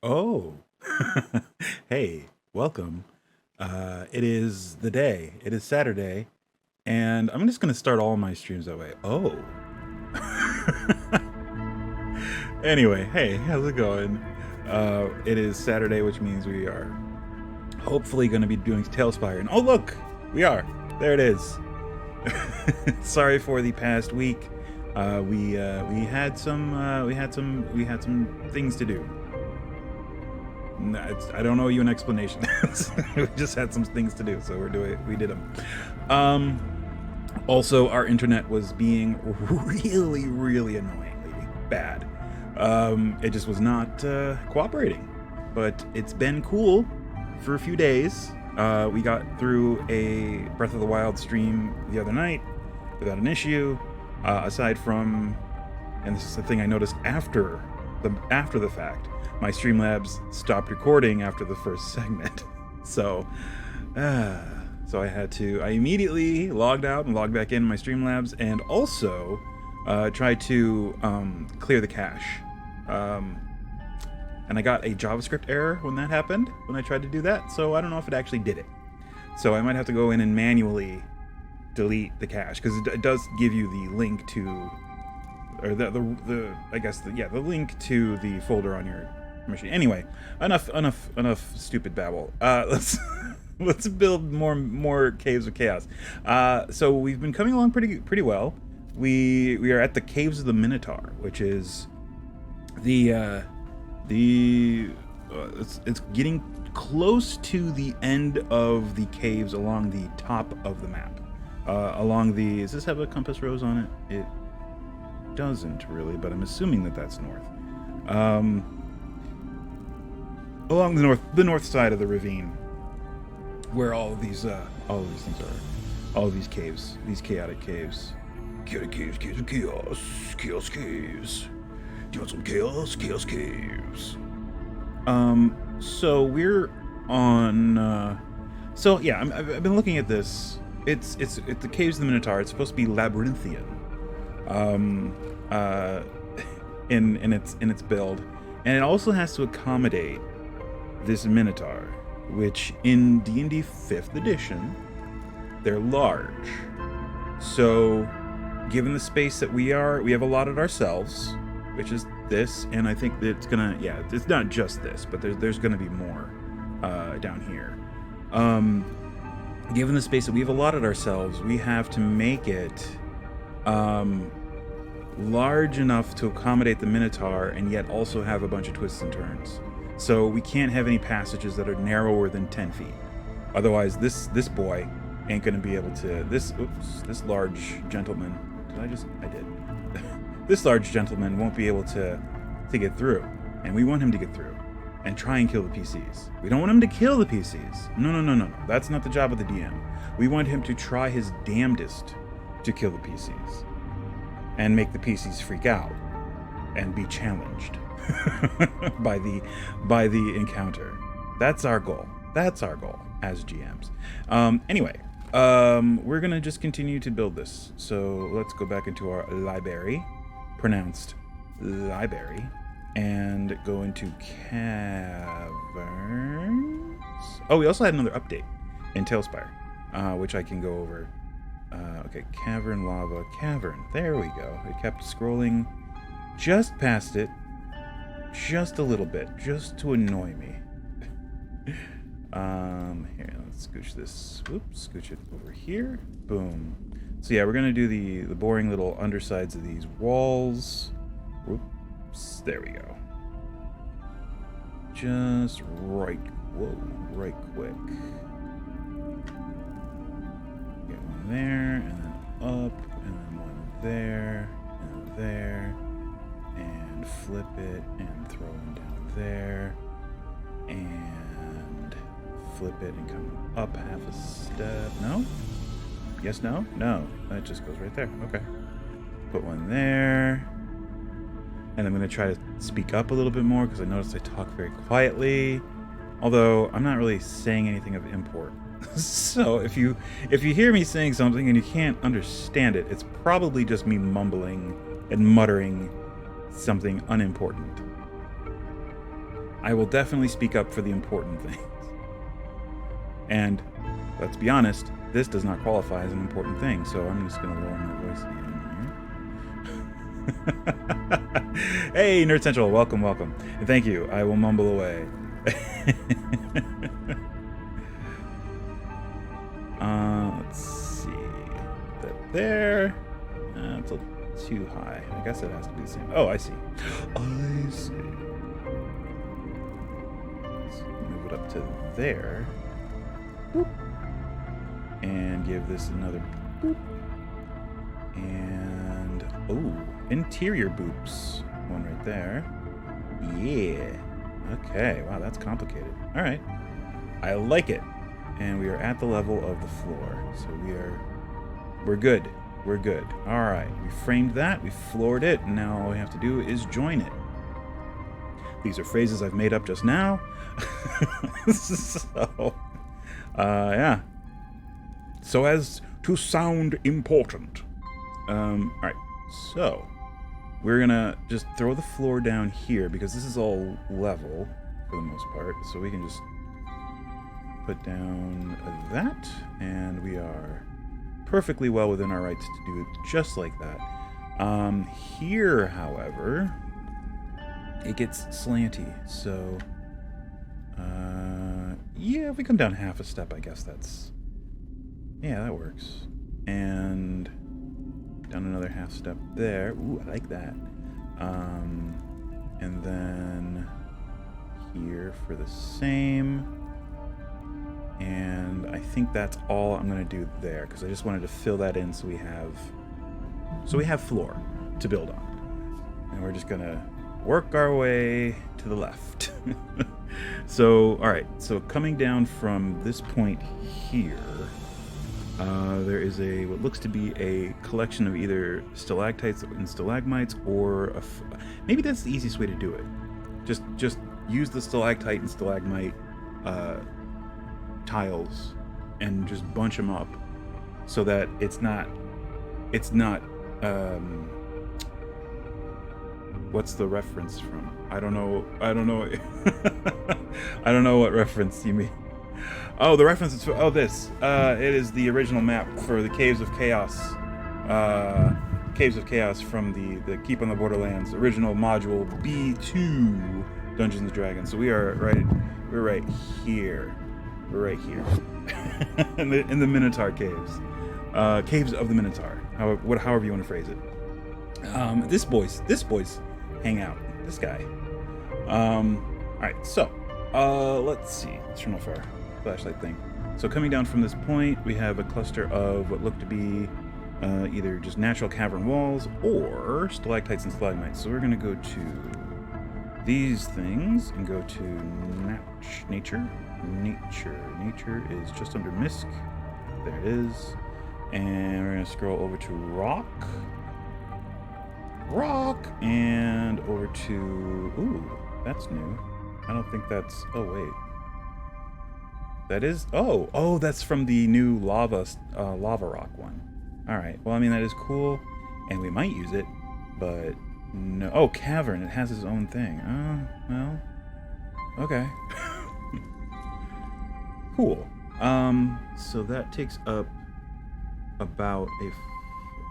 Oh, hey, welcome. It is the day. It is Saturday, and I'm just gonna start all my streams that way. Oh. Anyway, hey, how's it going? It is Saturday, which means we are hopefully gonna be doing TaleSpire. And oh, look, we are. There it is. Sorry for the past week. We had some things to do. I don't owe you an explanation. We just had some things to do, so we did them. Also, our internet was being really annoyingly bad. It just was not cooperating, but it's been cool for a few days. We got through a Breath of the Wild stream the other night without an issue, aside from, and this is the thing I noticed after the fact, my Streamlabs stopped recording after the first segment. So I immediately logged out and logged back in my Streamlabs, and also tried to clear the cache. And I got a JavaScript error when that happened, when I tried to do that, so I don't know if it actually did it. So I might have to go in and manually delete the cache, because it does give you the link to, or the link to the folder on your machine. Anyway, enough stupid babble. Let's build more Caves of Chaos. So we've been coming along pretty well. We are at the Caves of the Minotaur, which is it's getting close to the end of the caves along the top of the map. Does this have a compass rose on it? It doesn't really, but I'm assuming that that's north. Along the north side of the ravine, where all of these things are, all of these caves, these chaotic caves. Chaos. Do you want some chaos? Chaos caves. So we're on. So yeah, I've been looking at this. It's the Caves of the Minotaur. It's supposed to be labyrinthian. In its build, and it also has to accommodate this Minotaur, which in D&D 5th edition, they're large. So, given the space that we have allotted ourselves, which is this, and I think that it's not just this, but there's gonna be more down here. Given the space that we've allotted ourselves, we have to make it large enough to accommodate the Minotaur, and yet also have a bunch of twists and turns. So we can't have any passages that are narrower than 10 feet. Otherwise, this boy ain't gonna be able to. This large gentleman. I did. This large gentleman won't be able to get through, and we want him to get through and try and kill the PCs. We don't want him to kill the PCs. No. That's not the job of the DM. We want him to try his damnedest to kill the PCs and make the PCs freak out and be challenged by the encounter. That's our goal. That's our goal as GMs. Anyway, we're gonna just continue to build this. So let's go back into our library, pronounced library, and go into caverns. Oh, we also had another update in TaleSpire, which I can go over. Okay, cavern, lava, cavern. There we go. It kept scrolling just past it, just a little bit, just to annoy me. Here, let's scooch this. Oops, scooch it over here. Boom. So yeah, we're gonna do the boring little undersides of these walls. Whoops, there we go. Just right quick. Get one there, and then up, and then one there, and there, and flip it, and throw them down there, and flip it and come up half a step. No? Yes, no? No. That just goes right there. Okay. Put one there. And I'm going to try to speak up a little bit more, because I noticed I talk very quietly. Although, I'm not really saying anything of import. So, if you hear me saying something and you can't understand it, it's probably just me mumbling and muttering something unimportant. I will definitely speak up for the important things. And let's be honest, this does not qualify as an important thing, so I'm just going to lower my voice again here. Hey, Nerd Central, welcome, welcome. And thank you. I will mumble away. Let's see. That there. It's a little too high. I guess it has to be the same. Oh, I see. I see. Let's move it up to there. Boop. And give this another boop. And, oh, interior boops. One right there. Yeah. Okay, wow, that's complicated. All right. I like it. And we are at the level of the floor. So we're good. We're good. All right, we framed that, we floored it, and now all we have to do is join it. These are phrases I've made up just now. So, yeah. So as to sound important. All right, so we're gonna just throw the floor down here because this is all level for the most part. So we can just put down that, and we are perfectly well within our rights to do it just like that. Here, however, it gets slanty. So, yeah, if we come down half a step, I guess that's, yeah, that works. And down another half step there. Ooh, I like that. And then here for the same. And I think that's all I'm going to do there, because I just wanted to fill that in so we have floor to build on. And we're just going to work our way to the left. So, all right. So coming down from this point here, there is what looks to be a collection of either stalactites and stalagmites, or maybe that's the easiest way to do it. Just use the stalactite and stalagmite tiles and just bunch them up so that it's not what's the reference from? I don't know I don't know what reference you mean. Oh, the reference is for this. It is the original map for the Caves of Chaos. Caves of Chaos from the Keep on the Borderlands original module B2 Dungeons and Dragons. So we're right here. We're right here. in the Minotaur caves. Caves of the Minotaur. However you want to phrase it. This boy's hang out. This guy. Alright, so let's see. Let's turn off our flashlight thing. So coming down from this point, we have a cluster of what look to be either just natural cavern walls or stalactites and stalagmites. So we're going to go to these things and go to nature. Nature is just under misc. There it is. And we're going to scroll over to rock, and over to, ooh, that's new. I don't think that's, oh wait. That is, oh, that's from the new lava rock one. All right, well, I mean, that is cool, and we might use it, but no, oh, cavern, it has its own thing. Oh, well, okay. Cool. So that takes up about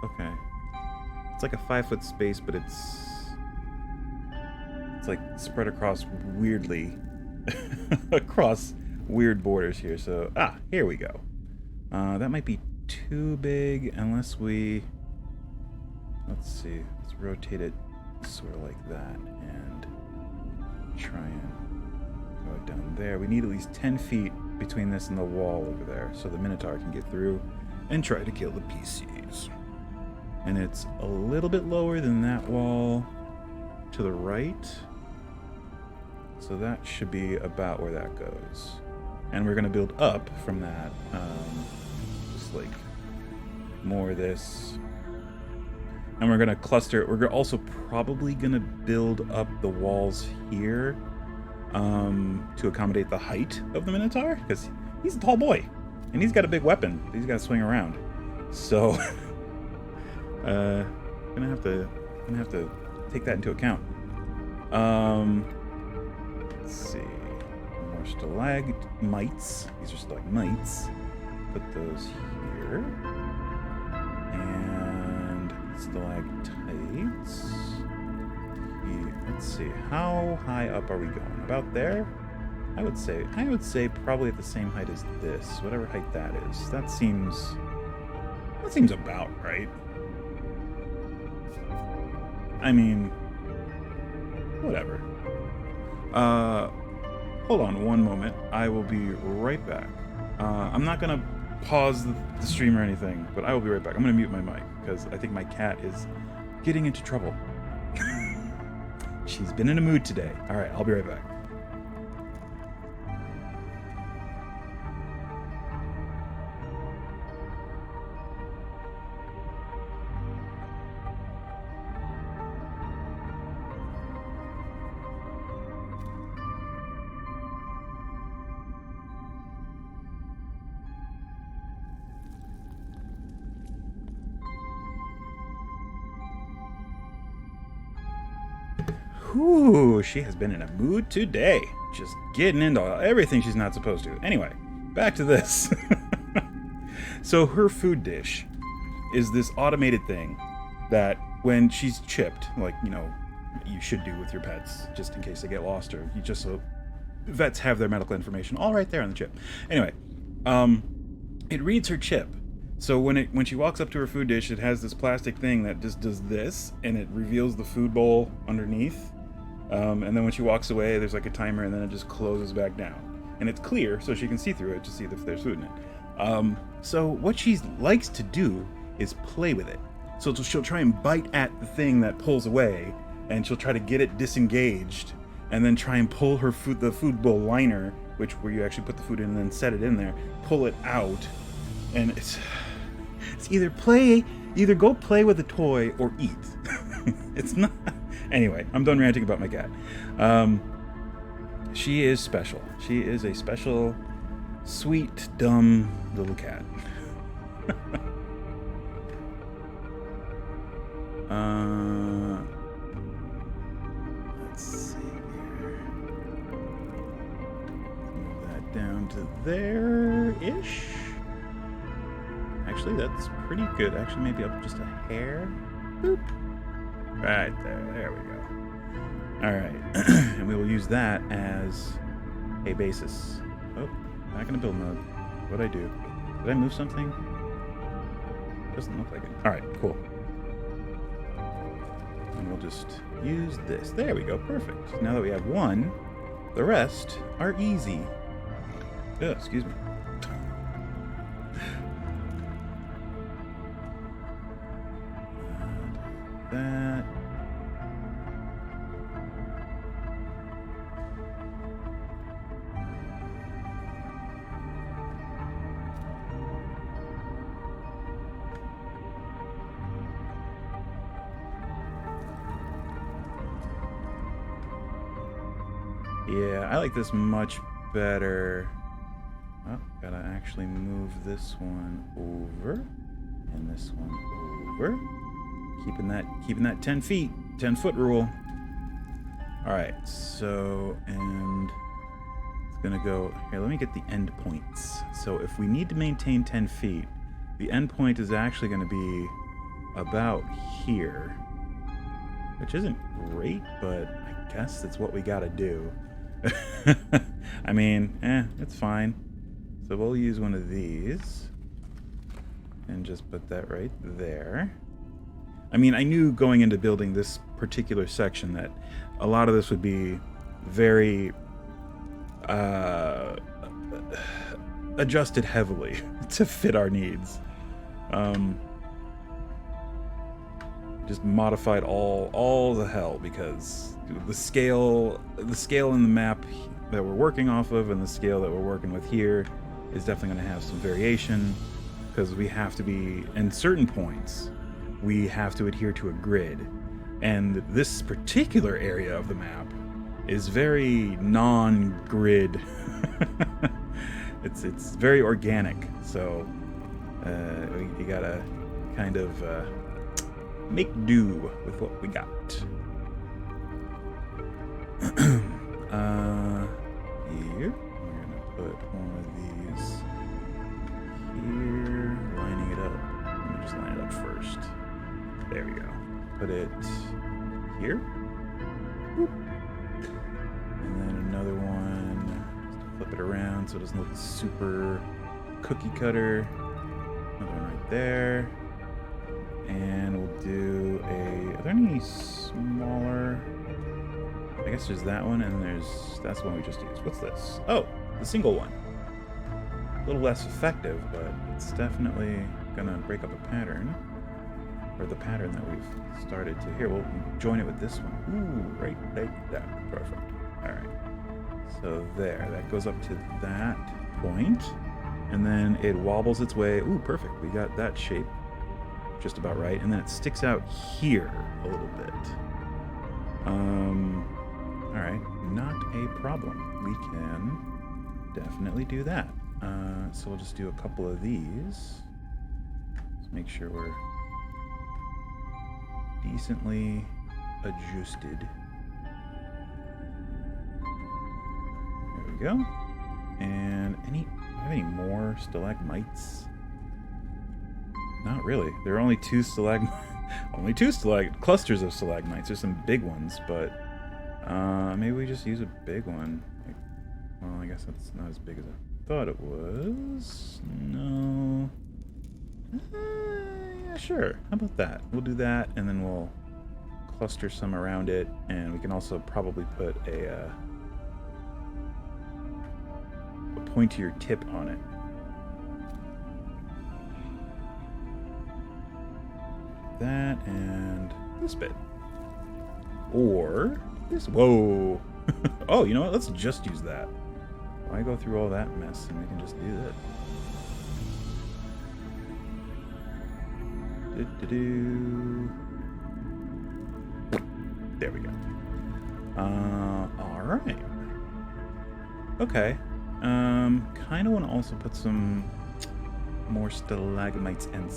okay. It's like a 5-foot space, but it's like spread across weirdly, across weird borders here. So, here we go. That might be too big unless we, let's see, let's rotate it sort of like that and try and go down there. We need at least 10 feet between this and the wall over there so the Minotaur can get through and try to kill the PCs. And it's a little bit lower than that wall to the right. So that should be about where that goes. And we're going to build up from that. Just like more of this. And we're going to cluster. We're also probably going to build up the walls here to accommodate the height of the Minotaur. Because he's a tall boy. And he's got a big weapon that he's got to swing around. So gonna have to take that into account. Let's see. More stalagmites. These are stalagmites. Put those here. And stalactites. Let's see. How high up are we going? About there? I would say probably at the same height as this, whatever height that is. That seems about right. I mean, whatever. Hold on one moment. I will be right back. I'm not gonna pause the stream or anything, but I will be right back. I'm gonna mute my mic because I think my cat is getting into trouble. She's been in a mood today. All right, I'll be right back. Whew, she has been in a mood today. Just getting into everything she's not supposed to. Anyway, back to this. So her food dish is this automated thing that when she's chipped, like, you know, you should do with your pets, just in case they get lost, or you just so vets have their medical information all right there on the chip. Anyway, it reads her chip. So when she walks up to her food dish, it has this plastic thing that just does this, and it reveals the food bowl underneath. And then when she walks away, there's like a timer, and then it just closes back down. And it's clear, so she can see through it to see if there's food in it. So what she likes to do is play with it. So she'll try and bite at the thing that pulls away, and she'll try to get it disengaged, and then try and pull the food bowl liner, where you actually put the food in and then set it in there, pull it out, and it's either go play with a toy or eat. It's not. Anyway, I'm done ranting about my cat. She is special. She is a special, sweet, dumb little cat. Let's see here. Move that down to there-ish. Actually, that's pretty good. Actually, maybe up just a hair. Boop. Right there. There we go. All right. And we will use that as a basis. Oh, back into build mode. What'd I do? Did I move something? Doesn't look like it. All right, cool. And we'll just use this. There we go. Perfect. Now that we have one, the rest are easy. Oh, excuse me. That. Yeah, I like this much better. Oh, gotta actually move this one over and this one over. Keeping that 10 feet, 10 foot rule. All right, so, and it's gonna go here. Let me get the end points. So if we need to maintain 10 feet, the end point is actually gonna be about here, which isn't great, but I guess that's what we gotta do. I mean, it's fine. So we'll use one of these and just put that right there. I mean, I knew going into building this particular section that a lot of this would be very adjusted heavily to fit our needs. Just modified all the hell, because the scale in the map that we're working off of and the scale that we're working with here is definitely going to have some variation, because we have to be, in certain points, we have to adhere to a grid. And this particular area of the map is very non-grid. It's very organic, so you gotta kind of make do with what we got. There we go. Put it here. Whoop. And then another one. Just flip it around so it doesn't look super cookie cutter. Another one right there. And we'll do a... Are there any smaller... I guess there's that one, and that's the one we just used. What's this? Oh, the single one. A little less effective, but it's definitely gonna break up a pattern. Or the pattern that we've started to. Here, we'll join it with this one. Ooh, right like that. Perfect. Alright. So there, that goes up to that point. And then it wobbles its way. Ooh, perfect. We got that shape just about right. And then it sticks out here a little bit. Alright, not a problem. We can definitely do that. So we'll just do a couple of these. Let's make sure we're decently adjusted. There we go. And do I have any more stalagmites? Not really. There are only two clusters of stalagmites. There's some big ones, but maybe we just use a big one. Well, I guess that's not as big as I thought it was. No. Yeah, sure. How about that? We'll do that, and then we'll cluster some around it, and we can also probably put a pointier tip on it. That and this bit. Or this. Whoa. Oh, you know what? Let's just use that. Why go through all that mess and we can just do that? There we go. Alright. Okay. Kind of want to also put some more stalagmites and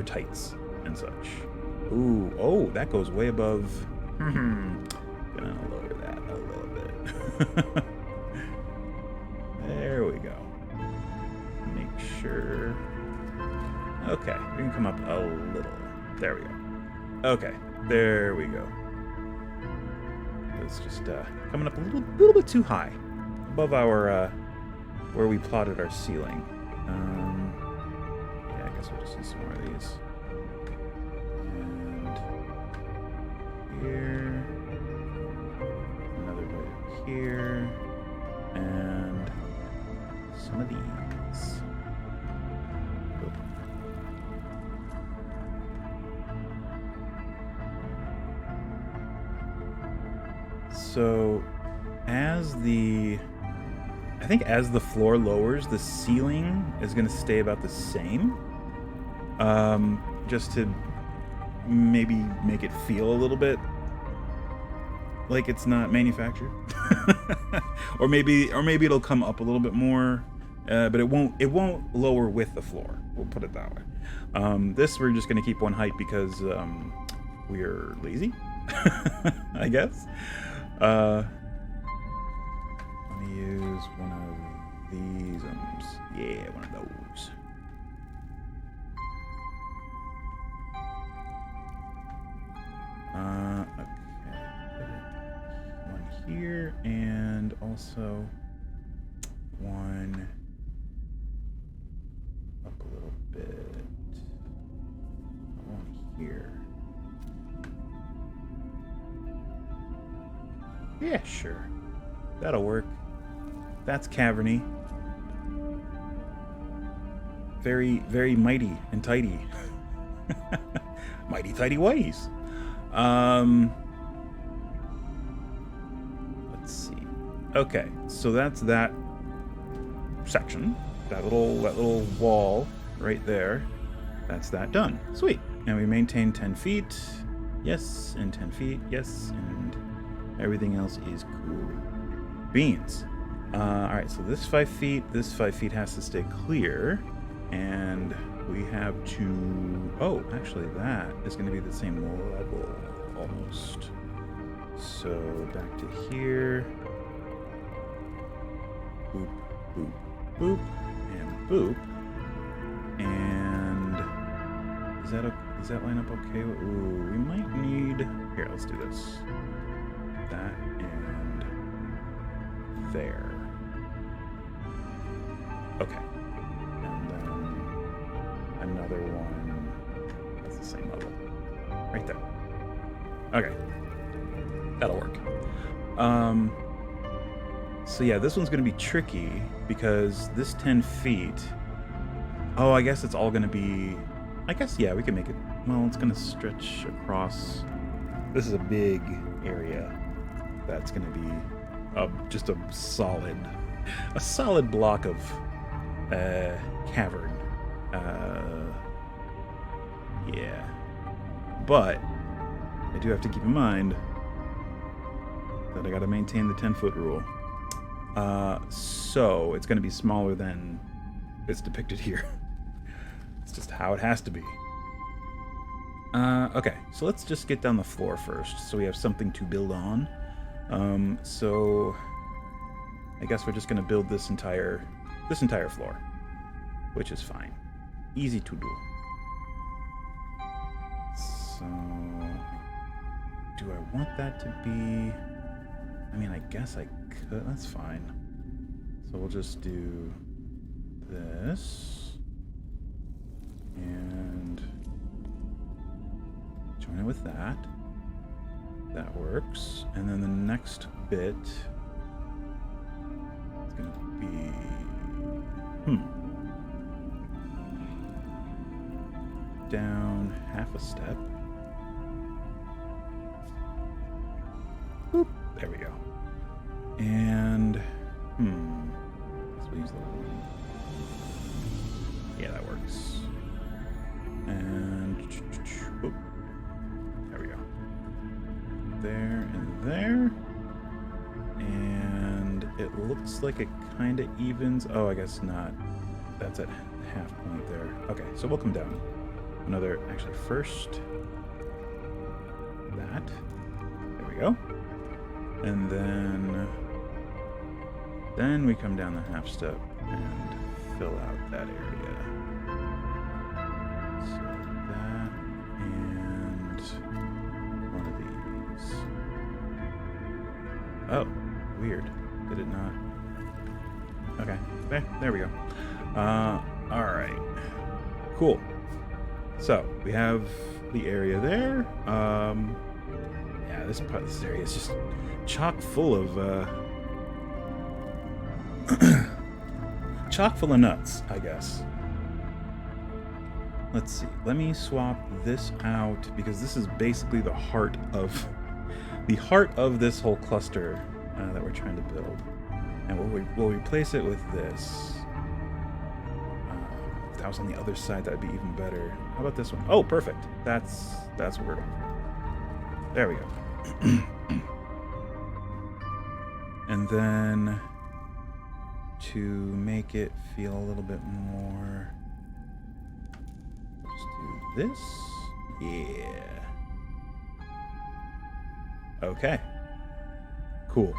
tights and such. Ooh, oh, that goes way above. Gonna lower that a little bit. There we go. Make sure. Okay, we can come up a little. There we go. Okay, there we go. It's just coming up a little bit too high, above our where we plotted our ceiling. Yeah, I guess we'll just use some more of these. And here, another bit here, and some of these. So, as the floor lowers, the ceiling is going to stay about the same. Just to maybe make it feel a little bit like it's not manufactured. or maybe it'll come up a little bit more, but it won't lower with the floor. We'll put it that way. This we're just going to keep one height because we're lazy, I guess. Let me use one of these. Yeah, one of those. Okay. One here, and also one up a little bit. One here. Yeah, sure. That'll work. That's caverny. Very, very mighty and tidy. Mighty tidy whiteys. Let's see. Okay, so that's that section. That little wall right there. That's that done. Sweet. And we maintain 10 feet. Yes, and 10 feet. Yes, and everything else is cool. Beans. Alright, so this 5 feet has to stay clear. And we have to... Oh, actually that is going to be the same level, almost. So, back to here. Boop, boop, boop, and boop. And... Is Does that line up okay? Ooh, we might need... Here, let's do this. That and there. Okay. And then another one that's the same level. Right there. Okay. That'll work. So yeah, this one's going to be tricky because this 10 feet... Oh, I guess it's all going to be... I guess, yeah, we can make it... Well, it's going to stretch across... This is a big area that's going to be just a solid block of cavern. Yeah. But I do have to keep in mind that I got to maintain the 10-foot rule. So it's going to be smaller than it's depicted here. It's just how it has to be. Okay, so let's just get down the floor first, so we have something to build on. So I guess we're just going to build this entire floor, which is fine, easy to do. So, do I want that to be? I mean, I guess I could. That's fine. So we'll just do this and join it with that. That works. And then the next bit is going to be... down half a step. Boop. There we go. And... So we'll use the... Yeah, that works. And... Boop. There we go. There and there. And it looks like it kind of evens. Oh, I guess not. That's at half point there. Okay, so we'll come down. Another, actually, first that. There we go. And then we come down the half step and fill out that area. So that and one of these. Oh, weird. Did it not? Okay, there we go. All right, cool. So we have the area there. Yeah, this area is just chock full of nuts, I guess. Let's see. Let me swap this out because this is basically the heart of this whole cluster that we're trying to build. And we'll replace it with this. If that was on the other side, that'd be even better. How about this one? Oh, perfect. That's what we're going for. There we go. And then to make it feel a little bit more, let's do this. Yeah. Okay. Cool.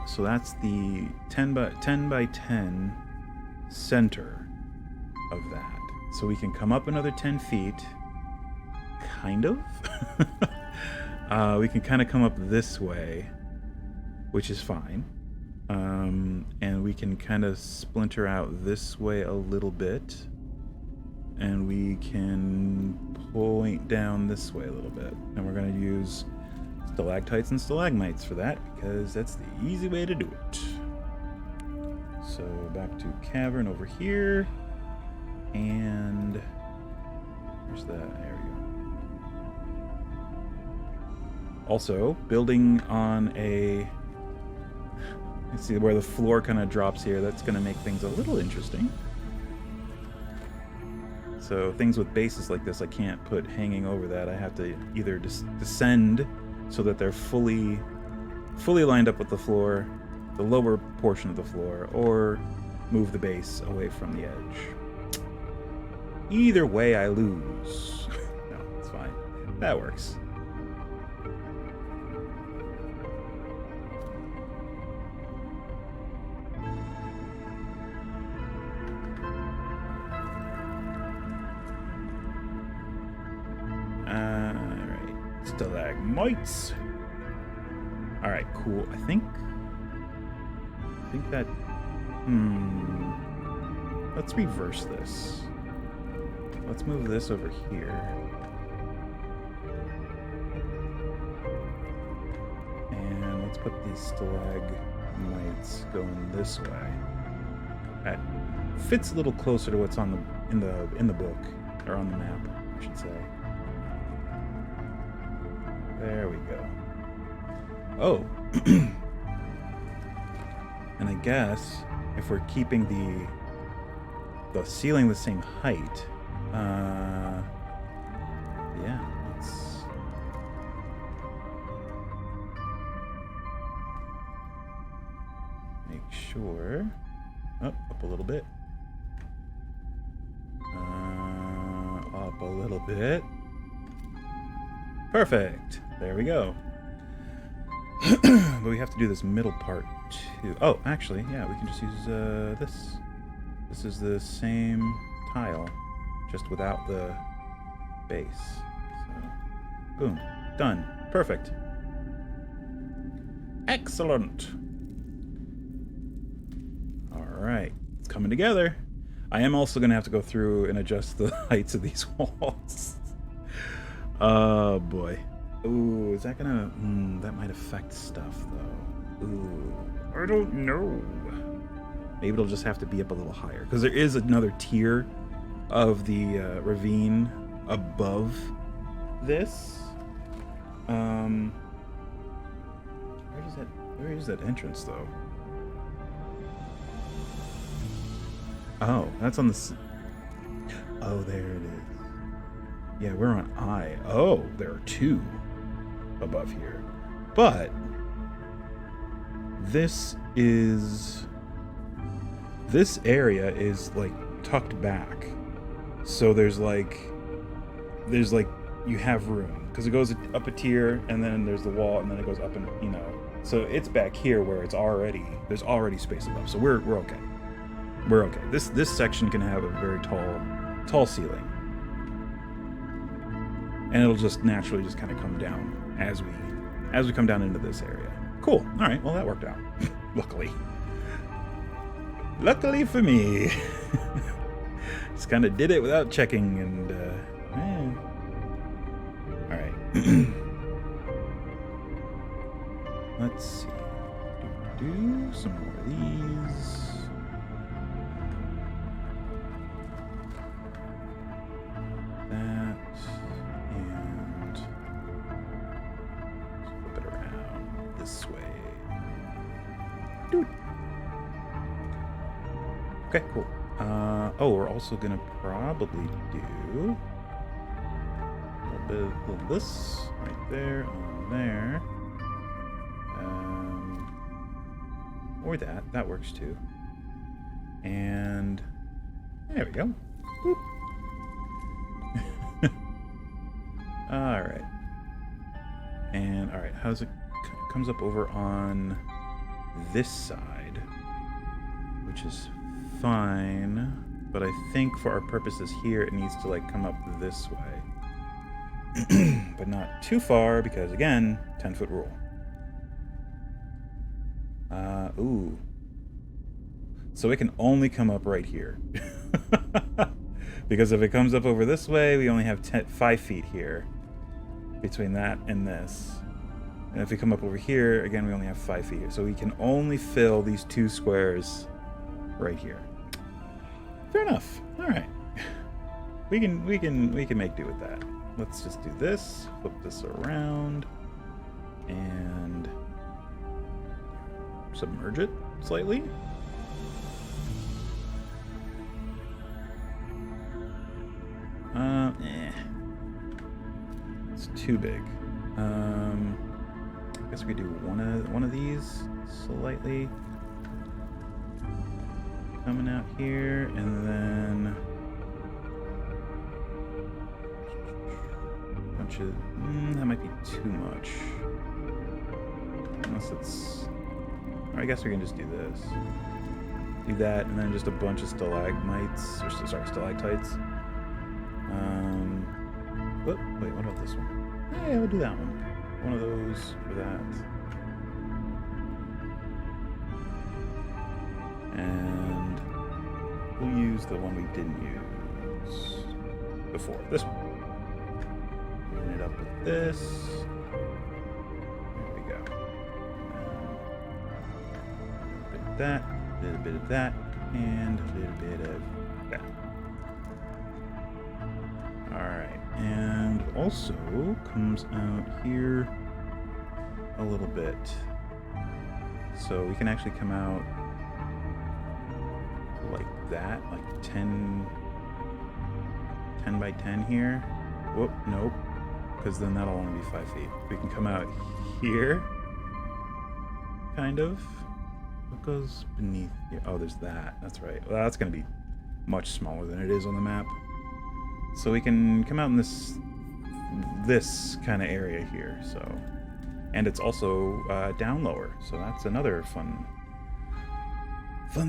So that's the 10 by 10 center of that. So we can come up another 10 feet. Kind of. We can kind of come up this way, which is fine. And we can kind of splinter out this way a little bit. And we can point down this way a little bit. And we're going to use stalactites and stalagmites for that, because that's the easy way to do it. So back to cavern over here. And where's that? There we go. Also, building on a... Let's see where the floor kind of drops here. That's going to make things a little interesting. So things with bases like this, I can't put hanging over that. I have to either descend so that they're fully lined up with the floor, the lower portion of the floor, or move the base away from the edge. Either way, I lose. No, it's fine. That works. Alright. Stalagmites. Alright, cool. I think that... Let's reverse this. Let's move this over here. And let's put these stalagmites going this way. That fits a little closer to what's on in the book, or on the map, I should say. There we go. Oh. And I guess if we're keeping the ceiling the same height, yeah, let's make sure. Oh, up a little bit. Up a little bit. Perfect. There we go. But we have to do this middle part too. Oh, actually, yeah, we can just use this. This is the same tile, just without the base. So, boom, done. Perfect. Excellent. All right, it's coming together. I am also going to have to go through and adjust the heights of these walls. Oh boy. Ooh, is that gonna... that might affect stuff, though. Ooh, I don't know. Maybe it'll just have to be up a little higher, because there is another tier of the ravine above this. Where is that entrance, though? Oh, that's on the... Oh, there it is. Yeah, we're on I. Oh, there are two above here. But this area is like tucked back. So there's like you have room, because it goes up a tier and then there's the wall and then it goes up, and so it's back here where there's already space above. So we're okay. We're okay. This section can have a very tall ceiling. And it'll just naturally just kind of come down as we come down into this area. Cool. All right. Well, that worked out. Luckily for me. Just kind of did it without checking, and all right. Let's see. Do some more of these. This way. Dude. Okay, cool. Oh, we're also gonna probably do a little bit of this right there, on there. Or that. That works too. And there we go. Boop. All right. And all right, how's it? Comes up over on this side, which is fine, but I think for our purposes here it needs to like come up this way. But not too far, because again, 10-foot rule. Ooh, so it can only come up right here. Because if it comes up over this way, we only have 5 feet here between that and this. And if we come up over here, again, we only have 5 feet here. So we can only fill these 2 squares right here. Fair enough. All right. We can make do with that. Let's just do this, flip this around, and submerge it slightly. It's too big. I guess we could do one of these slightly coming out here, and then a bunch of that might be too much. Unless it's, or I guess we can just do this. Do that, and then just a bunch of stalagmites, or sorry, stalactites. Whoop, wait, what about this one? Yeah, we'll do that one. One of those for that. And we'll use the one we didn't use before. This one. Line it up with this. There we go. A little bit of that, a little bit of that, and a little bit of that. Alright, and also comes out here a little bit. So we can actually come out like that, like 10 by 10 here. Whoop, nope, because then that'll only be 5 feet. We can come out here, kind of. What goes beneath here? Oh, there's that. That's right. Well, that's going to be much smaller than it is on the map. So we can come out in this kind of area here. So, and it's also down lower. So that's another fun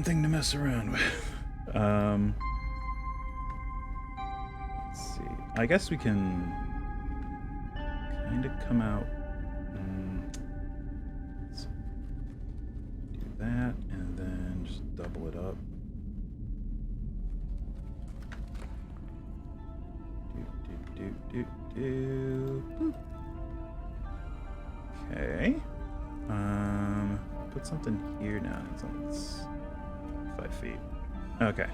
thing to mess around with. Let's see. I guess we can kind of come out. Let's do that, and then just double it up. Boop. Okay. Put something here now. It's 5 feet. Okay.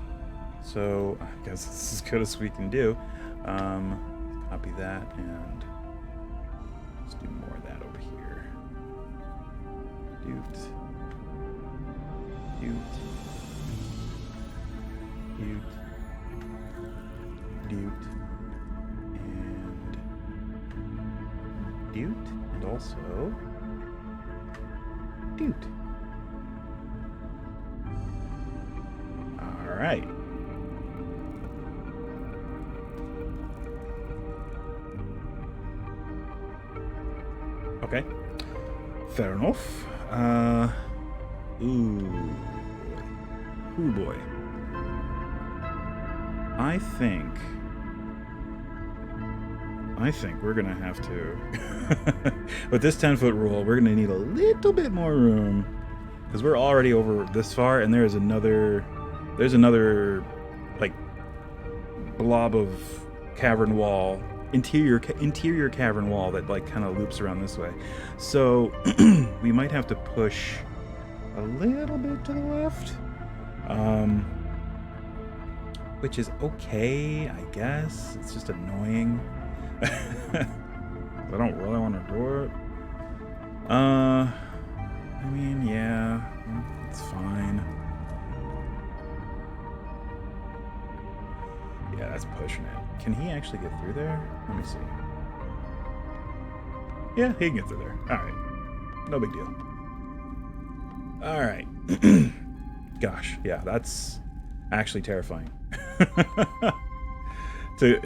So I guess this is as good as we can do. Copy that and let's do more of that over here. Doot. And also doot. All right. Okay. Fair enough. Ooh boy. I think we're gonna have to, with this 10-foot rule, we're gonna need a little bit more room because we're already over this far, and there's another like blob of cavern wall, interior cavern wall that like kind of loops around this way. So we might have to push a little bit to the left, which is okay, I guess. It's just annoying. I don't really want to do it. I mean, yeah, it's fine. Yeah, that's pushing it. Can he actually get through there? Let me see. Yeah, he can get through there. All right, no big deal. All right. Gosh, yeah, that's actually terrifying. Do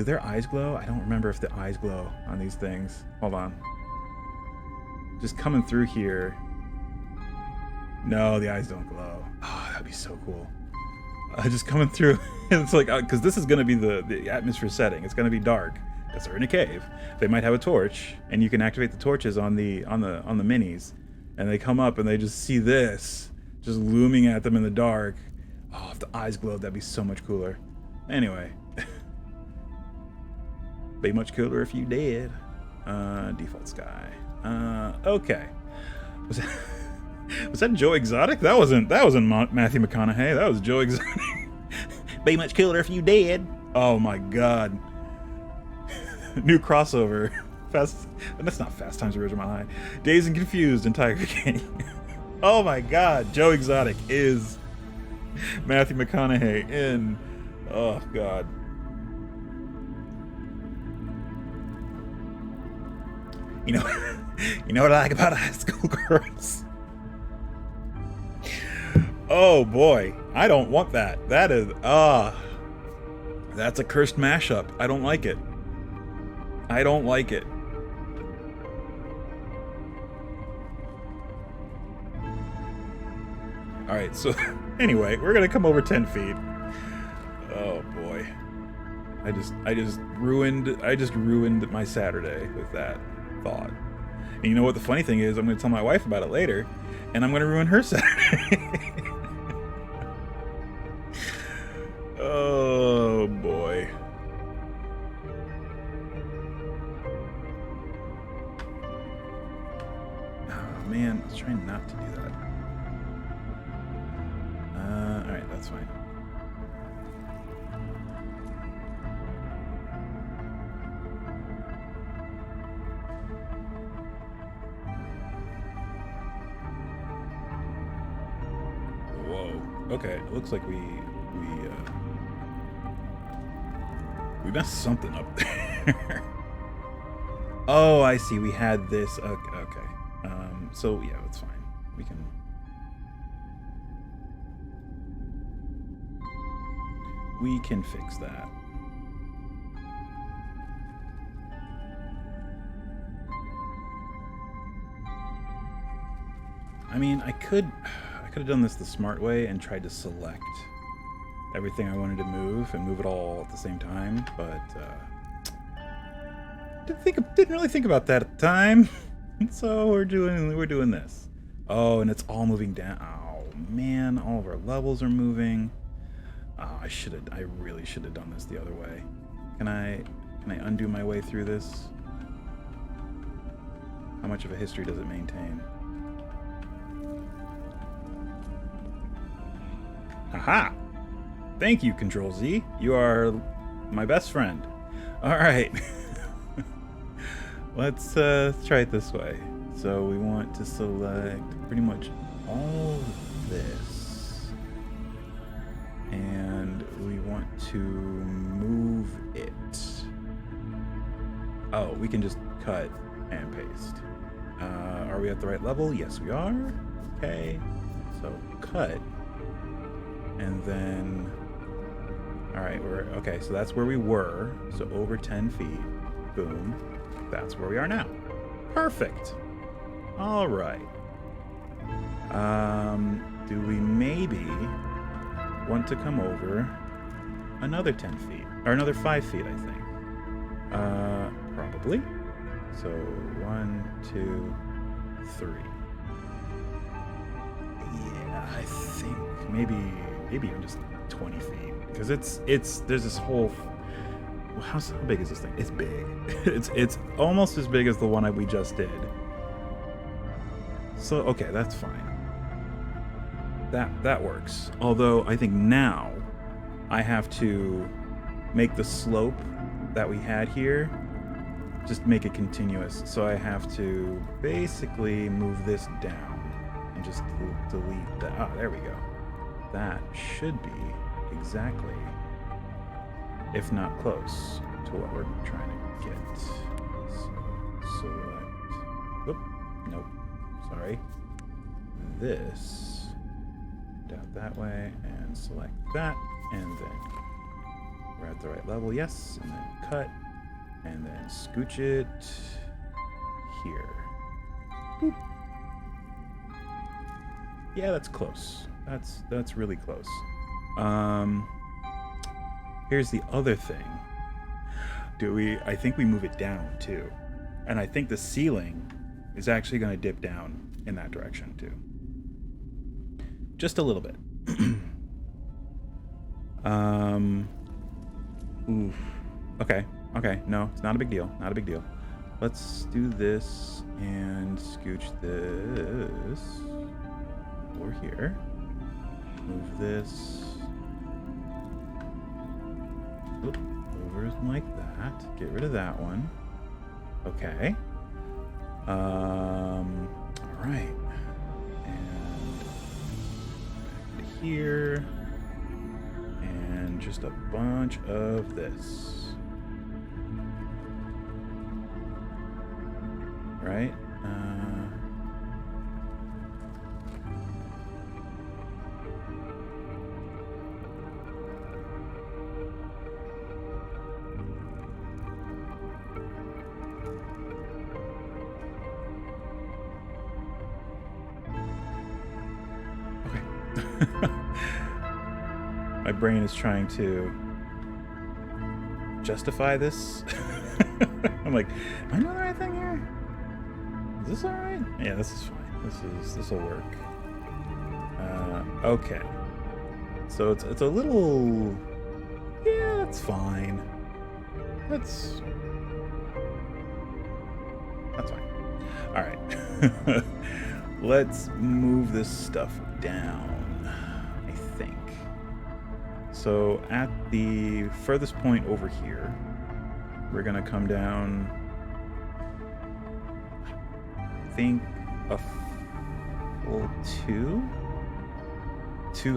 their eyes glow? I don't remember if the eyes glow on these things. Hold on. Just coming through here. No, the eyes don't glow. Oh, that'd be so cool. Just coming through. It's like, because this is going to be the atmosphere setting. It's going to be dark because they're in a cave. They might have a torch, and you can activate the torches on the minis, and they come up and they just see this just looming at them in the dark. Oh, if the eyes glowed, that'd be so much cooler. Anyway. Be much cooler if you did. Default sky. Okay. Was that Joe Exotic? That wasn't Matthew McConaughey. That was Joe Exotic. Be much cooler if you did. Oh my god. New crossover. That's not Fast Times at Ridgemont High. Dazed and Confused and Tiger King. Oh my god. Joe Exotic is Matthew McConaughey in. Oh god. You know what I like about high school girls? Oh boy, I don't want that. That is, that's a cursed mashup. I don't like it. I don't like it. All right, so anyway, we're gonna come over 10 feet. Oh boy. I just ruined my Saturday with that thought. And you know what the funny thing is? I'm going to tell my wife about it later, and I'm going to ruin her Saturday. Oh boy. Oh man, I was trying not to do that. Alright, that's fine. Whoa. Okay, it looks like we messed something up there. Oh, I see. We had this. Okay. So yeah, that's fine. We can fix that. I mean, I could have done this the smart way and tried to select everything I wanted to move and move it all at the same time, but didn't really think about that at the time. So we're doing this. Oh, and it's all moving down. Oh man, all of our levels are moving. Oh, I really should have done this the other way. Can I undo my way through this? How much of a history does it maintain? Haha! Thank you, Control Z. You are my best friend. All right. Let's try it this way. So we want to select pretty much all of this. And we want to move it. Oh, we can just cut and paste. Are we at the right level? Yes, we are. Okay. So cut. And then, all right, okay, so that's where we were. So over 10 feet, boom. That's where we are now. Perfect. All right. Do we maybe want to come over another 10 feet, or another 5 feet, I think. Probably. So 1, 2, 3. Yeah, I think maybe even just 20 feet, because there's this whole. How big is this thing? It's big. It's almost as big as the one we just did. So okay, that's fine. That works. Although I think now I have to make the slope that we had here, just make it continuous. So I have to basically move this down and just delete that. Ah, there we go. That should be exactly, if not close, to what we're trying to get. So select. Oop, nope. Sorry. This down that way and select that, and then we're at the right level. Yes, and then cut, and then scooch it here. Boop. Yeah, that's close. That's really close. Here's the other thing. I think we move it down too. And I think the ceiling is actually going to dip down in that direction too. Just a little bit. Oof. Okay. No, it's not a big deal. Not a big deal. Let's do this and scooch this over here. Move this over like that. Get rid of that one. Okay. All right. And back to here. And just a bunch of this. Right? My brain is trying to justify this. I'm like, am I doing the right thing here? Is this all right? Yeah, this is fine. This will work. Okay. So it's a little. Yeah, that's fine. That's fine. All right. Let's move this stuff down, I think. So at the furthest point over here, we're going to come down, I think, a full two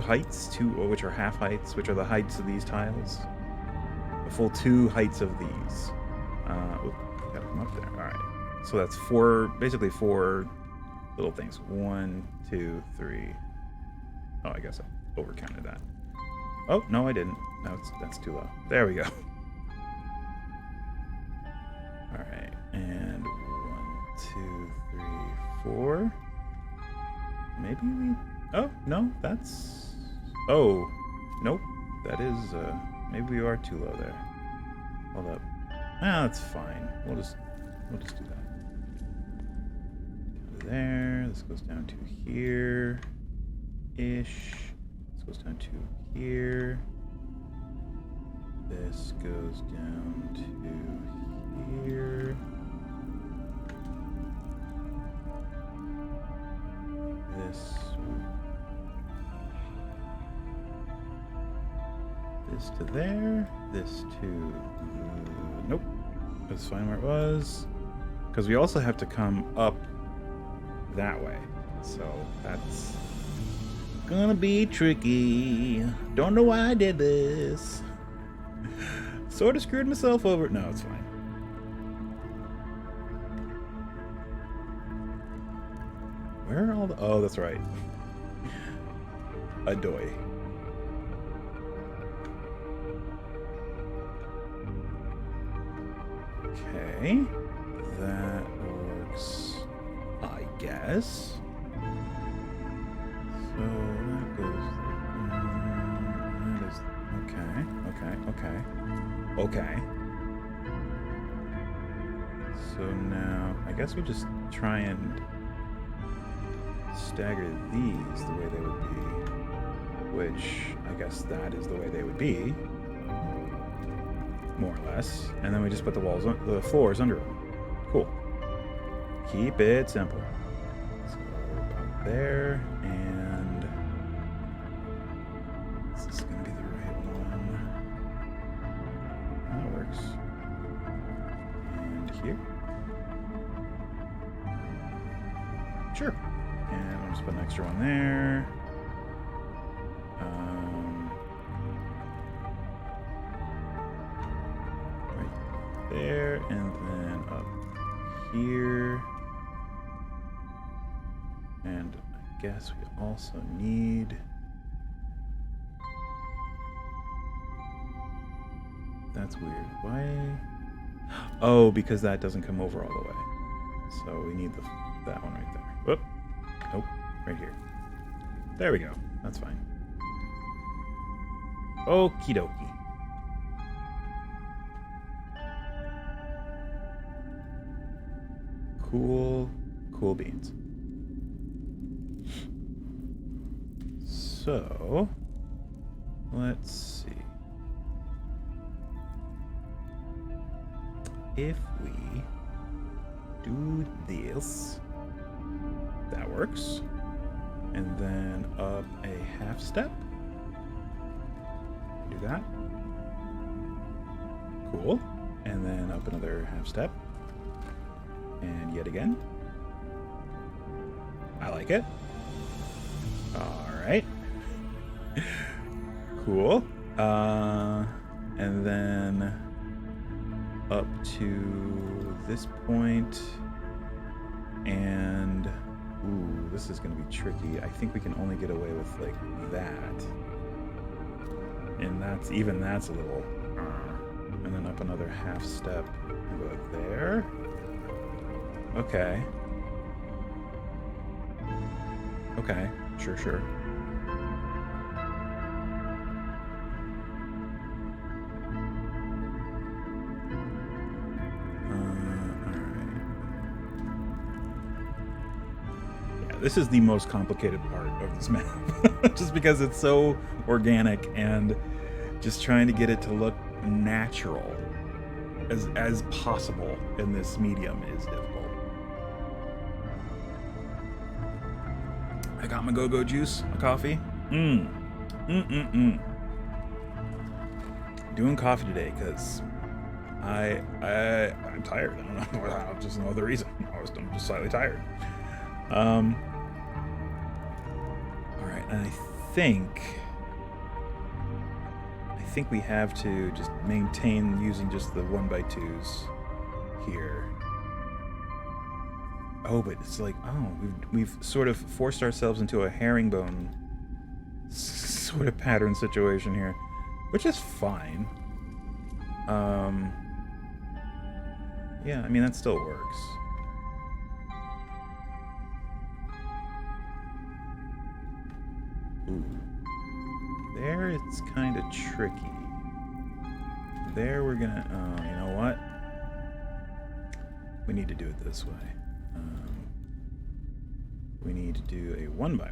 heights, which are half heights, which are the heights of these tiles. A full 2 heights of these. Gotta come up there. All right. So that's basically 4 little things. 1, 2, 3. Oh, I guess I overcounted that. Oh, no, I didn't. No, that's too low. There we go. All right. And 1, 2, 3, 4. Maybe we... Oh, no, that's... Oh, nope. That is, maybe we are too low there. Hold up. Ah, that's fine. We'll just do that. Down to there. This goes down to here. Ish. This goes down to here. This goes down to here. This to there, this to... nope, that's fine where it was. Because we also have to come up that way. So that's gonna be tricky. Don't know why I did this. Sort of screwed myself over. No, it's fine. Where are all the... Oh, that's right. Adoy. Okay, that works, I guess. So that goes. That is okay. So now I guess we just try and stagger these the way they would be, which I guess that is the way they would be. More or less, and then we just put the floors under them. Cool. Keep it simple. So about there, and is this gonna be the right one? That works. And here. Sure. And we'll just put an extra one there. There, and then up here. And I guess we also need... That's weird. Why? Oh, because that doesn't come over all the way. So we need that one right there. Whoop. Nope. Right here. There we go. That's fine. Okie dokie. Cool beans. So, let's see. If we do this, that works. And then up a half step. Do that. Cool. And then up another half step. And yet again. I like it. All right. Cool. And then up to this point. And ooh, this is going to be tricky. I think we can only get away with like that. And that's a little. And then up another half step. And go like there. Okay. Okay. Sure. This is the most complicated part of this map, just because it's so organic and just trying to get it to look natural as possible in this medium is difficult. I got my go-go juice, my coffee. Doing coffee today because I'm tired. I don't know, just no other reason. I'm just slightly tired. All right, and I think we have to just maintain using just the 1x2s here. Oh, but it's like, oh, we've sort of forced ourselves into a herringbone sort of pattern situation here, which is fine. Yeah, I mean, that still works. Ooh. There it's kind of tricky. There we're gonna... Oh, you know what? We need to do it this way. We need to do a 1x1.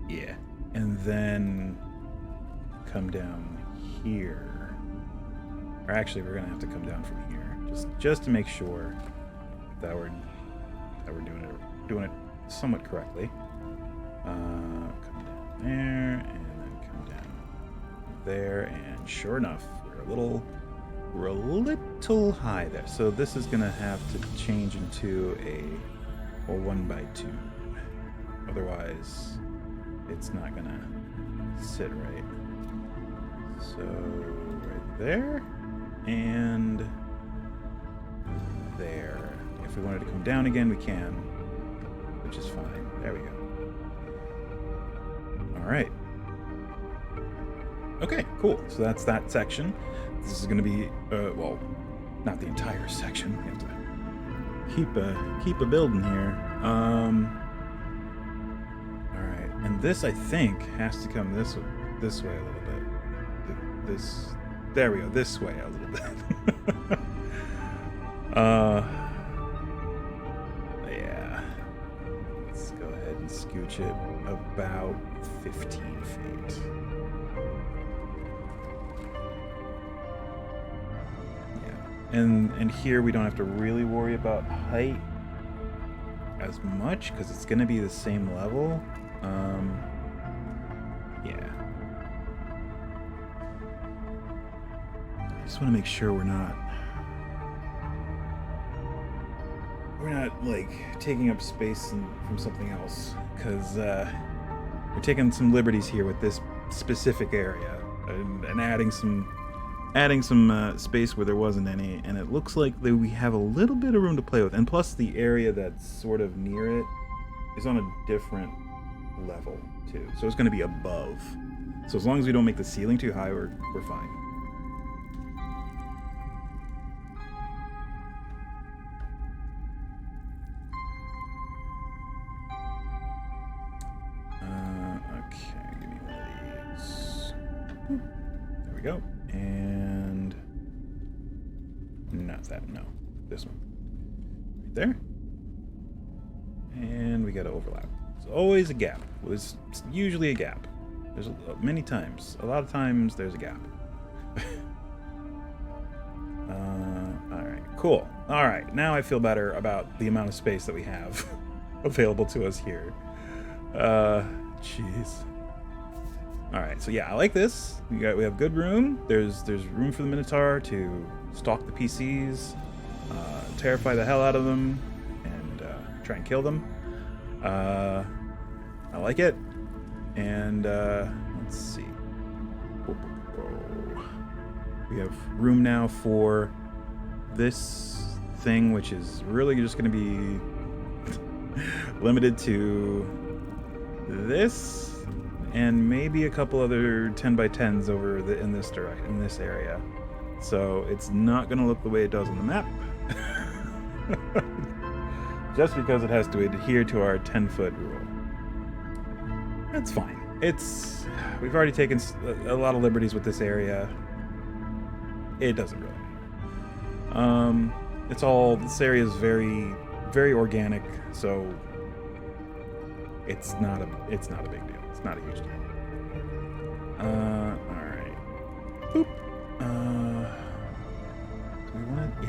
Yeah. And then come down here. Or actually, we're gonna have to come down from here. Just to make sure that we're doing it somewhat correctly. Come down there, and then come down there, and sure enough, we're a little high there. So this is gonna have to change into a 1x2. Otherwise, it's not gonna sit right. So right there, and there. If we wanted to come down again, we can, which is fine. There we go. All right. Okay, cool. So that's that section. This is going to be, well, not the entire section. We have to keep a building here. All right, and this I think has to come this way a little bit. There we go. This way a little bit. Yeah. Let's go ahead and scooch it about 15 feet. And here we don't have to really worry about height as much because it's going to be the same level. Yeah. I just want to make sure we're not like taking up space from something else, because we're taking some liberties here with this specific area and adding some space where there wasn't any, and it looks like that we have a little bit of room to play with. And plus the area that's sort of near it is on a different level too, so it's going to be above. So as long as we don't make the ceiling too high, we're fine. Okay, give me one of these. There we go. And not that, no, this one right there, and we got to overlap. There's always a gap. Well, there's usually a gap. There's a lot of times there's a gap. All right, cool. All right, now I feel better about the amount of space that we have available to us here. Jeez. All right, so yeah, I like this. We have good room. There's room for the Minotaur to stalk the PCs, terrify the hell out of them, and try and kill them. I like it. And let's see. We have room now for this thing, which is really just going to be limited to this. And maybe a couple other 10x10s over in this area, so it's not going to look the way it does on the map, just because it has to adhere to our 10-foot rule. That's fine. We've already taken a lot of liberties with this area. It doesn't really This area is very, very organic, so it's not a big deal. It's not a huge deal. Alright. Boop. Do we want to?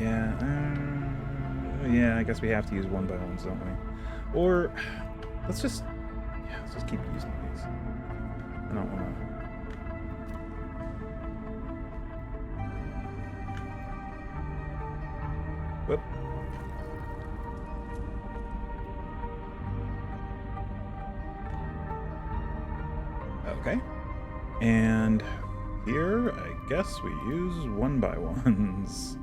Yeah, I guess we have to use one by ones, don't we? Or, let's just keep using these. I don't want to... Whoop. Okay. And here, I guess we use one by ones.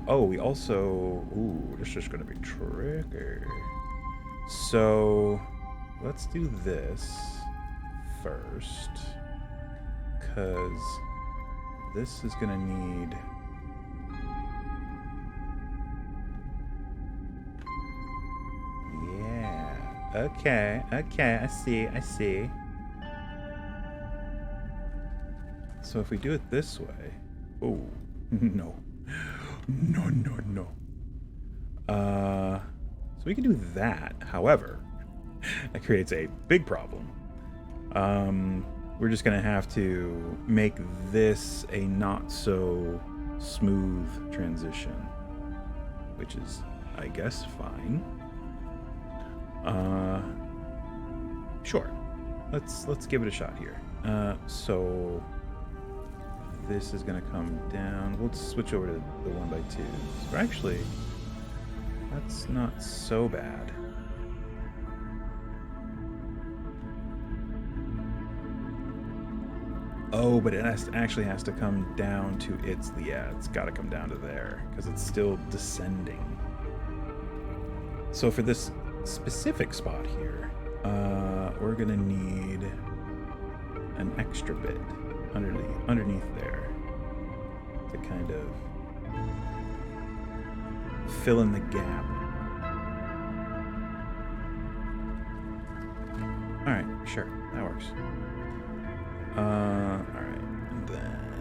Oh, we also... Ooh, this is going to be tricky. So, let's do this first. Because this is going to need... Okay, I see. So if we do it this way... Oh, no. No. So we can do that. However, that creates a big problem. We're just going to have to make this a not-so-smooth transition. Which is, I guess, fine. Sure. Let's give it a shot here. So this is gonna come down. We'll switch over to the 1x2s. Or actually, that's not so bad. Oh, but it actually has to come down to its... Yeah, it's got to come down to there because it's still descending. So for this specific spot here, we're gonna need an extra bit underneath there to kind of fill in the gap. All right, sure, that works. All right, and then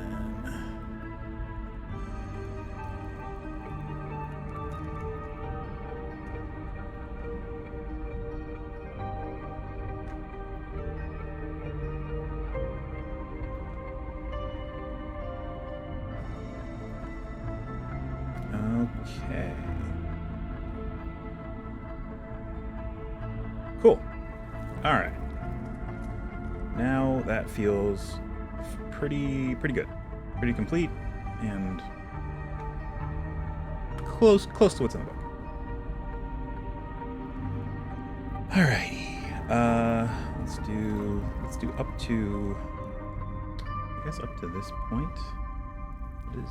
okay. Cool. All right. Now that feels pretty good. Pretty complete and close to what's in the book. Alrighty. Let's do up to, I guess, up to this point. It is.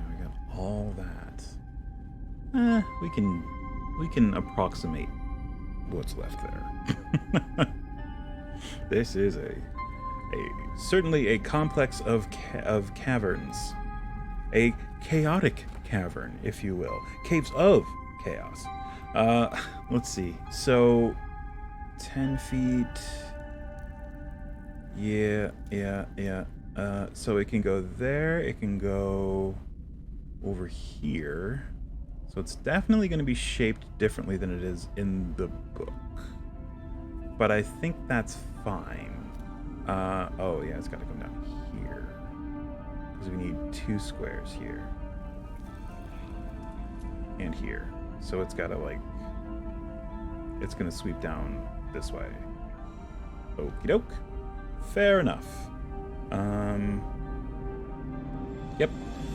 We got all that. We can approximate what's left there. This is certainly a complex of caverns, a chaotic cavern, if you will, caves of chaos. Let's see. So, 10 feet. Yeah. So it can go there. It can go over here. So it's definitely going to be shaped differently than it is in the book. But I think that's fine. Oh yeah, it's got to come down here. Because we need 2 squares here. And here. So it's got to it's going to sweep down this way. Okie doke. Fair enough. Yep.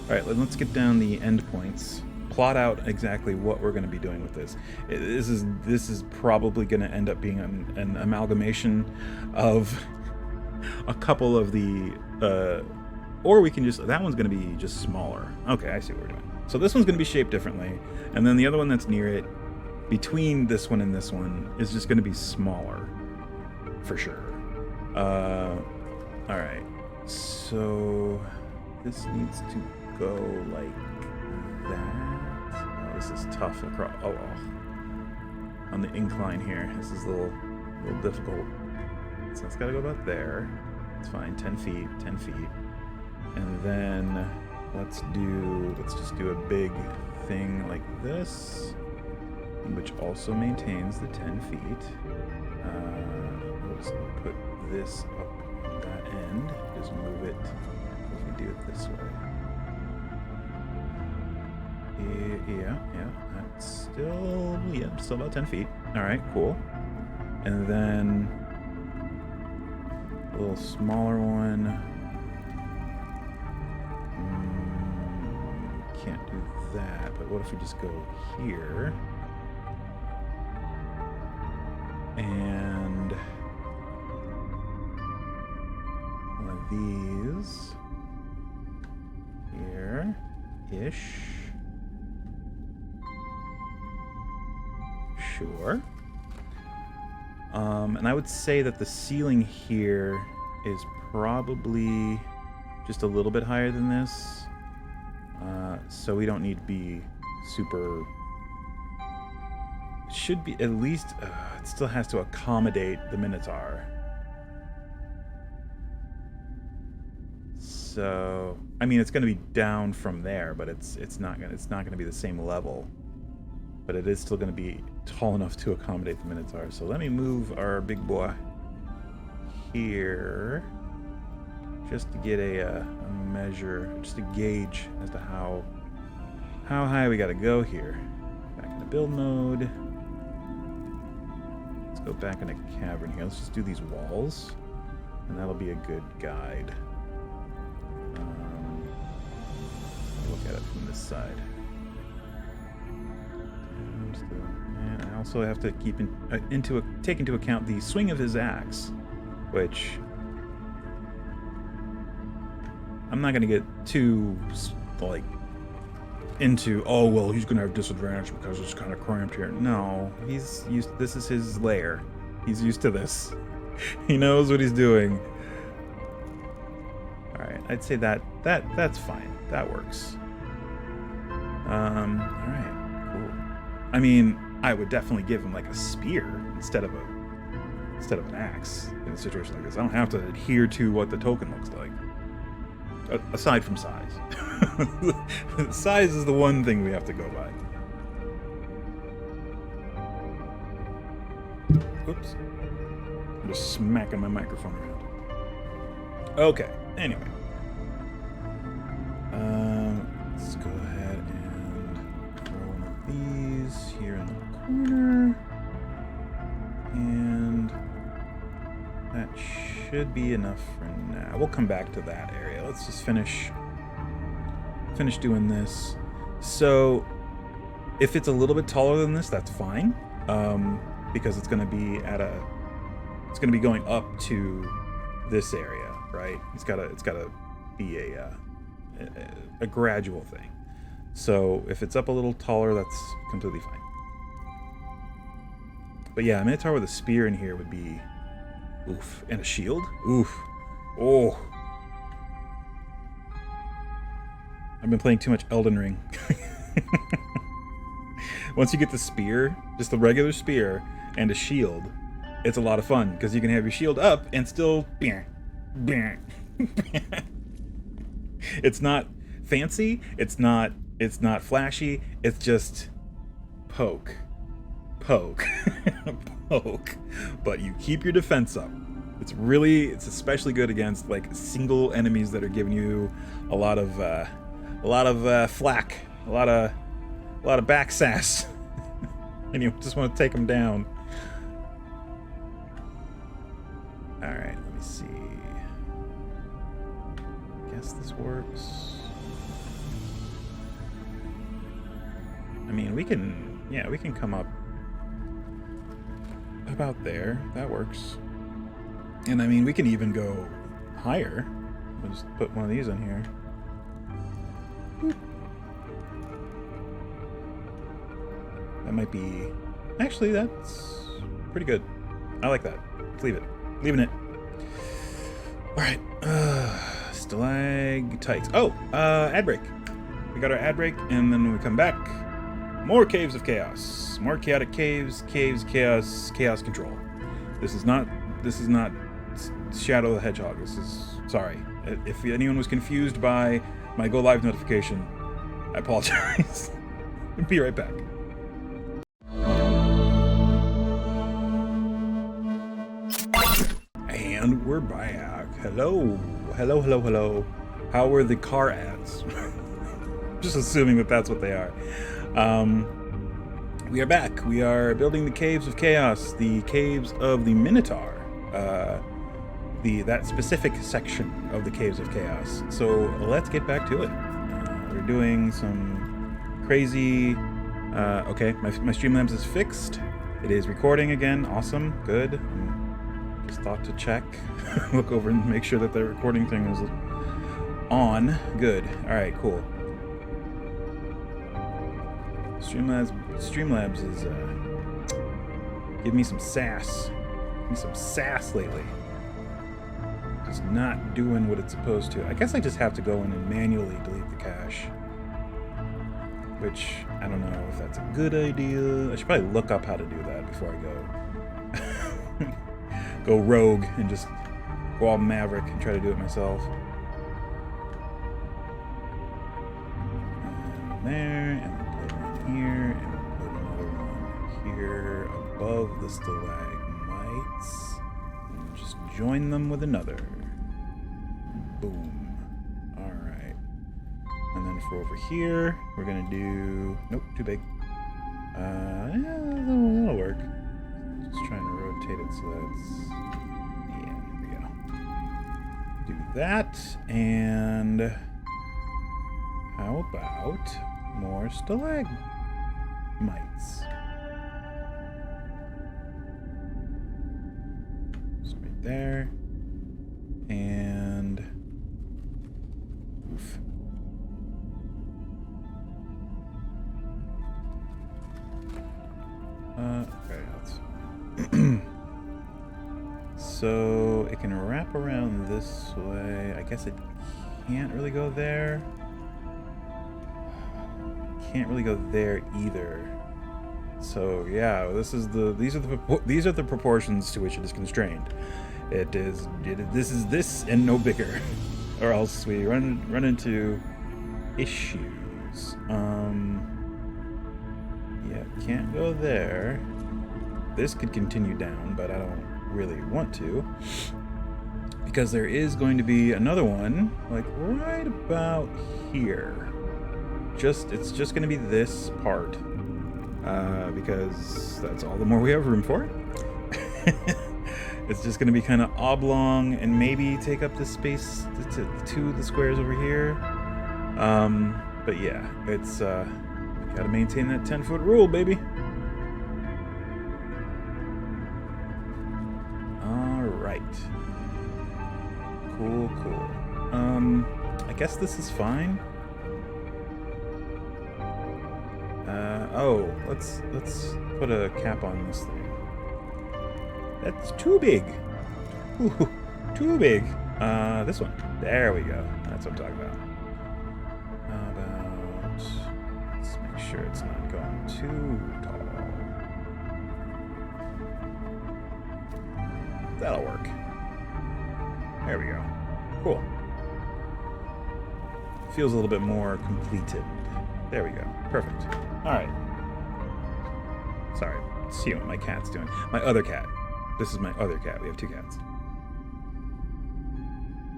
Alright, let's get down the endpoints. Plot out exactly what we're going to be doing with this. This is probably going to end up being an amalgamation of a couple of the, or we can just, that one's going to be just smaller. Okay, I see what we're doing. So this one's going to be shaped differently, and then the other one that's near it, between this one and this one, is just going to be smaller, for sure. All right. So this needs to go like that. This is tough across. Oh, on the incline here. This is a little difficult. So it's got to go about there. It's fine. 10 feet. And then let's just do a big thing like this, which also maintains the 10 feet. We'll just put this up on that end. Just move it if we do it this way. Yeah, that's still about 10 feet. All right, cool. And then a little smaller one. Can't do that, but what if we just go here and one of these here-ish. Sure. And I would say that the ceiling here is probably just a little bit higher than this. So we don't need to be super... It should be at least... it still has to accommodate the Minotaur. So... I mean, it's going to be down from there, but it's not going to be the same level. But it is still going to be tall enough to accommodate the Minotaur. So let me move our big boy here. Just to get a measure, just a gauge as to how high we got to go here. Back into build mode. Let's go back into cavern here. Let's just do these walls, and that'll be a good guide. Look at it from this side. And I also have to keep take into account the swing of his axe, which I'm not going to get too like into, oh well, he's going to have disadvantage because it's kind of cramped here. No, he's used. This is his lair. He's used to this. He knows what he's doing. All right, I'd say that's fine. That works. All right, cool. I mean, I would definitely give him like a spear instead of an axe in a situation like this. I don't have to adhere to what the token looks like. Aside from size. Size is the one thing we have to go by. Oops. I'm just smacking my microphone around. Okay, anyway. Let's go ahead and throw one of these here in the corner. And that should be enough for now. We'll come back to that area. Let's just finish doing this. So if it's a little bit taller than this, that's fine. Because it's going to be going up to this area, right? It's got to be a gradual thing. So if it's up a little taller, that's completely fine. But yeah, a Minotaur with a spear in here would be oof. And a shield? Oof. Oh. I've been playing too much Elden Ring. Once you get the spear, just the regular spear, and a shield, it's a lot of fun, because you can have your shield up and still... It's not fancy, it's not flashy, it's just poke. Poke. But you keep your defense up. It's especially good against like single enemies that are giving you a lot of flack, a lot of back sass, and you just want to take them down. All right, let me see. Guess this works. I mean, we can come up about there. That works. And I mean, we can even go higher. We'll just put one of these in here. That might be... Actually, that's pretty good. I like that. Let's leave it. Leaving it. Alright. Stalactites. Oh! Ad break. We got our ad break, and then when we come back, more Caves of Chaos. More chaotic caves, chaos control. This is not Shadow the Hedgehog. This is... Sorry. If anyone was confused by my go live notification. I apologize. Be right back. And we're back. Hello. Hello, hello, hello. How were the car ads? Just assuming that that's what they are. We are back. We are building the Caves of Chaos, the Caves of the Minotaur. That specific section of the Caves of Chaos. So let's get back to it. We're doing some crazy... okay, my Streamlabs is fixed. It is recording again. Awesome. Good. Just thought to check. Look over and make sure that the recording thing is on. Good. Alright, cool. Streamlabs is give me some sass. Give me some sass lately. Just not doing what it's supposed to. I guess I just have to go in and manually delete the cache. Which, I don't know if that's a good idea. I should probably look up how to do that before I go. Go rogue and just go all maverick and try to do it myself. And there, and put one here, and put another one here above the stalagmites. And just join them with another. Boom. Alright. And then for over here, we're gonna do... Nope, too big. Yeah, that'll work. Just trying to rotate it so that's... Yeah, there we go. Do that, and... How about more stalagmites? Just right there. And... Oof. Okay, let's... So, it can wrap around this way. I guess it can't really go there. Can't really go there either. So, yeah, these are the proportions to which it is constrained. This is and no bigger. Or else we run into issues. Yeah, can't go there. This could continue down, but I don't really want to. Because there is going to be another one, like right about here. It's just going to be this part. Because that's all the more we have room for. It's just going to be kind of oblong and maybe take up the space to the squares over here. But yeah, it's gotta maintain that 10-foot rule, baby. Alright. Cool. I guess this is fine. Oh, let's put a cap on this thing. That's too big. Ooh, too big. This one. There we go. That's what I'm talking about. How about... Let's make sure it's not going too tall. That'll work. There we go. Cool. Feels a little bit more completed. There we go. Perfect. Alright. Sorry. See what my cat's doing. My other cat. This is my other cat. We have two cats.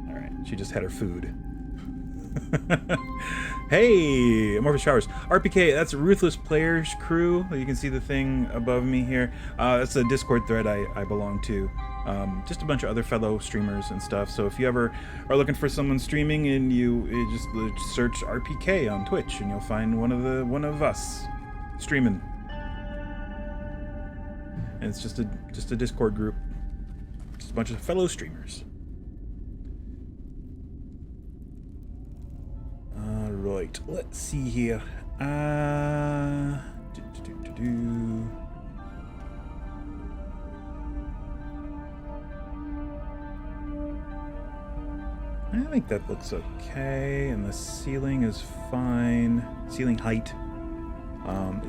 Alright. She just had her food. Hey! Amorphous Showers. RPK, that's Ruthless Players Crew. You can see the thing above me here. That's a Discord thread I belong to. Just a bunch of other fellow streamers and stuff. So if you ever are looking for someone streaming and you just search RPK on Twitch and you'll find one of us streaming. And it's just a Discord group. Just a bunch of fellow streamers. Alright, let's see here. I think that looks okay, and the ceiling is fine. Ceiling height.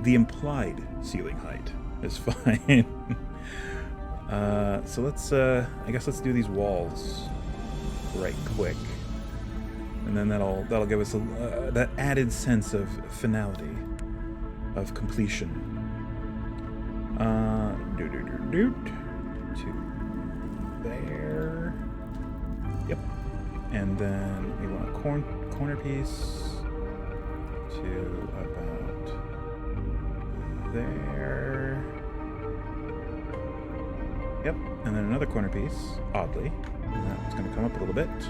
The implied ceiling height is fine. So let's, I guess let's do these walls right quick. and then that'll give us that added sense of finality, of completion. To there. Yep. And then we want a corner piece to about there. Yep. And then another corner piece, oddly. And that's going to come up a little bit.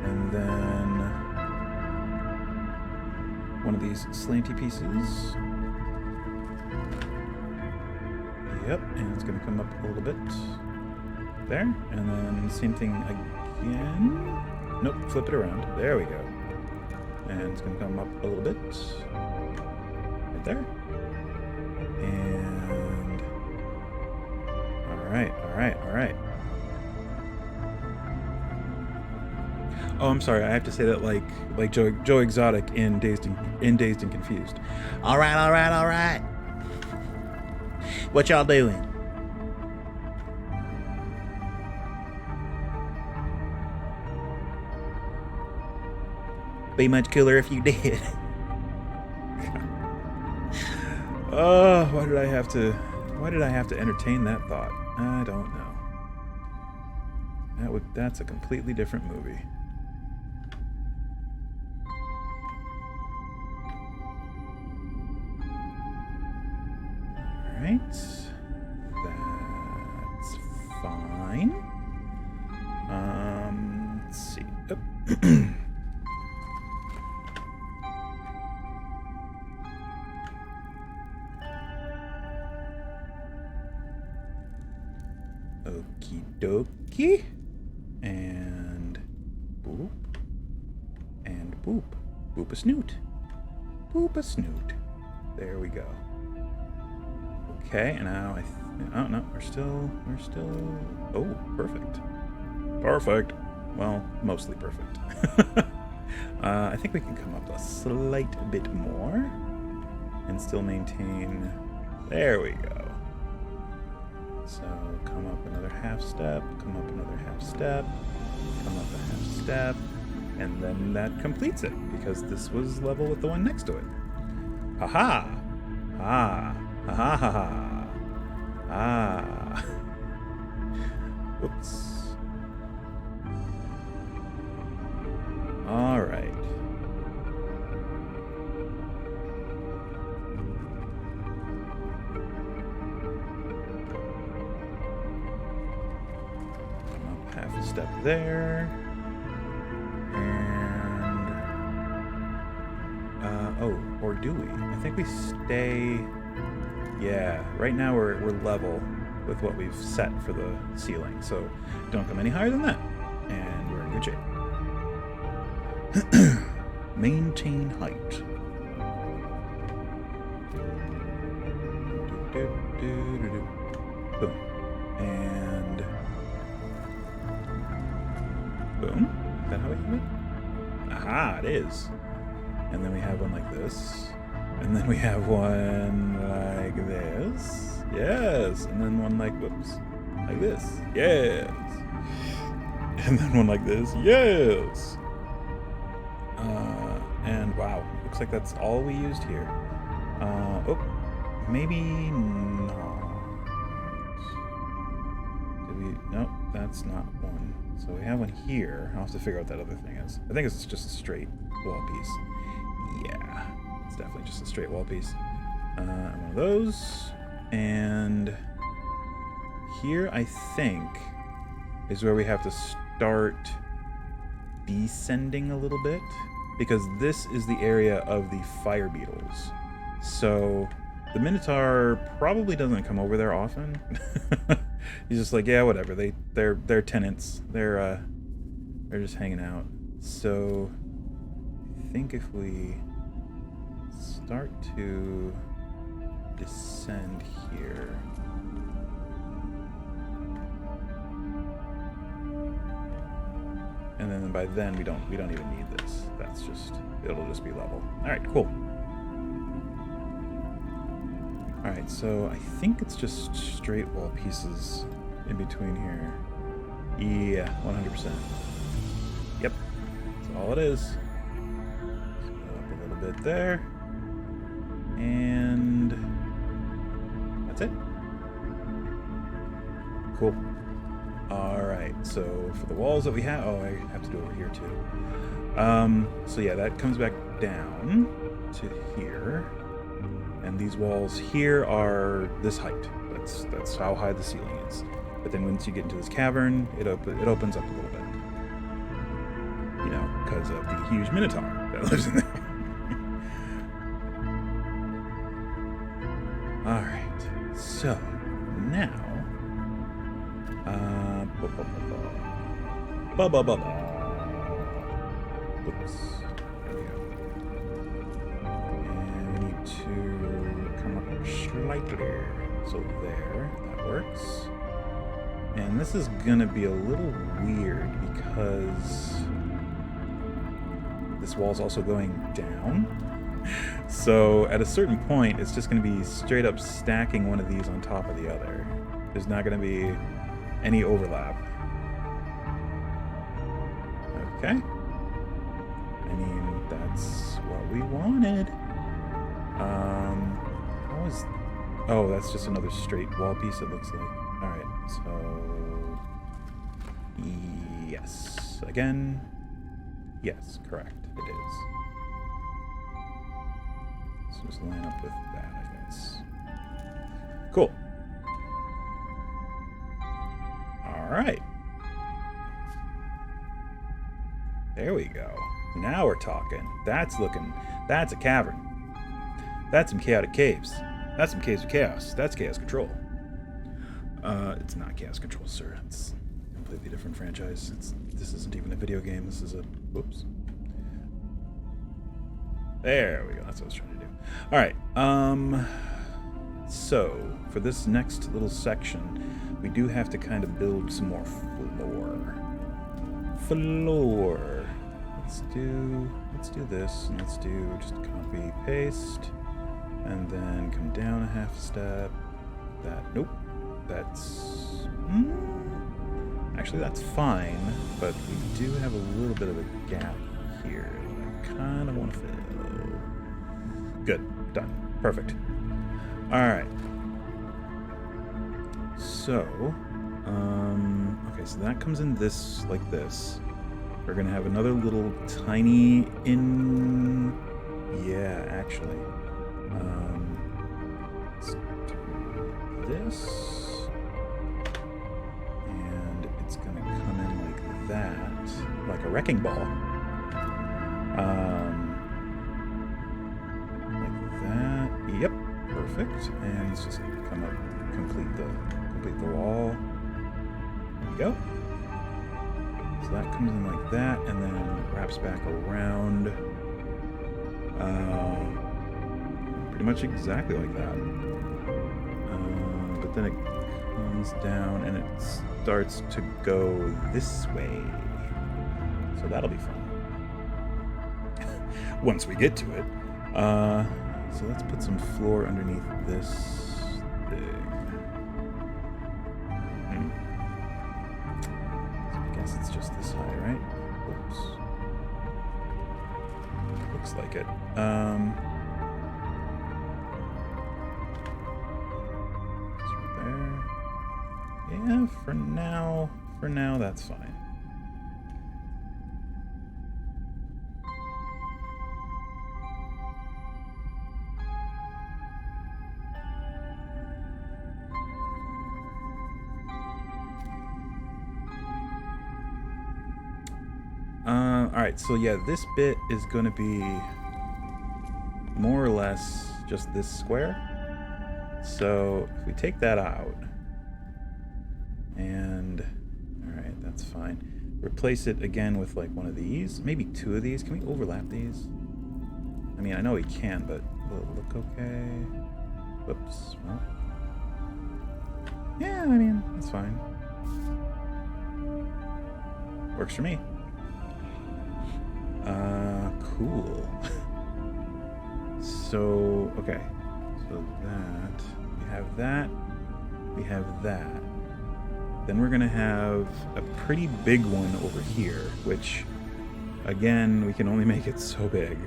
And then one of these slanty pieces. Yep, and it's going to come up a little bit there, and then same thing again. Nope, flip it around. There we go. And it's going to come up a little bit right there. And all right. Oh, I'm sorry. I have to say that like Joe Exotic in Dazed and Confused. All right. What y'all doing? Be much cooler if you did. Oh, why did I have to entertain that thought? I don't know. That's a completely different movie. Right, that's fine. Let's see. Okie dokie. And boop. And boop. Boop a snoot. Boop a snoot. There we go. Okay, and now oh no, we're still. Oh, perfect. Well, mostly perfect. I think we can come up a slight bit more and still maintain. There we go. So come up another half step, come up another half step, come up a half step, and then that completes it because this was level with the one next to it. Haha! Ah! Ha ha ha. Ah. Whoops. All right. Come up half a step there. And oh, or do we? I think we stay. Yeah, right now we're level with what we've set for the ceiling, so don't come any higher than that, and we're in good shape. Maintain height. Boom. And boom. Is that how we have it? Aha, it is. And then we have one like this. And then we have one like this. Yes. And then one like, whoops, like this. Yes. And then one like this. Yes. And wow, looks like that's all we used here. Oh, maybe not. Did we? Nope, that's not one. So we have one here. I'll have to figure out what that other thing is. I think it's just a straight wall piece. Yeah. It's definitely just a straight wall piece. One of those. And here, I think, is where we have to start descending a little bit. Because this is the area of the fire beetles. So the Minotaur probably doesn't come over there often. He's just like, yeah, whatever. They're tenants. They're just hanging out. So I think if we start to descend here. And then by then we don't even need this. It'll just be level. Alright, cool. Alright, so I think it's just straight wall pieces in between here. Yeah, 100%. Yep. So all it is. So up a little bit there. And that's it. Cool. Alright, so for the walls that we have... Oh, I have to do over here too. So yeah, that comes back down to here. And these walls here are this height. That's how high the ceiling is. But then once you get into this cavern, it opens up a little bit. You know, because of the huge Minotaur that lives in there. Alright, so now... Oops. There we go. And we need to come up slightly. So there, that works. And this is gonna be a little weird because this wall's also going down. So at a certain point, it's just gonna be straight up stacking one of these on top of the other. There's not gonna be any overlap. Okay. I mean, that's what we wanted. How is... Oh, that's just another straight wall piece, it looks like. Alright, so... Yes. Again. Yes, correct. It is. So just line up with that, I guess. Cool. Alright. There we go. Now we're talking. That's a cavern. That's some chaotic caves. That's some caves of chaos. That's chaos control. It's not chaos control, sir. It's a completely different franchise. This isn't even a video game. This is a... Whoops. There we go. That's what I was trying to do. Alright. So, for this next little section, we do have to kind of build some more floor. Let's do this, and let's do just copy, paste, and then come down a half step. Nope. That's... Actually, that's fine, but we do have a little bit of a gap here that I kind of want to fill. Good. Done. Perfect. Alright. So, okay, so that comes in this, like this. We're gonna have another little tiny yeah, actually. Let's do this. And it's gonna come in like that, like a wrecking ball. Like that. Yep, perfect. And it's just gonna come up, complete the wall. There we go. So that comes in like that, and then wraps back around. Pretty much exactly like that. But then it comes down, and it starts to go this way. So that'll be fun. Once we get to it. So let's put some floor underneath this thing. It's just this high, right? Oops. Looks like it. It's right there. Yeah, for now, that's fine. Alright, so yeah, this bit is going to be more or less just this square. So if we take that out, and alright, that's fine. Replace it again with like one of these, maybe two of these. Can we overlap these? I mean, I know we can, but will it look okay? Whoops. Well, yeah, I mean, that's fine. Works for me. Cool. So, okay. So that, we have that. Then we're gonna have a pretty big one over here, which Again, we can only make it so big.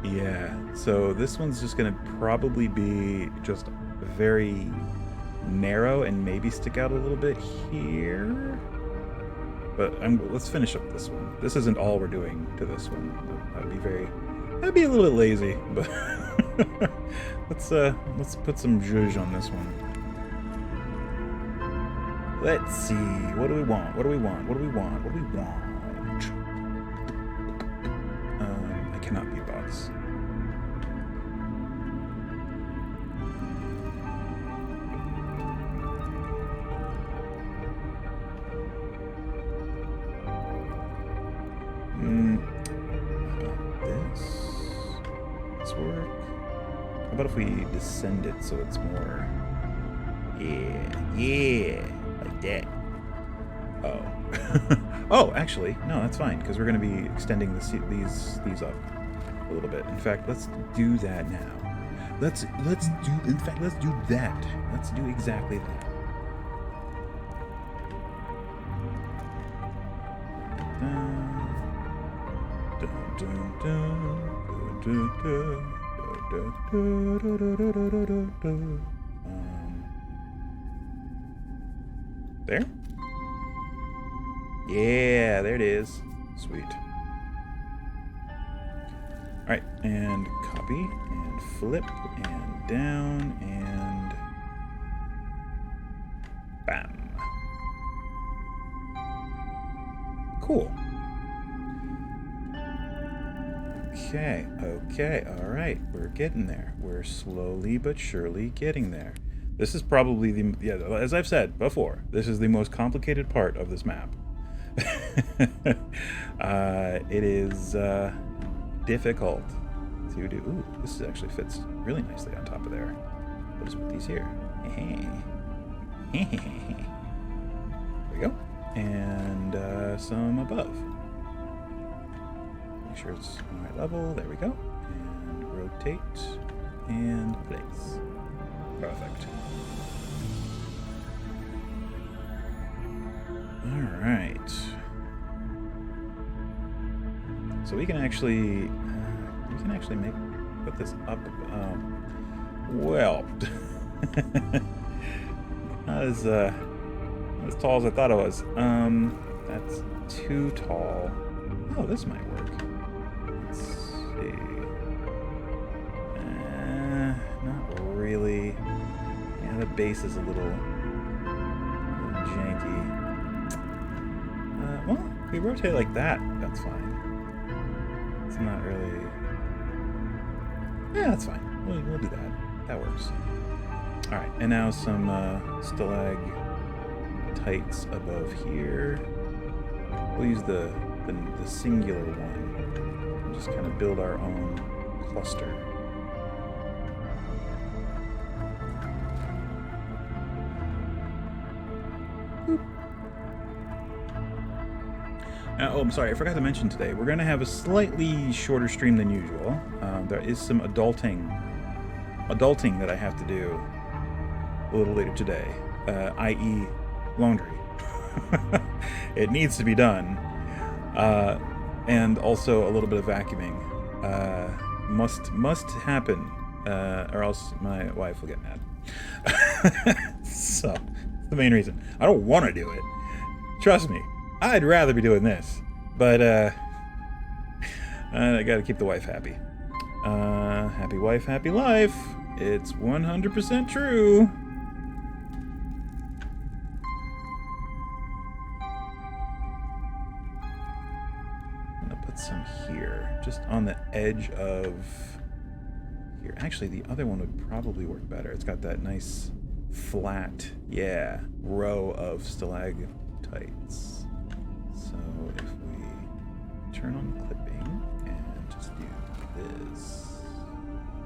Yeah, so this one's just gonna probably be just very narrow and maybe stick out a little bit here. But let's finish up this one. This isn't all we're doing to this one. That'd be a little bit lazy, but let's put some zhuzh on this one. Let's see. What do we want? What do we want? What do we want? What do we want? I cannot be boss. This work? How about if we descend it so it's more? Yeah, like that. Oh, oh, actually, no, that's fine because we're going to be extending these up a little bit. In fact, let's do that now. Let's do that. Let's do exactly that. There? Yeah, there it is. Sweet. Alright, and copy, and flip, and down, and bam. Cool. Okay, alright, we're getting there. We're slowly but surely getting there. This is probably as I've said before, this is the most complicated part of this map. It is difficult to do. Ooh, this actually fits really nicely on top of there. We'll just put these here. There we go. And some above. Make sure it's on the right level. There we go. And rotate and place. Perfect. All right. So we can actually put this up. Well, not as tall as I thought it was. That's too tall. Oh, this might work. Let's see. Not really. Yeah, the base is a little janky. Well, if we rotate like that, that's fine. It's not really... Yeah, that's fine. We'll do that. That works. Alright, and now some stalactites above here. We'll use the singular one. And just kind of build our own cluster. Oh, I'm sorry, I forgot to mention today, we're going to have a slightly shorter stream than usual. There is some adulting that I have to do a little later today, i.e. laundry. It needs to be done. And also a little bit of vacuuming. Must happen, or else my wife will get mad. So, that's the main reason. I don't want to do it. Trust me. I'd rather be doing this, but I gotta keep the wife happy. Happy wife, happy life. It's 100% true. I'm gonna put some here, just on the edge of here. Actually, the other one would probably work better. It's got that nice flat, row of stalactites. So if we turn on clipping and just do this.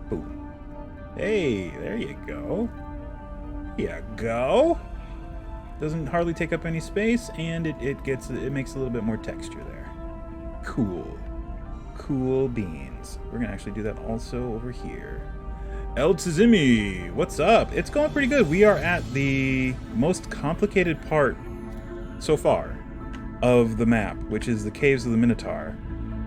Boom. Hey, there you go. There you go. Doesn't hardly take up any space, and it makes a little bit more texture there. Cool. Cool beans. We're gonna actually do that also over here. El Tsuzimi, what's up? It's going pretty good. We are at the most complicated part so far of the map, which is the Caves of the Minotaur.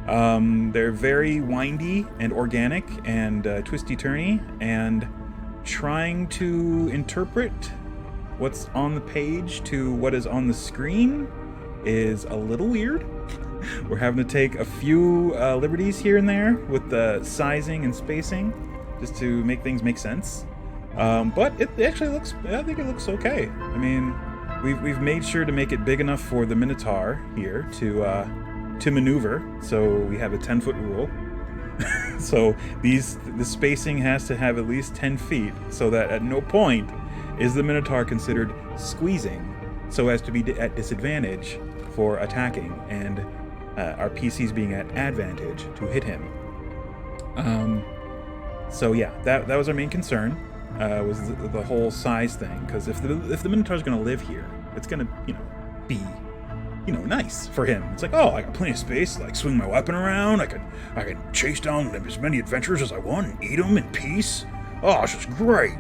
They're very windy and organic and twisty-turny, and trying to interpret what's on the page to what is on the screen is a little weird. We're having to take a few liberties here and there with the sizing and spacing just to make things make sense. But it actually looks, I think it looks okay. I mean, we've made sure to make it big enough for the Minotaur here to maneuver. So we have a 10-foot rule. So the spacing has to have at least 10 feet so that at no point is the Minotaur considered squeezing so as to be at disadvantage for attacking, and our PCs being at advantage to hit him. So yeah, that was our main concern, was the whole size thing, because if the Minotaur's going to live here, it's going to, be, nice for him. It's like, oh, I got plenty of space to, like, swing my weapon around. I can chase down as many adventurers as I want and eat them in peace. Oh, this is great.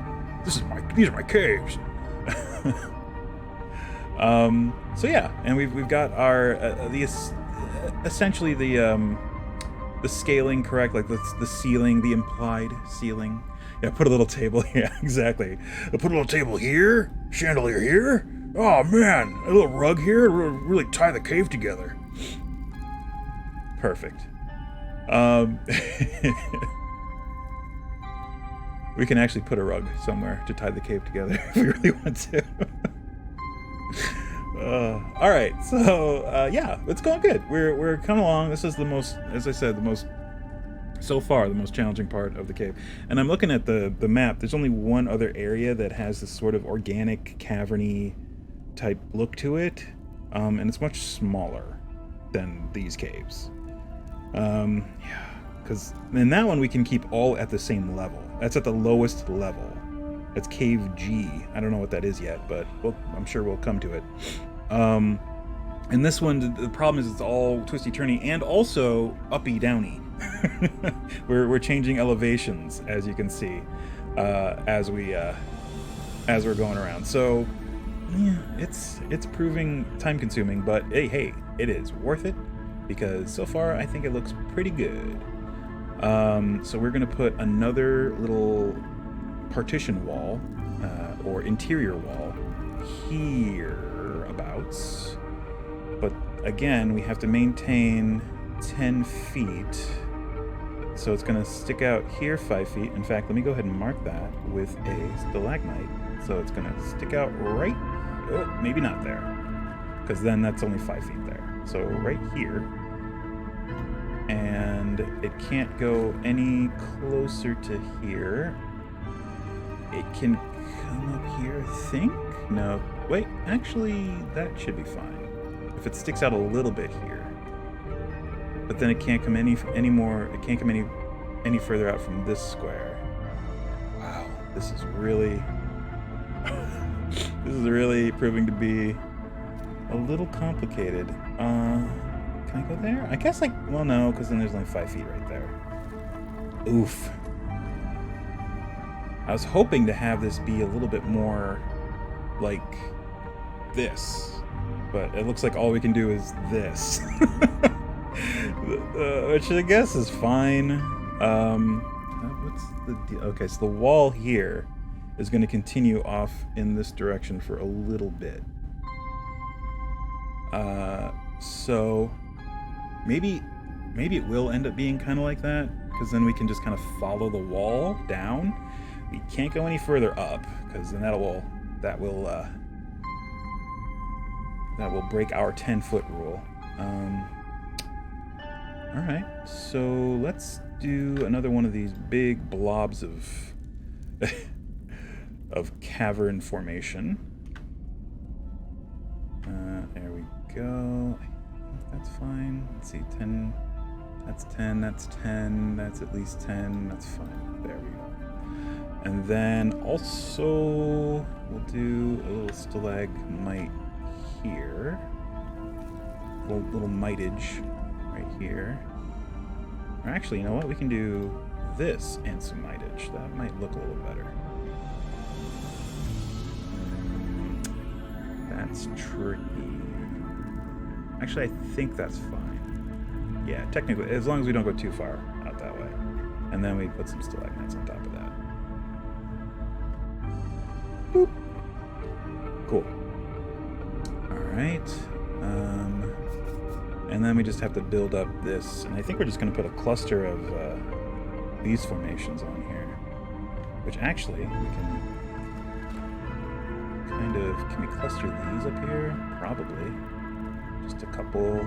These are my caves. So yeah, and we've got our essentially the scaling correct, like the ceiling, the implied ceiling. Yeah, put a little table. Yeah, exactly. Put a little table here, chandelier here. Oh man, a little rug here. Really tie the cave together. Perfect. We can actually put a rug somewhere to tie the cave together if we really want to. All right, so yeah, it's going good. We're coming along. This is the most, as I said, the most challenging part of the cave. And I'm looking at the map. There's only one other area that has this sort of organic, caverny type look to it, and it's much smaller than these caves. Yeah, because in that one we can keep all at the same level. That's at the lowest level. That's Cave G. I don't know what that is yet, but I'm sure we'll come to it. And this one, the problem is it's all twisty-turny and also uppy-downy. We're changing elevations, as you can see, as we're going around. So yeah, it's proving time-consuming, but hey, it is worth it, because so far I think it looks pretty good. So we're gonna put another little partition wall, or interior wall, hereabouts. But again, we have to maintain 10 feet. So it's gonna stick out here 5 feet. In fact, let me go ahead and mark that with a stalagmite. So it's gonna stick out right, oh, maybe not there, because then that's only 5 feet there. So right here. And it can't go any closer to here. It can come up here, I think? No, wait, actually, that should be fine. If it sticks out a little bit here. But then it can't come any more, it can't come any further out from this square. Wow, this is really, this is really proving to be a little complicated. Can I go there? I guess well, no, because then there's only 5 feet right there. Oof. I was hoping to have this be a little bit more like this, but it looks like all we can do is this. Which I guess is fine. What's the deal? Okay, so the wall here is going to continue off in this direction for a little bit. So maybe it will end up being kind of like that, because then we can just kind of follow the wall down. We can't go any further up, because then that will break our 10-foot rule. All right, so let's do another one of these big blobs of cavern formation. There we go. I think that's fine. Let's see, 10. That's 10. That's 10. That's at least 10. That's fine. There we go. And then also we'll do a little stalagmite here. Little mitage right here. Or actually, you know what? We can do this and some mitage. That might look a little better. That's tricky. Actually, I think that's fine. Yeah, technically, as long as we don't go too far out that way. And then we put some stalagmites on top of that. Boop. Cool. Alright. And then we just have to build up this. And I think we're just going to put a cluster of these formations on here. Which actually, we can kind of... Can we cluster these up here? Probably. Just a couple...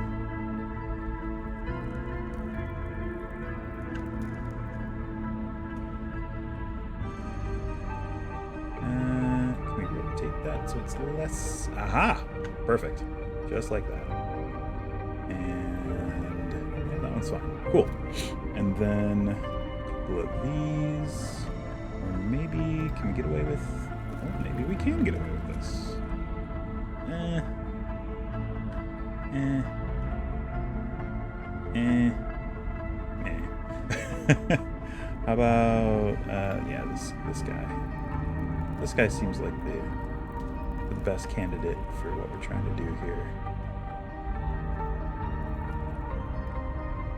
that so it's less. Aha! Perfect. Just like that. And yeah, that one's fine. Cool. And then a couple of these. Or maybe can we get away with? Oh, maybe we can get away with this. How about yeah, this guy. This guy seems like the best candidate for what we're trying to do here.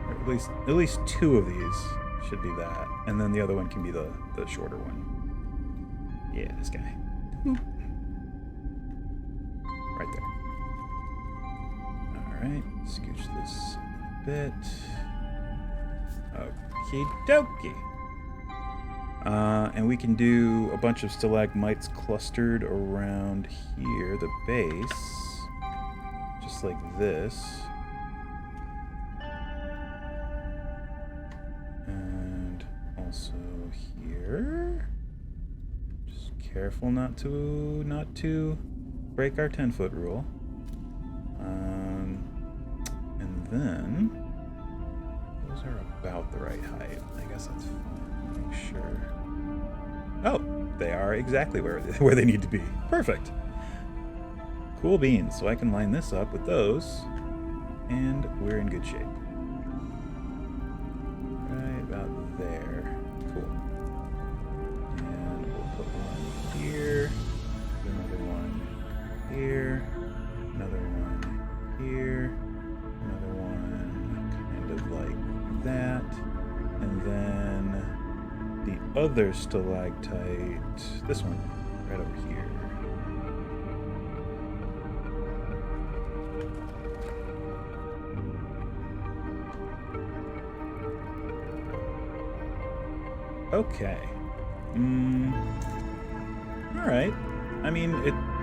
Or at least two of these should be that, and then the other one can be the shorter one. Yeah, this guy. Right there. All right, scooch this a bit. Okie dokie. And we can do a bunch of stalagmites clustered around here, the base, just like this. And also here. Just careful not to break our 10-foot rule. And then those are about the right height. I guess that's fine. Make sure. Oh, they are exactly where they need to be. Perfect. Cool beans. So I can line this up with those, and we're in good shape. Right about there. Cool. And we'll put one here, another one here, another one here, another one kind of like that, and then the other stalactite, this one, right over here. Okay. Alright. I mean,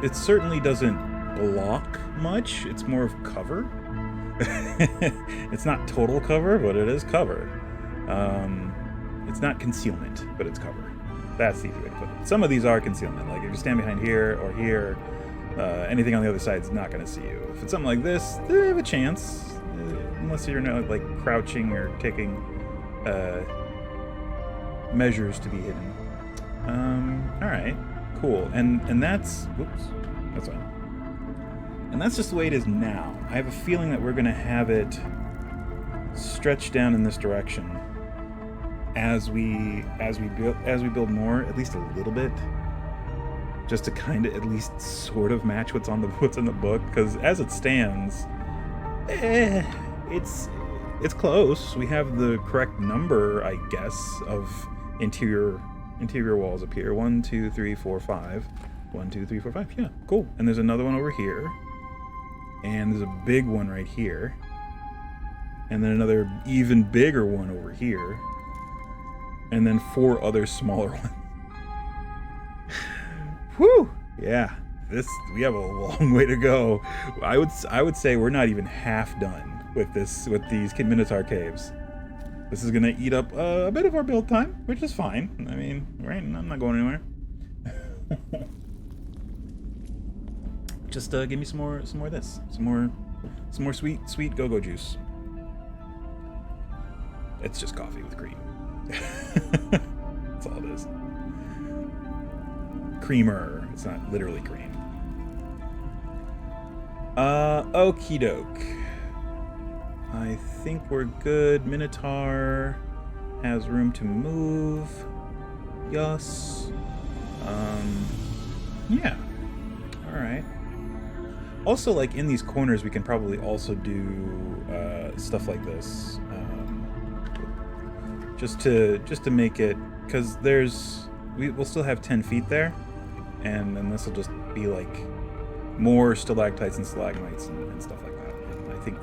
it certainly doesn't block much. It's more of cover. It's not total cover, but it is cover. It's not concealment, but it's cover. That's the easy way to put it. Some of these are concealment. Like if you stand behind here or here, anything on the other side is not going to see you. If it's something like this, they have a chance, unless you're not like crouching or taking measures to be hidden. All right, cool. And that's whoops, that's fine. And that's just the way it is now. I have a feeling that we're going to have it stretch down in this direction as we build more, at least a little bit, just to kind of at least sort of match what's in the book. Because as it stands, it's close. We have the correct number, I guess, of interior walls up here. 1, 2, 3, 4, 5. 1, 2, 3, 4, 5. Yeah, cool. And there's another one over here, and there's a big one right here, and then another even bigger one over here. And then 4 other smaller ones. Whew! Yeah, we have a long way to go. I would say we're not even half done with these Minotaur caves. This is gonna eat up a bit of our build time, which is fine. I mean, right? I'm not going anywhere. Just give me some more of this, some more sweet go-go juice. It's just coffee with cream. That's all it is. Creamer. It's not literally cream. Okie doke. I think we're good. Minotaur has room to move. Yes. Yeah. All right. Also, like in these corners, we can probably also do stuff like this, just to make it, because we'll still have 10 feet there, and then this will just be like more stalactites and stalagmites and stuff like that. And I think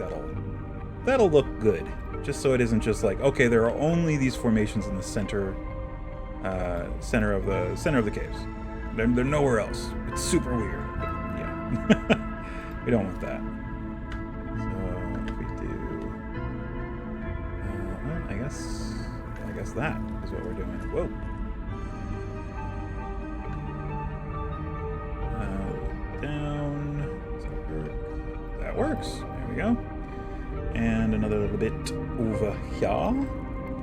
that'll look good, just so it isn't just like, okay, there are only these formations in the center of the caves. They're nowhere else. It's super weird. But yeah, we don't want that. So if we do, well, I guess that is what we're doing. Whoa. Down. That works. There we go. And another little bit over here.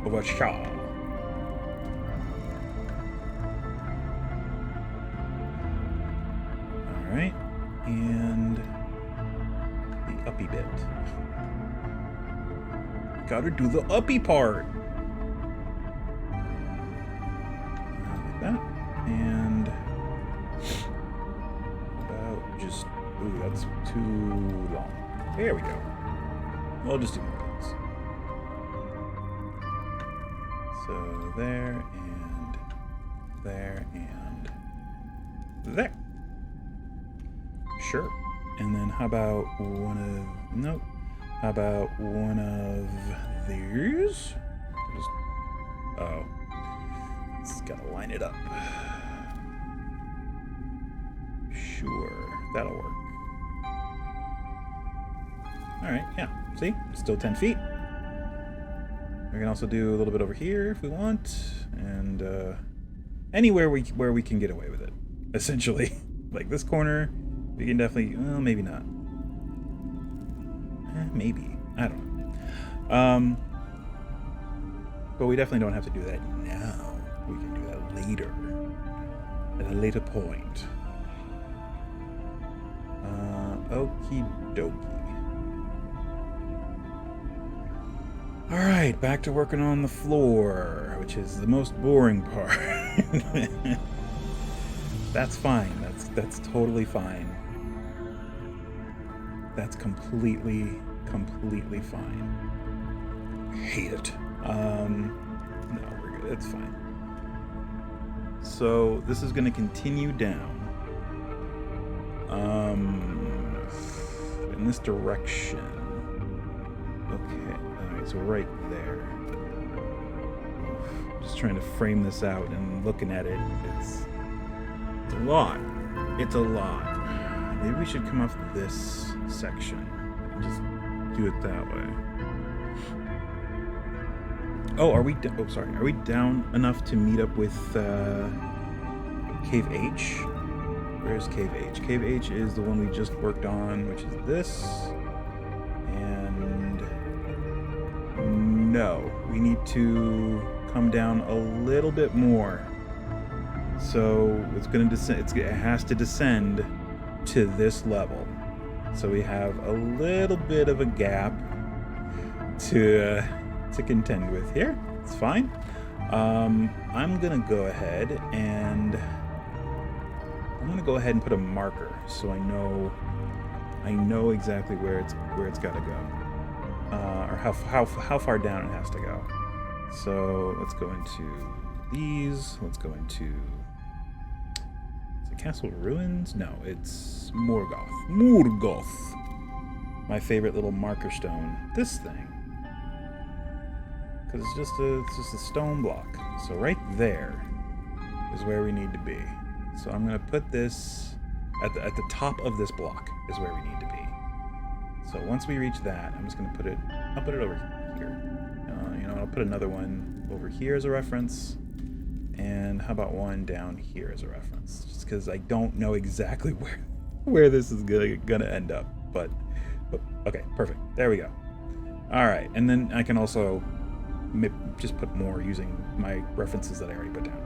Over here. Alright. And the uppy bit. Gotta do the uppy part. Like that. And about just... Ooh, that's too long. There we go. We'll just do more of those. So there and there and there. Sure. And then how about one of... Nope. How about one of these? Just... Oh. Just gotta line it up. Sure. That'll work. Alright, yeah. See? Still 10 feet. We can also do a little bit over here if we want. And anywhere where we can get away with it, essentially. Like this corner, we can definitely... Well, maybe not. Maybe. I don't know. But we definitely don't have to do that now. We can do that later. At a later point. Okie dokie. Alright, back to working on the floor, which is the most boring part. That's fine. That's totally fine. That's completely fine. I hate it. No, we're good. It's fine. So this is going to continue down. In this direction. Okay. Alright, so right there. Just trying to frame this out and looking at it. It's a lot. It's a lot. Maybe we should come off this section and just do it that way. Oh, are we... Oh, sorry. Are we down enough to meet up with Cave H? Where's Cave H? Cave H is the one we just worked on, which is this. And... No. We need to come down a little bit more. So it's going to descend. It has to descend to this level. So we have a little bit of a gap to contend with here. It's fine. I'm gonna go ahead and put a marker so I know exactly where it's got to go, or how far down it has to go. So let's go into these. Let's go into... Castle Ruins? No, it's Morgoth. Morgoth! My favorite little marker stone. This thing. Because it's just a stone block. So right there is where we need to be. So I'm going to put this at the top of this block is where we need to be. So once we reach that, I'm just going to put it... I'll put it over here. I'll put another one over here as a reference. And how about one down here as a reference? Just because I don't know exactly where this is gonna end up. But okay, perfect. There we go. All right, and then I can also just put more using my references that I already put down.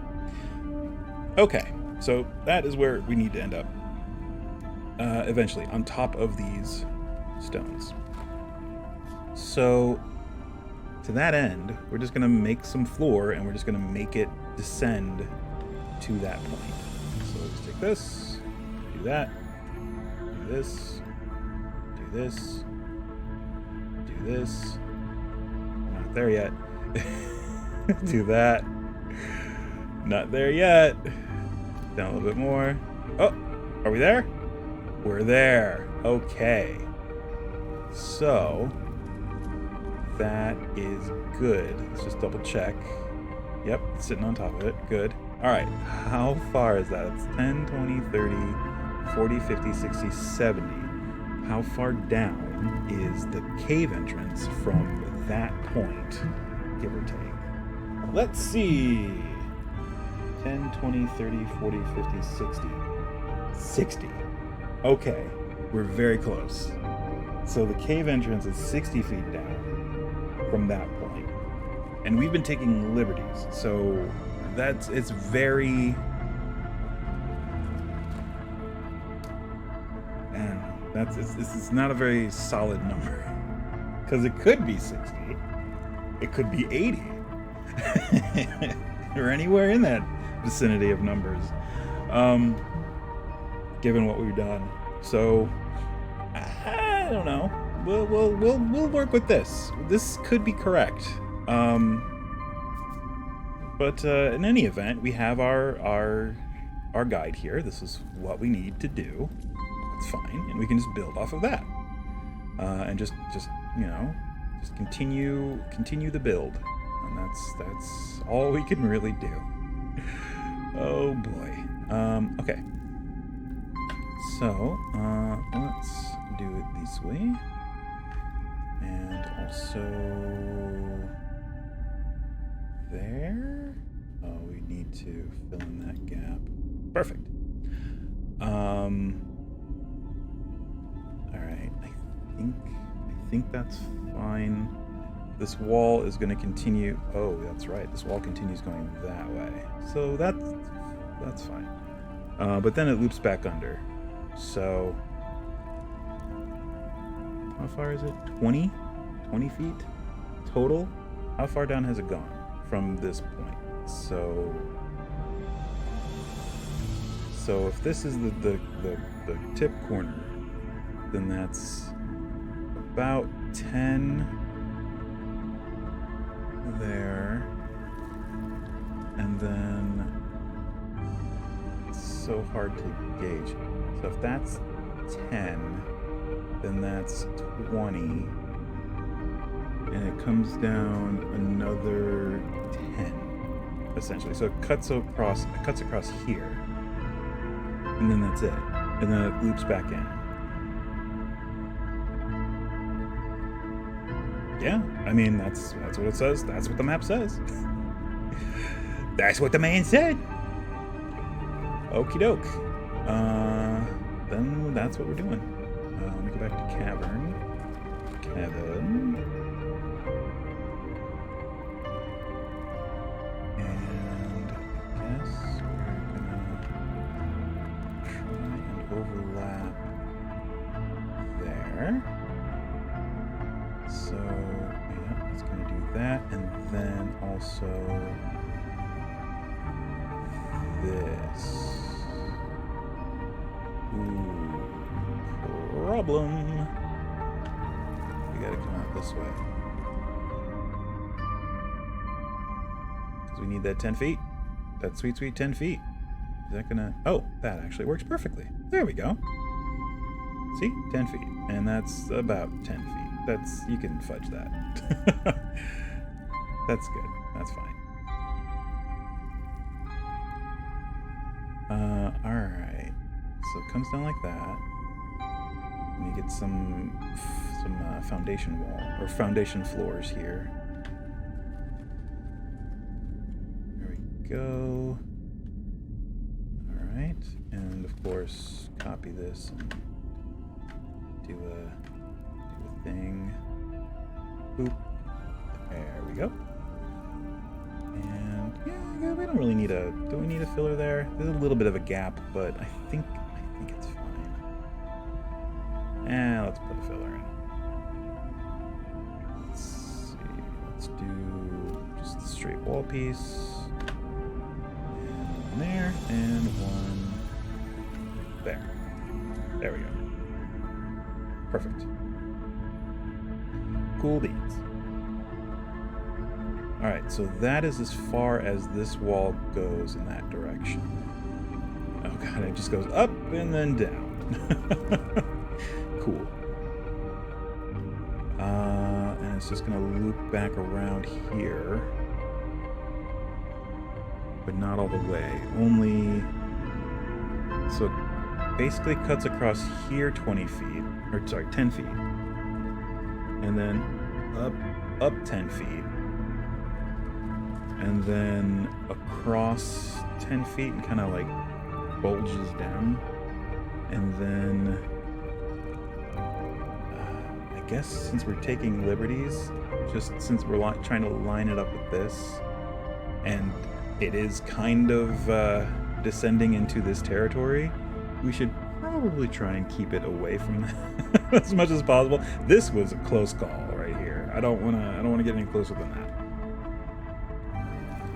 Okay, so that is where we need to end up. Eventually, on top of these stones. So to that end, we're just going to make some floor, and we're just going to make it descend to that point. So let's take this, do that, do this, do this, do this. Not there yet. Do that. Not there yet. Down a little bit more. Oh, are we there? We're there. Okay. So that is good. Let's just double check. Yep, it's sitting on top of it. Good. All right. How far is that? It's 10, 20, 30, 40, 50, 60, 70. How far down is the cave entrance from that point, give or take? Let's see. 10, 20, 30, 40, 50, 60. 60. Okay. We're very close. So the cave entrance is 60 feet down from that point. And we've been taking liberties. So it's very... It's not a very solid number. Because it could be 60. It could be 80. Or anywhere in that vicinity of numbers. Given what we've done. So I don't know. We'll work with this. This could be correct. But in any event, we have our guide here. This is what we need to do. That's fine, and we can just build off of that. And just continue the build. And that's all we can really do. Oh boy. Okay. So, let's do it this way. And also there. Oh, we need to fill in that gap. Perfect. Alright, I think that's fine. This wall is going to continue. Oh, that's right. This wall continues going that way. So that's fine. But then it loops back under. So how far is it? 20? 20 feet total? How far down has it gone from this point? So if this is the tip corner, then that's about 10 there, and then it's so hard to gauge. So if that's 10, then that's 20, and it comes down another 10, essentially. So it cuts across here, and then that's it, and then it loops back in. Yeah, I mean, that's what it says. That's what the map says. That's what the man said. Okie doke. Then that's what we're doing. Let me go back to cavern. Cavern. And I guess we're gonna try and overlap there. So, yeah, it's going to do that, and then also this. Ooh, problem. We got to come out this way. Because we need that 10 feet. That sweet 10 feet. Is that going to... Oh, that actually works perfectly. There we go. See? 10 feet. And that's about 10 feet. You can fudge that. That's good. That's fine. Alright. So it comes down like that. Let me get some foundation wall, or foundation floors here. There we go. Alright. And of course, copy this and do a thing. Boop. There we go. And yeah, we don't really need do we need a filler there? There's a little bit of a gap, but I think it's fine. Let's put a filler in. Let's let's do just a straight wall piece. And one there, and one there. There we go. Perfect. Cool beans. Alright, so that is as far as this wall goes in that direction. Oh god, it just goes up and then down. Cool. And it's just gonna loop back around here. But not all the way. Only... So it basically cuts across here 20 feet. Or, sorry, 10 feet. And then up 10 feet. And then across 10 feet and kind of like bulges down. And then I guess since we're taking liberties, just since we're trying to line it up with this, and it is kind of descending into this territory, we should probably try and keep it away from that as much as possible. This was a close call right here. I don't wanna get any closer than that.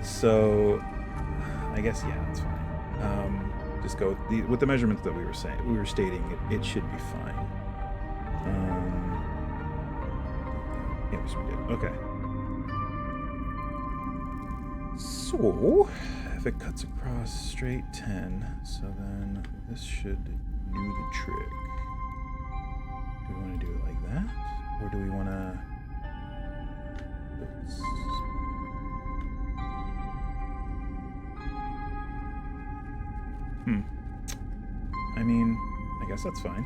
So I guess yeah, that's fine. Just go with the measurements that we were stating. It should be fine. Yes, we did. Okay. So if it cuts across straight 10, so then this should do the trick. Do we want to do it like that, or do we want to? Oops. I mean, I guess that's fine.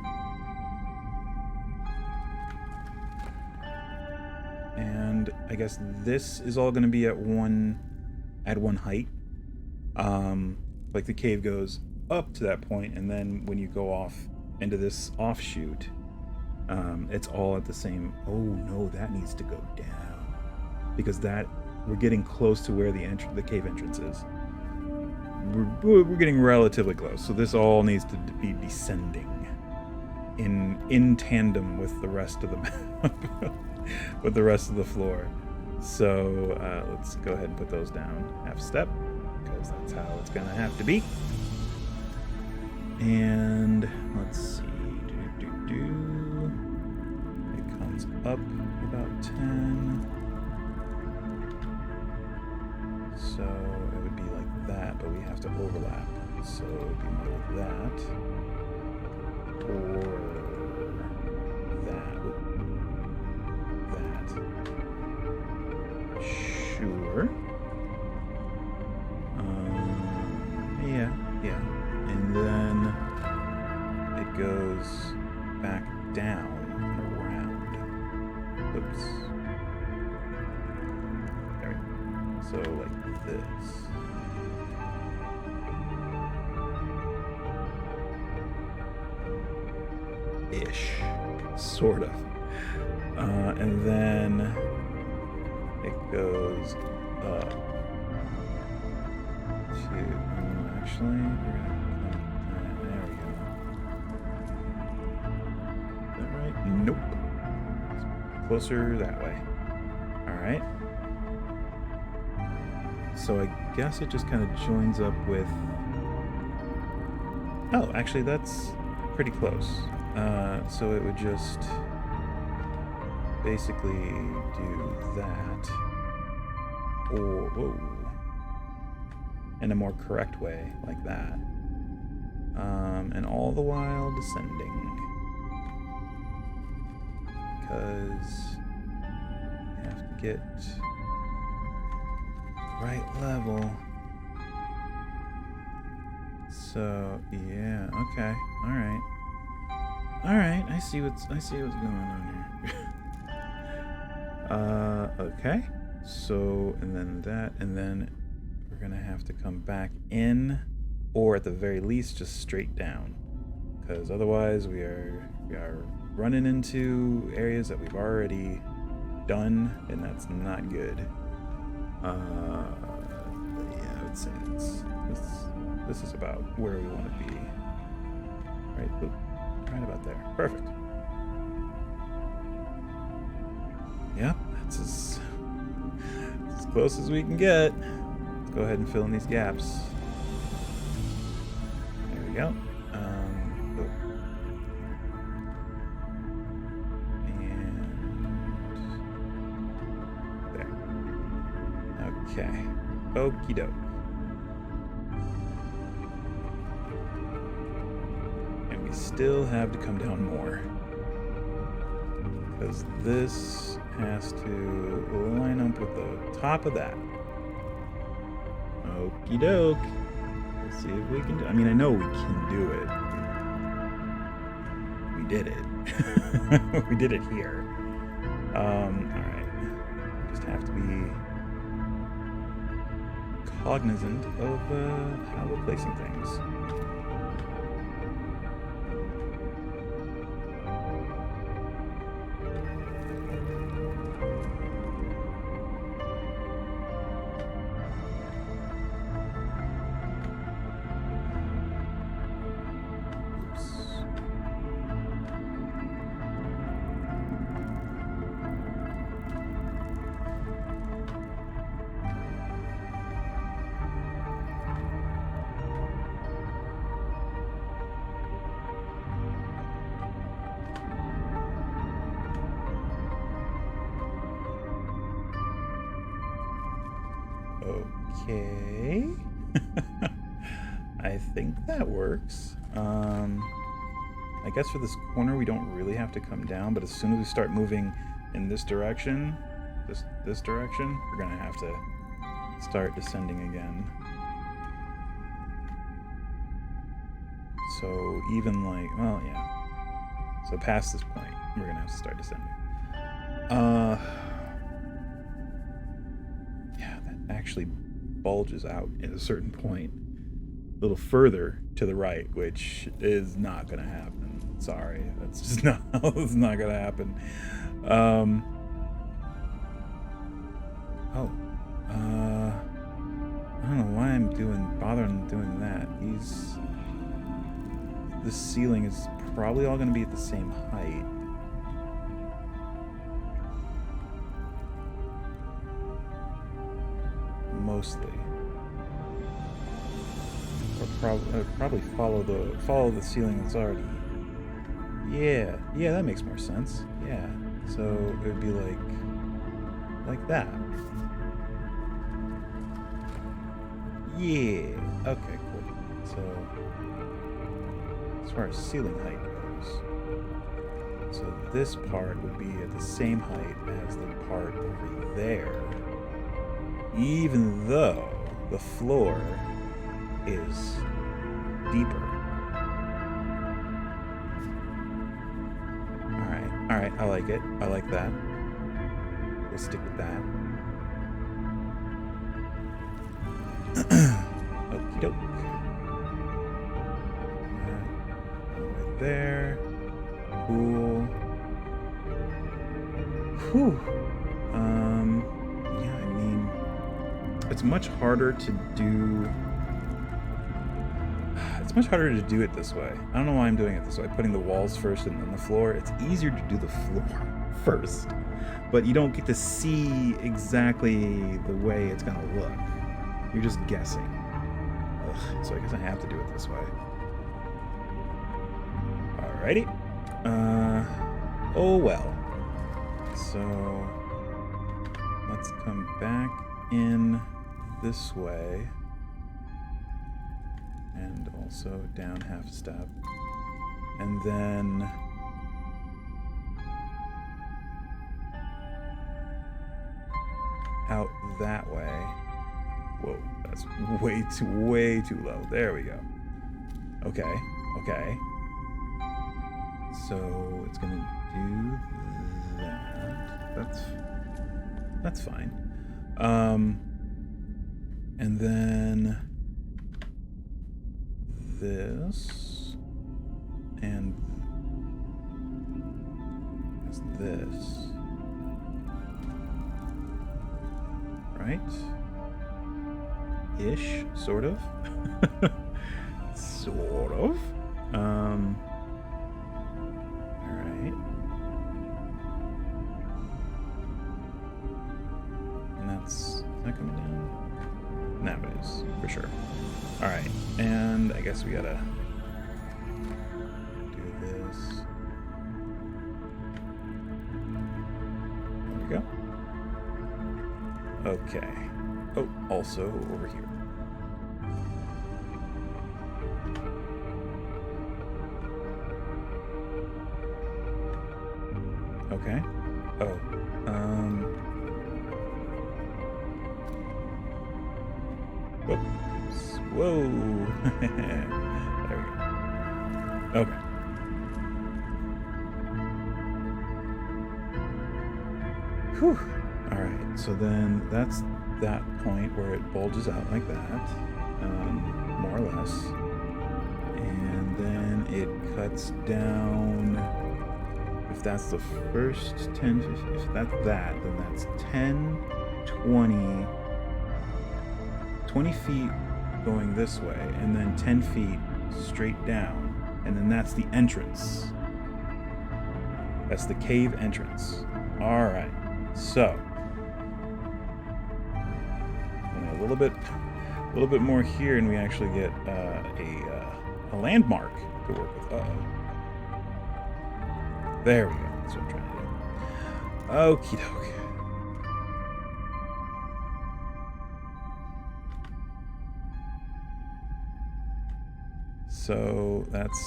And I guess this is all going to be at one height. Like the cave goes up to that point, and then when you go off into this offshoot, it's all at the same. Oh no, that needs to go down because we're getting close to where the cave entrance is. We're getting relatively close, so this all needs to be descending in tandem with the rest of the map, with the rest of the floor. So let's go ahead and put those down half step, because that's how it's gonna have to be. And let's see, it comes up about 10. So it would be like that, but we have to overlap. So it would be more like that. Or that. That. Sure. Yeah. And then it goes back down and around. Oops. There we go. So like this. Ish. Sort of. And then it goes up to, actually, we're gonna there we go. Is that right? Nope. Closer that way. Alright. So I guess it just kind of joins up with... Oh, actually that's pretty close. So it would just basically do that. Or, whoa. In a more correct way, like that. And all the while descending. Because you have to get right level. So yeah, okay, all right. I see what's going on here. Okay. So and then that, and then we're gonna have to come back in, or at the very least, just straight down, because otherwise we are running into areas that we've already done, and that's not good. Yeah, I would say this is about where we want to be. Right about there. Perfect. Yep, that's close as we can get. Let's go ahead and fill in these gaps. There we go. Okay. Okie doke. And we still have to come down more. Because this has to line up with the top of that. Okie doke. Let's see if we can do it. I mean, I know we can do it. We did it. We did it here. Alright. Just have to be cognizant of how we're placing things. Okay. I think that works. I guess for this corner we don't really have to come down, but as soon as we start moving in this direction, this direction, we're gonna have to start descending again. So even like, well, yeah. So past this point, we're gonna have to start descending. Yeah, that actually bulges out at a certain point a little further to the right, which is not gonna happen. Sorry, that's just not, it's not gonna happen. I don't know why I'm bothering doing that. This ceiling is probably all gonna be at the same height. Mostly. Or probably follow the ceiling that's already. Yeah, that makes more sense. Yeah, so it would be like that. Yeah. Okay, cool. So as far as ceiling height goes, so this part would be at the same height as the part over there, even though the floor is deeper. Alright, I like it. I like that. We'll stick with that. Okie doke. Right there. Cool. Whew. Yeah, I mean, it's much harder to do. It's much harder to do it this way. I don't know why I'm doing it this way. Putting the walls first and then the floor. It's easier to do the floor first, but you don't get to see exactly the way it's gonna look. You're just guessing. Ugh, so I guess I have to do it this way. Alrighty. Oh well. So let's come back in this way. And also down half a step. And then out that way. Whoa, that's way too low. There we go. Okay. So it's gonna do that. That's fine. And then this and this, right? Ish, sort of. Sort of. Alright. And that's that coming down? No, it is, for sure. Alright, and I guess we gotta do this. There we go. Okay. Oh, also over here. Okay. Oh. Whoops. Whoa. There we go. Okay. Whew. Alright, so then that's that point where it bulges out like that. More or less. And then it cuts down. If that's the first 10, if that's that, then that's 10, 20 feet going this way, and then 10 feet straight down, and then that's the entrance. That's the cave entrance. Alright, so a little bit more here, and we actually get a landmark to work with. Uh-oh. There we go. That's what I'm trying to do. Okie doke. So that's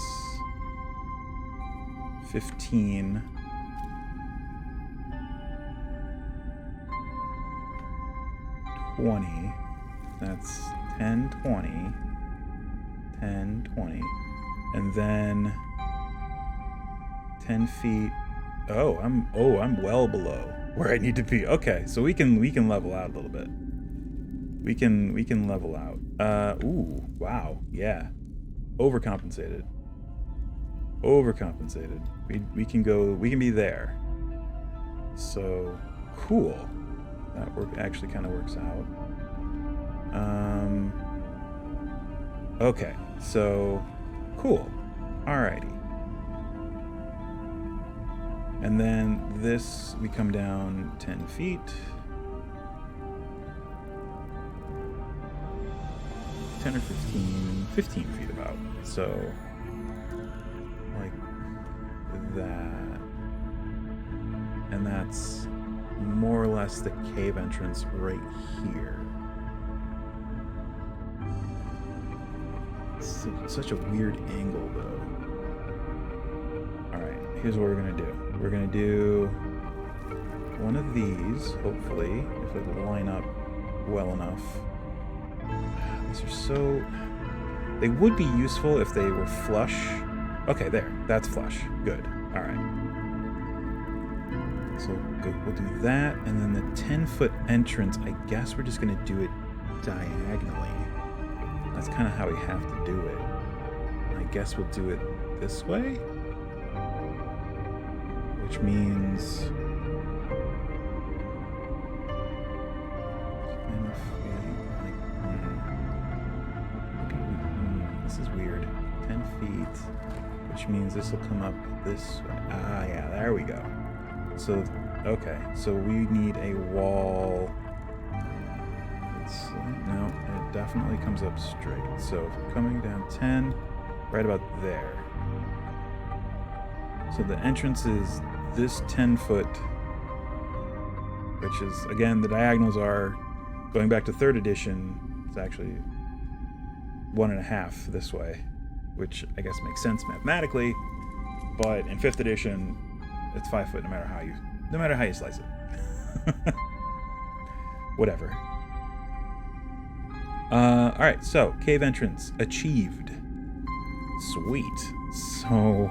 15. That's 10, 20. 10, 20. And then 10 feet. Oh, I'm well below where I need to be. Okay, so we can level out a little bit. We can level out. Ooh, wow, yeah. Overcompensated. We can be there. So cool. That actually kind of works out. Okay, so cool. Alrighty. And then this, we come down 10 feet. 10 or 15 feet about. So, like that. And that's more or less the cave entrance right here. It's such a weird angle, though. Alright, here's what we're going to do. We're going to do one of these, hopefully, if it'll line up well enough. These are so... They would be useful if they were flush. Okay, there. That's flush. Good. Alright. So we'll do that, and then the 10-foot entrance, I guess we're just going to do it diagonally. That's kind of how we have to do it. I guess we'll do it this way? Which means... This is weird. 10 feet, which means this will come up this way. Ah, yeah, there we go. So, okay, so we need a wall. No, it definitely comes up straight. So if we're coming down 10, right about there. So the entrance is this 10-foot, which is, again, the diagonals are, going back to 3rd edition, it's actually 1.5 this way, which I guess makes sense mathematically, but in 5th edition, it's 5 foot no matter how you slice it. Whatever. Alright, so cave entrance achieved. Sweet. So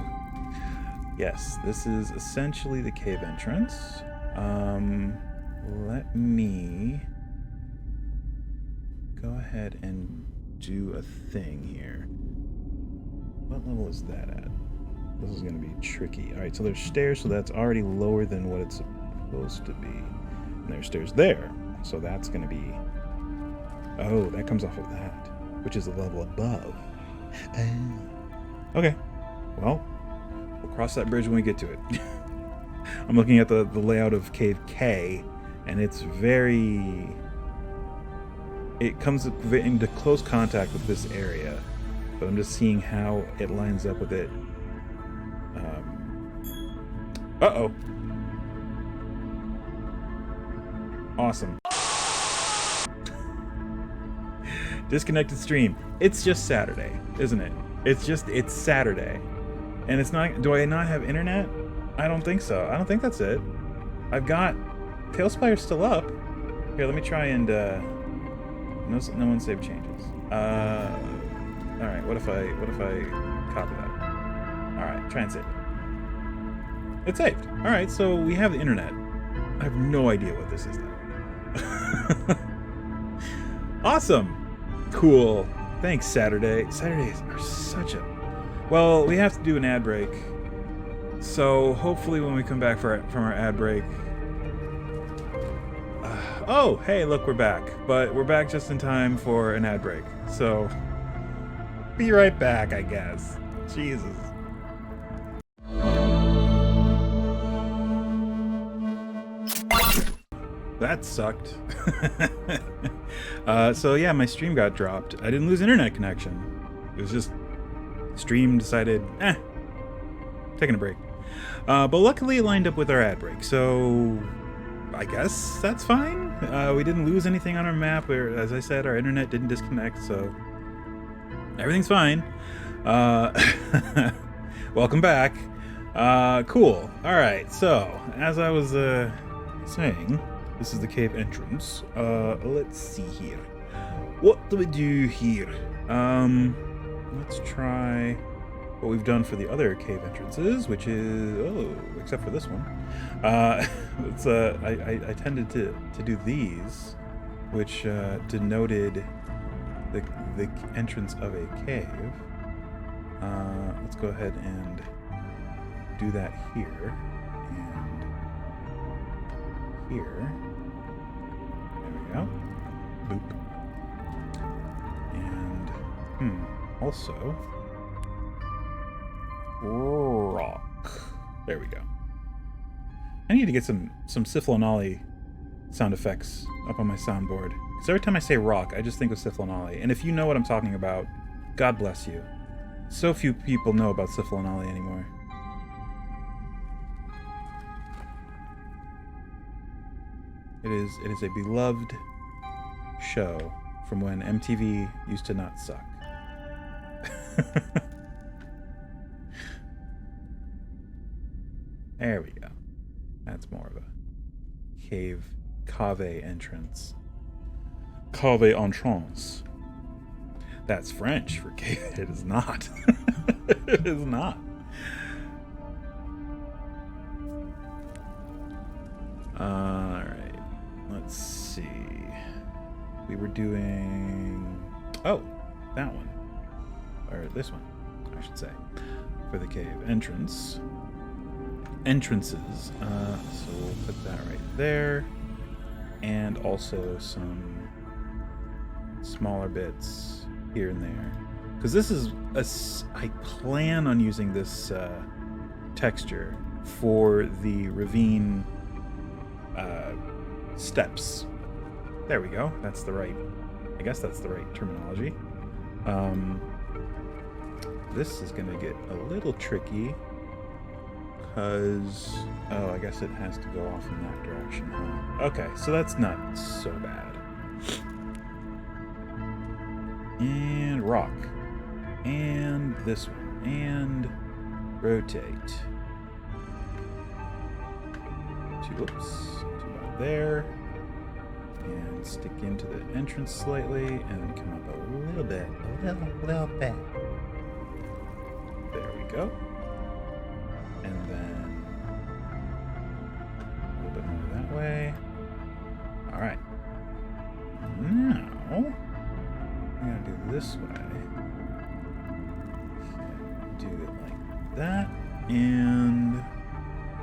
yes, this is essentially the cave entrance. Let me go ahead and do a thing here. What level is that at? This is going to be tricky. Alright, so there's stairs, so that's already lower than what it's supposed to be. And there's stairs there, so that's going to be... Oh, that comes off of that, which is a level above. Okay, well, we'll cross that bridge when we get to it. I'm looking at the layout of Cave K, and it's very it comes into close contact with this area, but I'm just seeing how it lines up with it. Uh-oh. Awesome. Disconnected stream. It's just Saturday, isn't it? It's Saturday. And it's not, do I not have internet? I don't think so. I don't think that's it. I've got TaleSpire still up. Here, let me try and, no one saved changes. Alright, what if I copy that? Alright, try and save it. It's saved. Alright, so we have the internet. I have no idea what this is though. Awesome. Cool. Thanks, Saturday. Saturdays are such a... Well, we have to do an ad break. So hopefully when we come back from our ad break... oh, hey, look, we're back. But we're back just in time for an ad break. So be right back, I guess. Jesus. That sucked. So yeah, my stream got dropped. I didn't lose internet connection. It was just stream decided, taking a break. But luckily it lined up with our ad break, so I guess that's fine. We didn't lose anything on our map, or as I said, our internet didn't disconnect, so everything's fine. Welcome back. Cool. Alright, so as I was saying, this is the cave entrance. Let's see here. What do we do here? Let's try what we've done for the other cave entrances, which is, oh, except for this one. It's I tended to do these, which denoted the entrance of a cave. Let's go ahead and do that here and here. There we go. Boop. And also rock. There we go. I need to get some Siflonolly sound effects up on my soundboard. Because every time I say rock, I just think of Siflonolly. And if you know what I'm talking about, God bless you. So few people know about Siflonolly anymore. It is a beloved show from when MTV used to not suck. There we go. That's more of a cave entrance. Cave entrance. That's French for cave. It is not. It is not. Alright. Let's see. We were doing... Oh, that one. Or this one, I should say. For the cave entrance. Entrances. So we'll put that right there. And also some smaller bits here and there. Because this is I plan on using this texture for the ravine steps. There we go. That's the right, I guess that's the right terminology. This is gonna get a little tricky because, oh, I guess it has to go off in that direction, huh? Okay, so that's not so bad. And rock. And this one. And rotate. Whoops. About there. And stick into the entrance slightly, and then come up a little bit. A little bit. There we go. And then a little bit more that way. Alright. Now, I'm going to do this way. Do it like that. And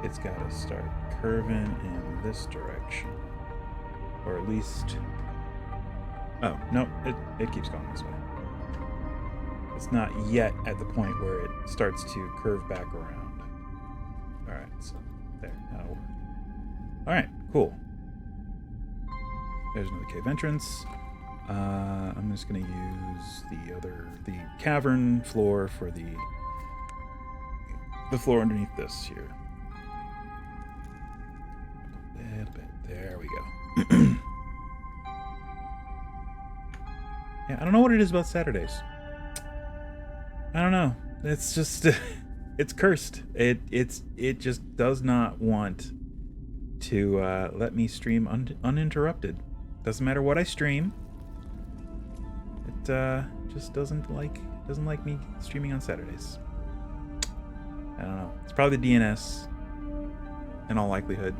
it's got to start curving in this direction. Or at least... Oh, no, it keeps going this way. It's not yet at the point where it starts to curve back around. Alright, so there, that'll work. Alright, cool. There's another cave entrance. I'm just gonna use the cavern floor for the floor underneath this here. A little bit. There we go. Yeah, I don't know what it is about Saturdays. I don't know. It's just it's cursed. It just does not want to let me stream uninterrupted. Doesn't matter what I stream. It just doesn't like me streaming on Saturdays. I don't know. It's probably the DNS in all likelihood.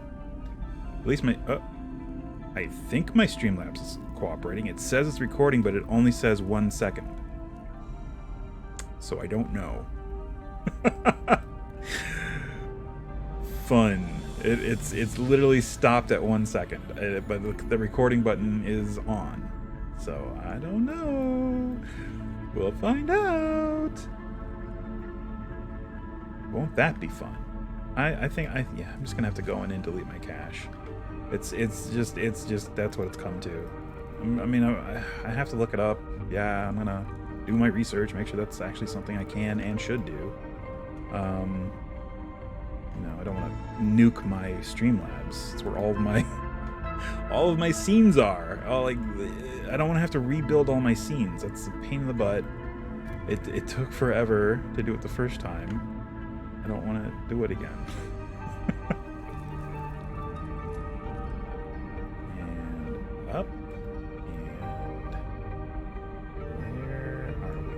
At least I think my Streamlabs is cooperating. It says it's recording, but it only says 1 second. So I don't know. Fun. It's literally stopped at 1 second, but the recording button is on. So I don't know. We'll find out. Won't that be fun? I'm just gonna have to go in and delete my cache. It's just that's what it's come to. I mean, I have to look it up. Yeah, I'm gonna do my research, make sure that's actually something I can and should do. I don't want to nuke my Streamlabs. It's where all of my scenes are. I don't want to have to rebuild all my scenes. That's a pain in the butt. It took forever to do it the first time. I don't want to do it again. And up. And where are we?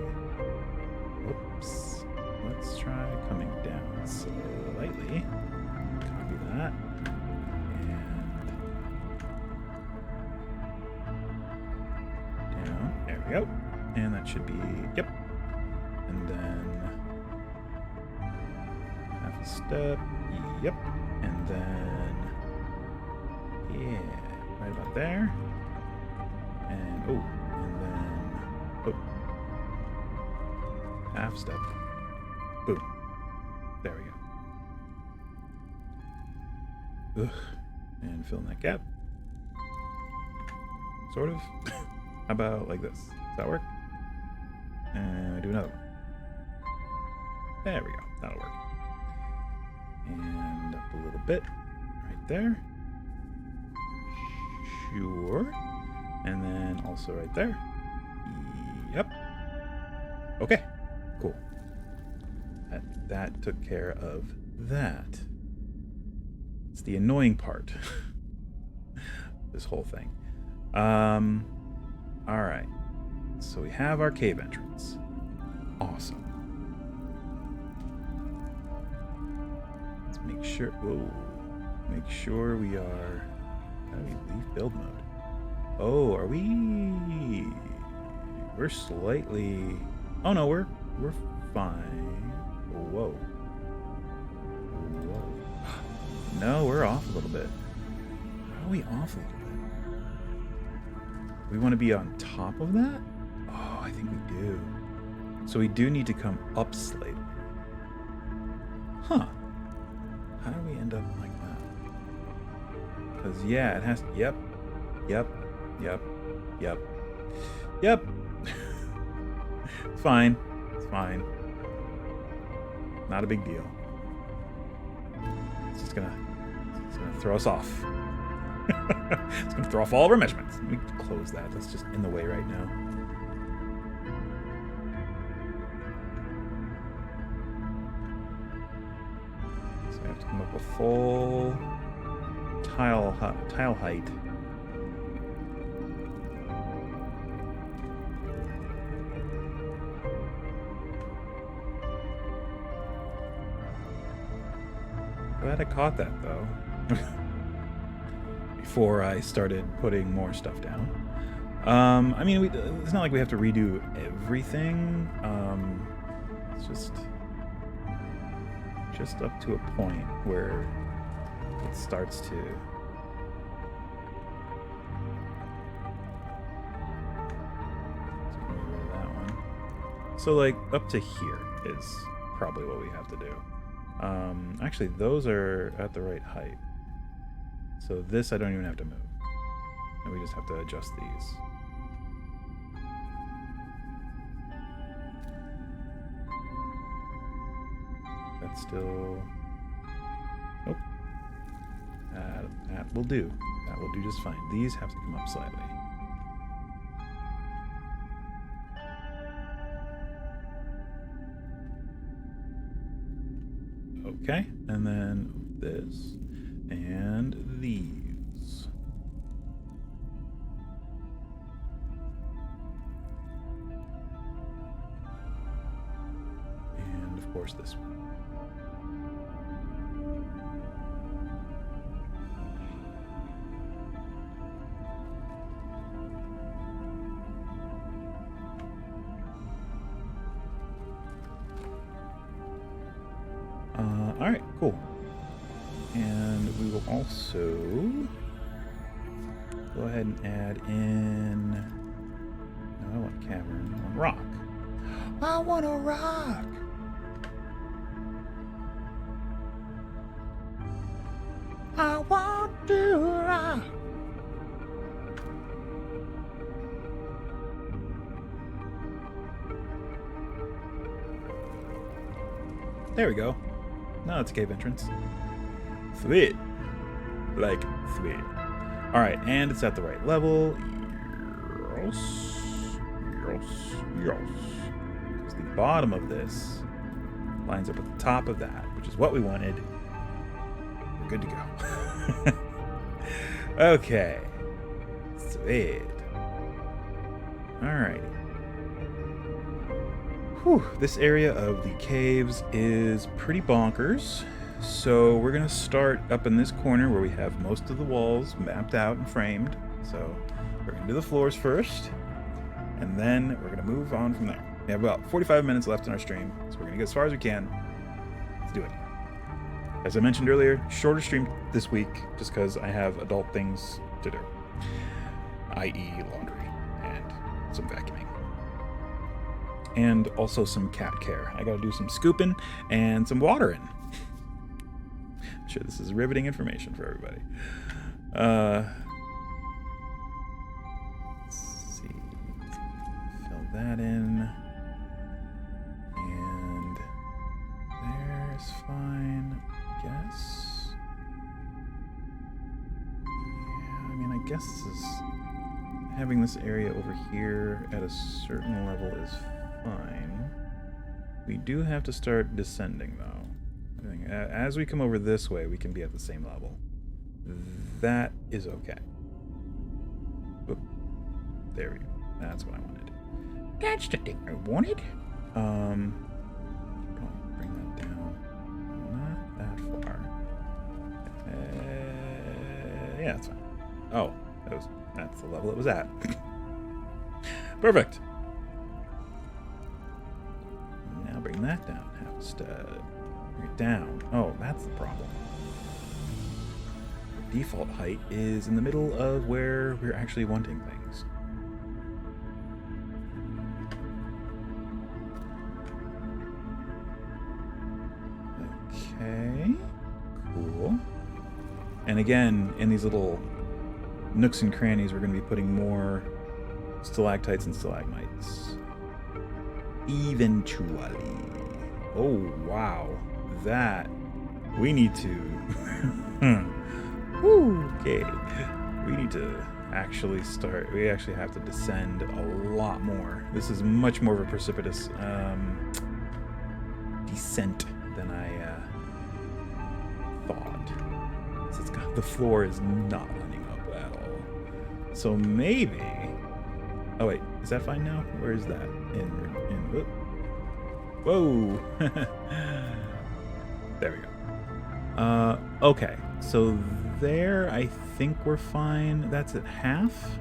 Whoops. Let's try coming down slightly. Copy that. And down. There we go. And that should be, yep. And then half a step. Yep. And then, yeah, right about there. And, and then, half step. Boom. There we go. Ugh. And fill in that gap. Sort of. How about like this? Does that work? And do another one. There we go. That'll work. And up a little bit. Right there. Sure. And then also right there. Yep. Okay. Cool. That took care of that. It's the annoying part. This whole thing. Alright. So we have our cave entrance. Awesome. Let's make sure. Whoa. Make sure we are. How do we leave build mode? Oh, are we? We're slightly. Oh no, we're fine. Whoa. Whoa. No, we're off a little bit. How are we off a little bit? We want to be on top of that? Oh, I think we do. So we do need to come up slightly. Huh. How do we end up like that? Because, yeah, it has... Yep. It's fine. It's fine. Not a big deal. It's just gonna throw us off. It's gonna throw off all of our measurements. Let me close that. That's just in the way right now. So I have to come up with full tile height. Glad I caught that though. Before I started putting more stuff down. I mean, it's not like we have to redo everything. It's just up to a point where it starts to. That one. So like up to here is probably what we have to do. Actually, those are at the right height. So this I don't even have to move. And we just have to adjust these. that's still... Nope. That will do. That will do just fine. These have to come up slightly. Okay, and then this, and these. And of course this one. Alright, cool. And we will also go ahead and add in... No, I want cavern. I want rock. I want a rock! I want to rock! There we go. No, it's a cave entrance. Sweet. Like, sweet. Alright, and it's at the right level. Yes. Because the bottom of this lines up with the top of that, which is what we wanted. We're good to go. Okay. Sweet. Alrighty. Whew, this area of the caves is pretty bonkers. So we're going to start up in this corner where we have most of the walls mapped out and framed. So we're going to do the floors first, and then we're going to move on from there. We have about 45 minutes left in our stream, so we're going to get as far as we can. Let's do it. As I mentioned earlier, shorter stream this week just because I have adult things to do, i.e. laundry and some vacuuming. And also some cat care. I gotta do some scooping and some watering. I'm sure this is riveting information for everybody. Let's see. Fill that in. And there's fine, I guess. Yeah, I mean, I guess this is... Having this area over here at a certain level is fine. We do have to start descending, though. I think as we come over this way, we can be at the same level. That is okay. Oop. There we go. That's what I wanted. That's the thing I wanted. Bring that down. Not that far. Yeah, that's fine. Oh, that's the level it was at. Perfect. Now bring that down. Bring it down. Oh, that's the problem. The default height is in the middle of where we're actually wanting things. Okay. Cool. And again, in these little nooks and crannies, we're going to be putting more stalactites and stalagmites. Eventually. Oh, wow. That. We need to... Okay. We need to actually start... We actually have to descend a lot more. This is much more of a precipitous descent than I thought. So it's got, the floor is not lining up at all. So maybe... Oh, wait. Is that fine now? Where is that? Whoa! There we go. Okay. So there, I think we're fine. That's at half?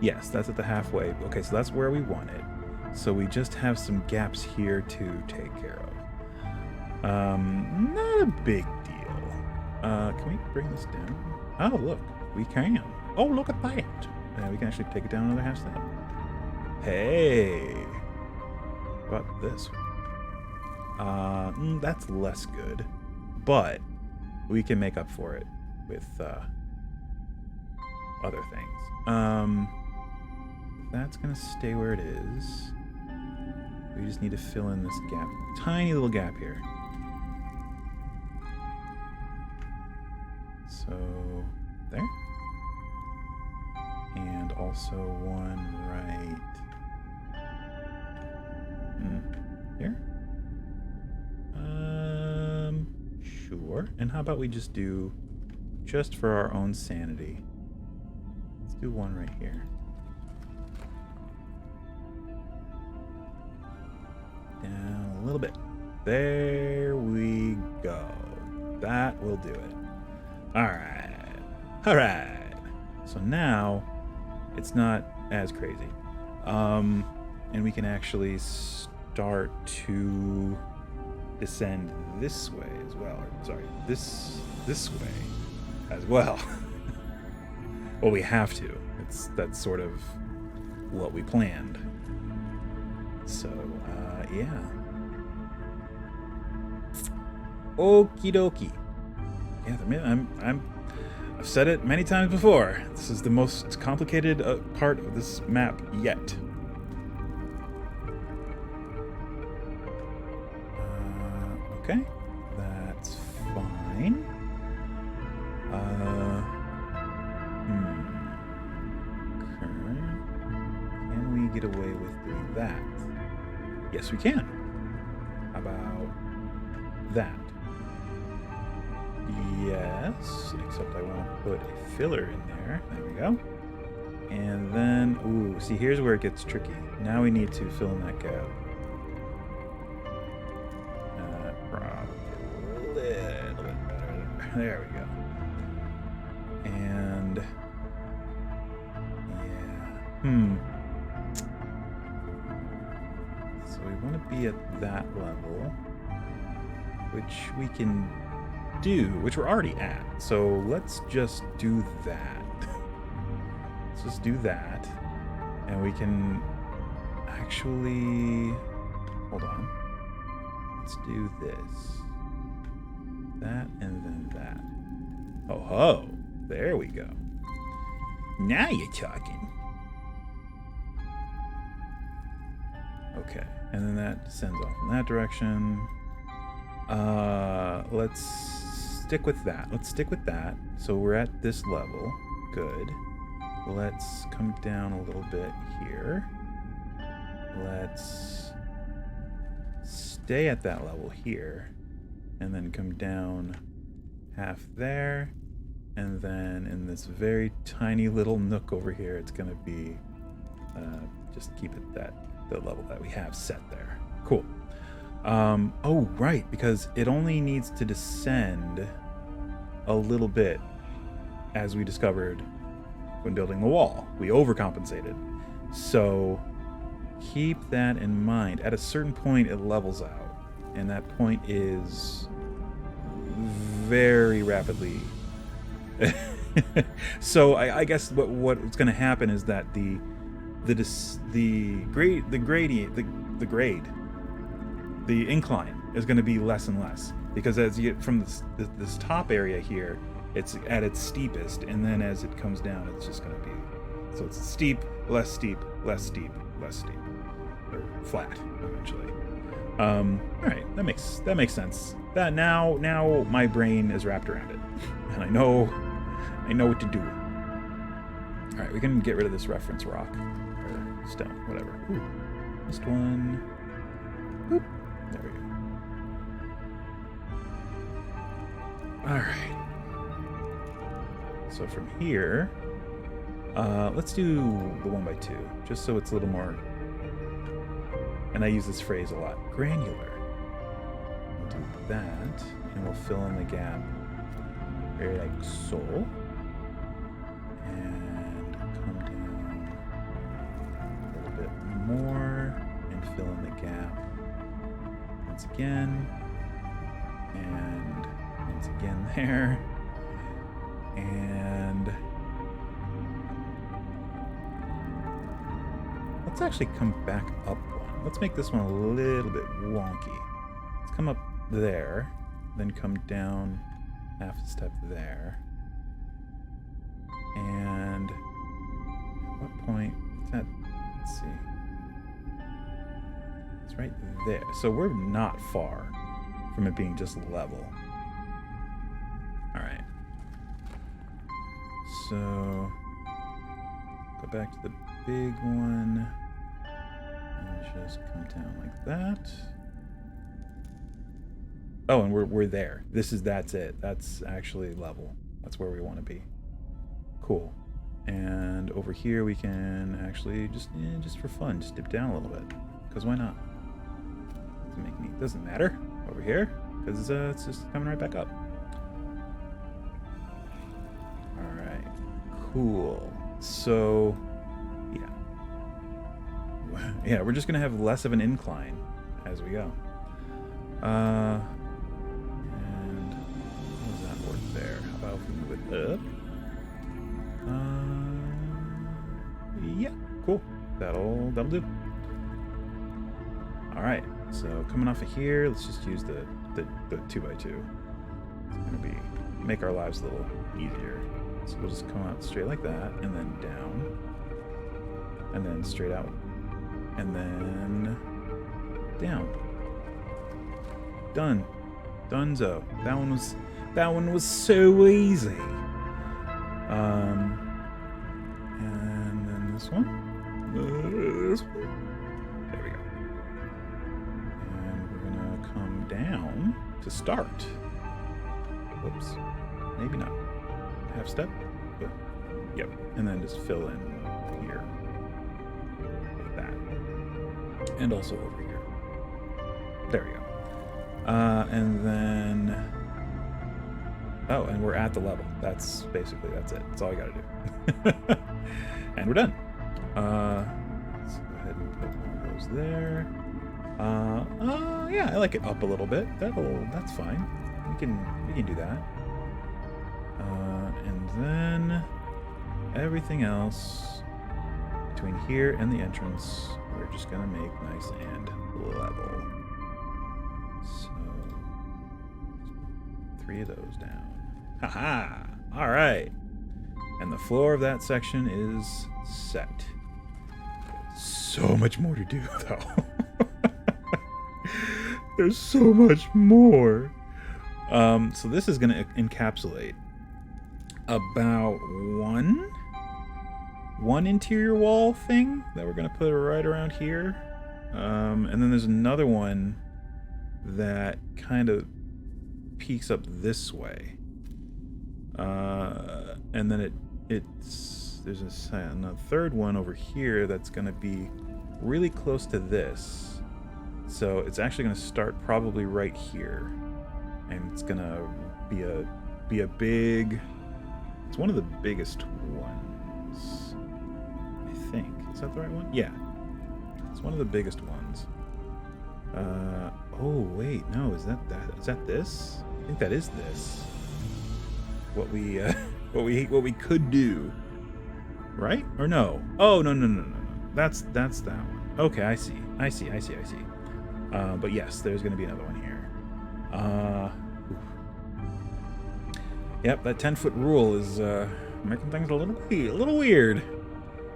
Yes, that's at the halfway. Okay, so that's where we want it. So we just have some gaps here to take care of. Not a big deal. Can we bring this down? Oh, look. We can. Oh, look at that. Yeah, we can actually take it down another half step. Hey! What about this one? That's less good. But we can make up for it with other things. That's gonna stay where it is. We just need to fill in this gap. Tiny little gap here. So there. And also one right here. Sure. And how about we just do, just for our own sanity, let's do one right here. Down a little bit. There we go. That will do it. Alright. Alright. So now it's not as crazy. And we can actually start to descend this way as well. Or, sorry, this way as well. Well, we have to. That's sort of what we planned. So, yeah. Okie dokie. Yeah, I've said it many times before. This is the most complicated part of this map yet. Okay, that's fine. Can we get away with doing that? Yes, we can. How about that? Yes, except I want to put a filler in there. There we go. And then, ooh, see, here's where it gets tricky. Now we need to fill in that gap. Probably a little bit better. There we go. And, yeah. So we want to be at that level, which we can do, which we're already at. So let's just do that. Let's just do that. And we can actually, hold on. Let's do this. That and then that. Oh ho! There we go. Now you're talking. Okay, and then that descends off in that direction. Let's stick with that. Let's stick with that. So we're at this level. Good. Let's come down a little bit here. Let's stay at that level here. And then come down half there. And then in this very tiny little nook over here, it's going to be, just keep it the level that we have set there. Cool. Oh, right, because it only needs to descend a little bit, as we discovered when building the wall. We overcompensated. So keep that in mind. At a certain point, it levels out, and that point is very rapidly. So I guess what's going to happen is that the incline is going to be less and less, because as you get from this top area here, it's at its steepest, and then as it comes down, it's just going to be, so it's steep, less steep, less steep, less steep, or flat eventually. All right, that makes sense. That now my brain is wrapped around it, and I know what to do. All right, we can get rid of this reference rock or stone, whatever. Ooh, missed one. Boop. There we go. All right. So from here, let's do the 1x2, just so it's a little more, and I use this phrase a lot, granular. We'll do that, and we'll fill in the gap like so. And come down a little bit more, and fill in the gap once again, and once again there. And let's actually come back up one. Let's make this one a little bit wonky. Let's come up there, then come down half a step there. And at what point is that? Let's see. It's right there. So we're not far from it being just level. All right. so go back to the big one and just come down like that. Oh, and we're there. That's it. That's actually level. That's where we want to be. Cool. And over here we can actually just for fun, just dip down a little bit. Because why not? Doesn't matter over here, because it's just coming right back up. Alright. Cool. So yeah. Yeah, we're just gonna have less of an incline as we go. And how does that work there? How about if we move it up? Yeah, cool. That'll do. All right. So coming off of here, let's just use the 2x2. It's gonna make our lives a little easier. So we'll just come out straight like that, and then down, and then straight out, and then down. Done. Dunzo. That one was so easy. And then this one. This one. There we go. And we're gonna come down to start. Whoops. Maybe not. Half step. But, yep. And then just fill in here. Like that. And also over here. There we go. And then... Oh, and we're at the level. That's it. That's all I gotta do. And we're done. Let's go ahead and put one of those there. Yeah, I like it up a little bit. That's fine. We can do that. And then everything else between here and the entrance, we're just gonna make nice and level. So 3 of those down. Haha! All right. And the floor of that section is set. So much more to do, though. There's so much more. So this is going to encapsulate about one interior wall thing that we're going to put right around here. And then there's another one that kind of peeks up this way. And then there's a third one over here that's going to be really close to this. So it's actually going to start probably right here, and it's going to be a big. It's one of the biggest ones, I think. Is that the right one? Yeah, it's one of the biggest ones. Oh wait, no, is that this? I think that is this. What we could do, right? Or no? Oh no. That's that one. Okay, I see. But yes, there's going to be another one here. Yep, that 10-foot rule is making things a little weird.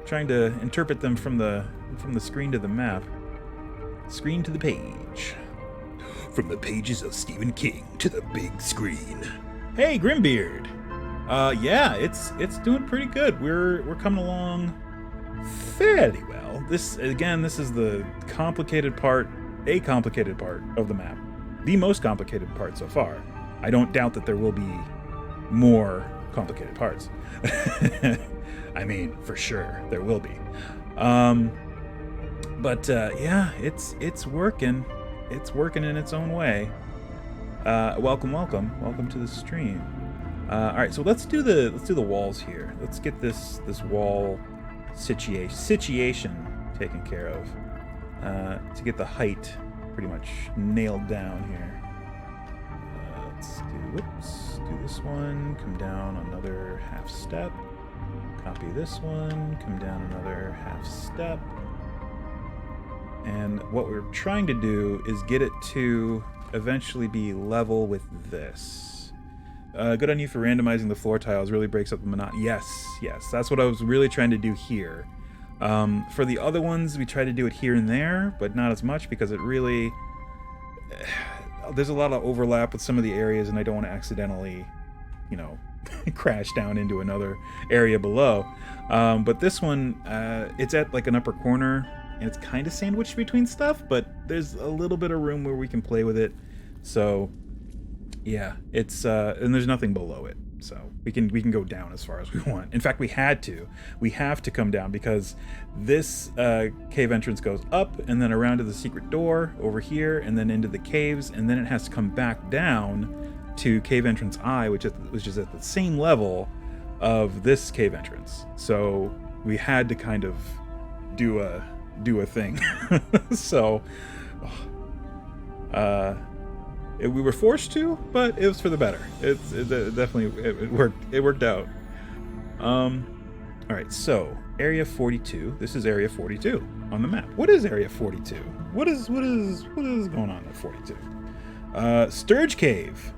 Trying to interpret them from the screen to the map. Screen to the page. From the pages of Stephen King to the big screen. Hey, Grimbeard. Yeah, it's doing pretty good. We're coming along fairly well. This is the complicated part of the map. The most complicated part so far. I don't doubt that there will be more complicated parts. I mean, for sure, there will be. But yeah, it's working. It's working in its own way. Welcome to the stream. All right, so let's do the walls here. Let's get this wall situation taken care of to get the height pretty much nailed down here. Let's do this one. Come down another half step. Copy this one. Come down another half step. And what we're trying to do is get it to eventually be level with this. Good on you for randomizing the floor tiles. Really breaks up the monotony. Yes, that's what I was really trying to do here. For the other ones, we try to do it here and there, but not as much because it really... there's a lot of overlap with some of the areas, and I don't want to accidentally you know, crash down into another area below. But this one, it's at like an upper corner, and it's kind of sandwiched between stuff, but there's a little bit of room where we can play with it. So yeah, it's and there's nothing below it, so we can go down as far as we want. In fact, we have to come down, because this cave entrance goes up and then around to the secret door over here, and then into the caves, and then it has to come back down to cave entrance I, which is at the same level of this cave entrance. So we had to kind of do a thing. So we were forced to, but it was for the better. It definitely worked out. All right, so area 42. This is area 42 on the map. What is area 42? What is going on at 42? Sturge Cave.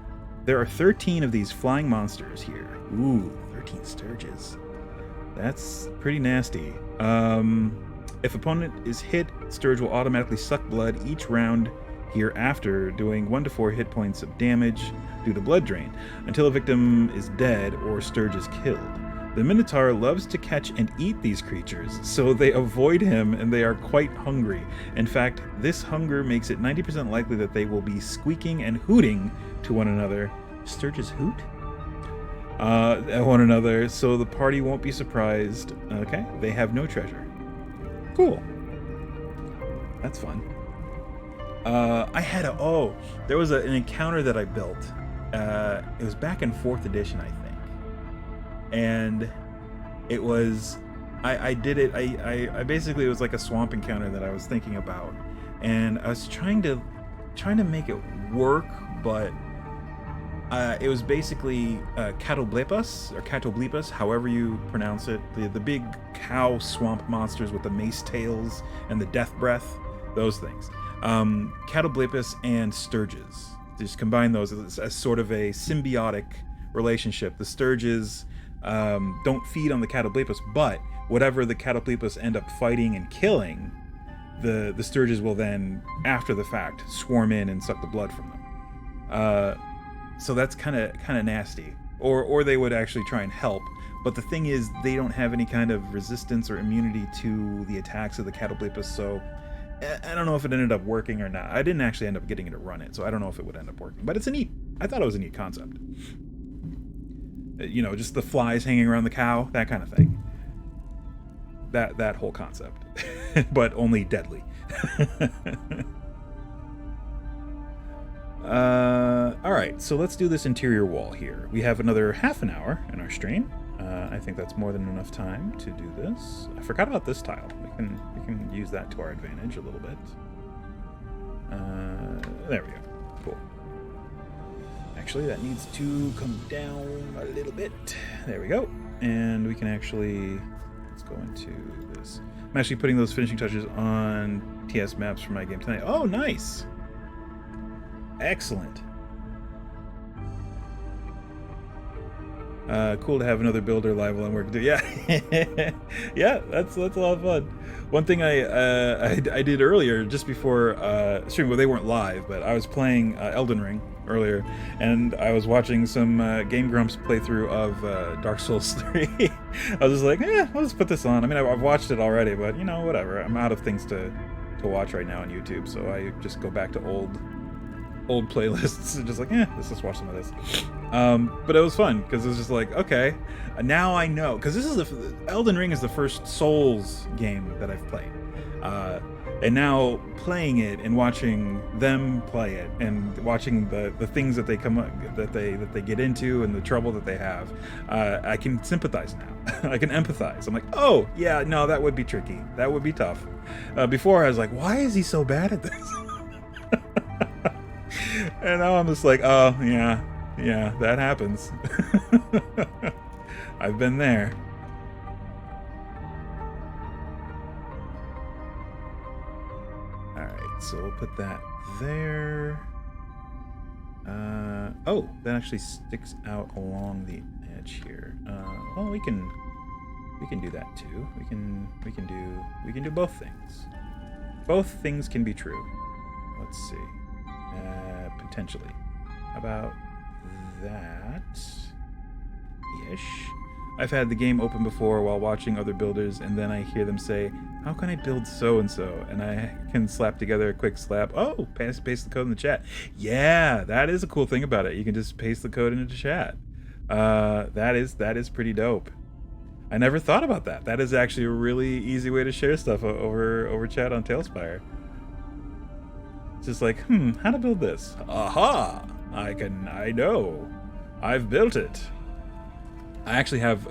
There are 13 of these flying monsters here. Ooh, 13 Sturges. That's pretty nasty. If opponent is hit, Sturge will automatically suck blood each round hereafter, doing 1 to 4 hit points of damage due to blood drain, until a victim is dead or Sturge is killed. The Minotaur loves to catch and eat these creatures, so they avoid him and they are quite hungry. In fact, this hunger makes it 90% likely that they will be squeaking and hooting to one another. Sturges hoot? At one another, so the party won't be surprised. Okay, they have no treasure. Cool. That's fun. There was an encounter that I built. It was back in 4th edition, I think. And it was, I did it, I basically, it was like a swamp encounter that I was thinking about. And I was trying to make it work, but it was basically Catoblepas, however you pronounce it. The big cow swamp monsters with the mace tails and the death breath, those things. Catoblepas and Sturges. Just combine those as sort of a symbiotic relationship. The Sturges don't feed on the Catoblepas, but whatever the Catoblepas end up fighting and killing, the Sturges will then, after the fact, swarm in and suck the blood from them. So that's kind of nasty. Or they would actually try and help. But the thing is, they don't have any kind of resistance or immunity to the attacks of the Catoblepas, so I don't know if it ended up working or not. I didn't actually end up getting it to run it, so I don't know if it would end up working. But I thought it was a neat concept. You know, just the flies hanging around the cow, that kind of thing. That whole concept. But only deadly. Alright, so let's do this interior wall here. We have another half an hour in our stream. I think that's more than enough time to do this. I forgot about this tile. We can use that to our advantage a little bit. There we go. Cool. Actually, that needs to come down a little bit. There we go. And we can actually, let's go into this. I'm actually putting those finishing touches on TS maps for my game tonight. Oh, nice. Excellent. Cool to have another builder live while I'm working too. Yeah, yeah, that's a lot of fun. One thing I did earlier, just before stream, well, they weren't live, but I was playing Elden Ring earlier, and I was watching some Game Grumps playthrough of Dark Souls 3. I was just like, I'll just put this on. I mean, I've watched it already, but you know, whatever. I'm out of things to watch right now on YouTube, so I just go back to old playlists and just like, let's just watch some of this. But it was fun because it was just like, okay, now I know, because this is Elden Ring is the first Souls game that I've played, and now playing it and watching them play it and watching the things that they that they get into and the trouble that they have, I can sympathize now. I can empathize. I'm like, oh yeah, no, that would be tricky, that would be tough. Before I was like, why is he so bad at this? And now I'm just like, oh, yeah, that happens. I've been there. Alright, so we'll put that there. Oh, that actually sticks out along the edge here. Well, we can do that too. We can do both things. Both things can be true. Let's see. Potentially. How about that? ish. I've had the game open before while watching other builders, and then I hear them say, how can I build so-and-so? And I can slap together a quick slap. Oh, paste the code in the chat. Yeah, that is a cool thing about it. You can just paste the code into the chat. That is pretty dope. I never thought about that. That is actually a really easy way to share stuff over chat on TaleSpire. It's just like, how to build this? Aha! I know. I've built it. I actually have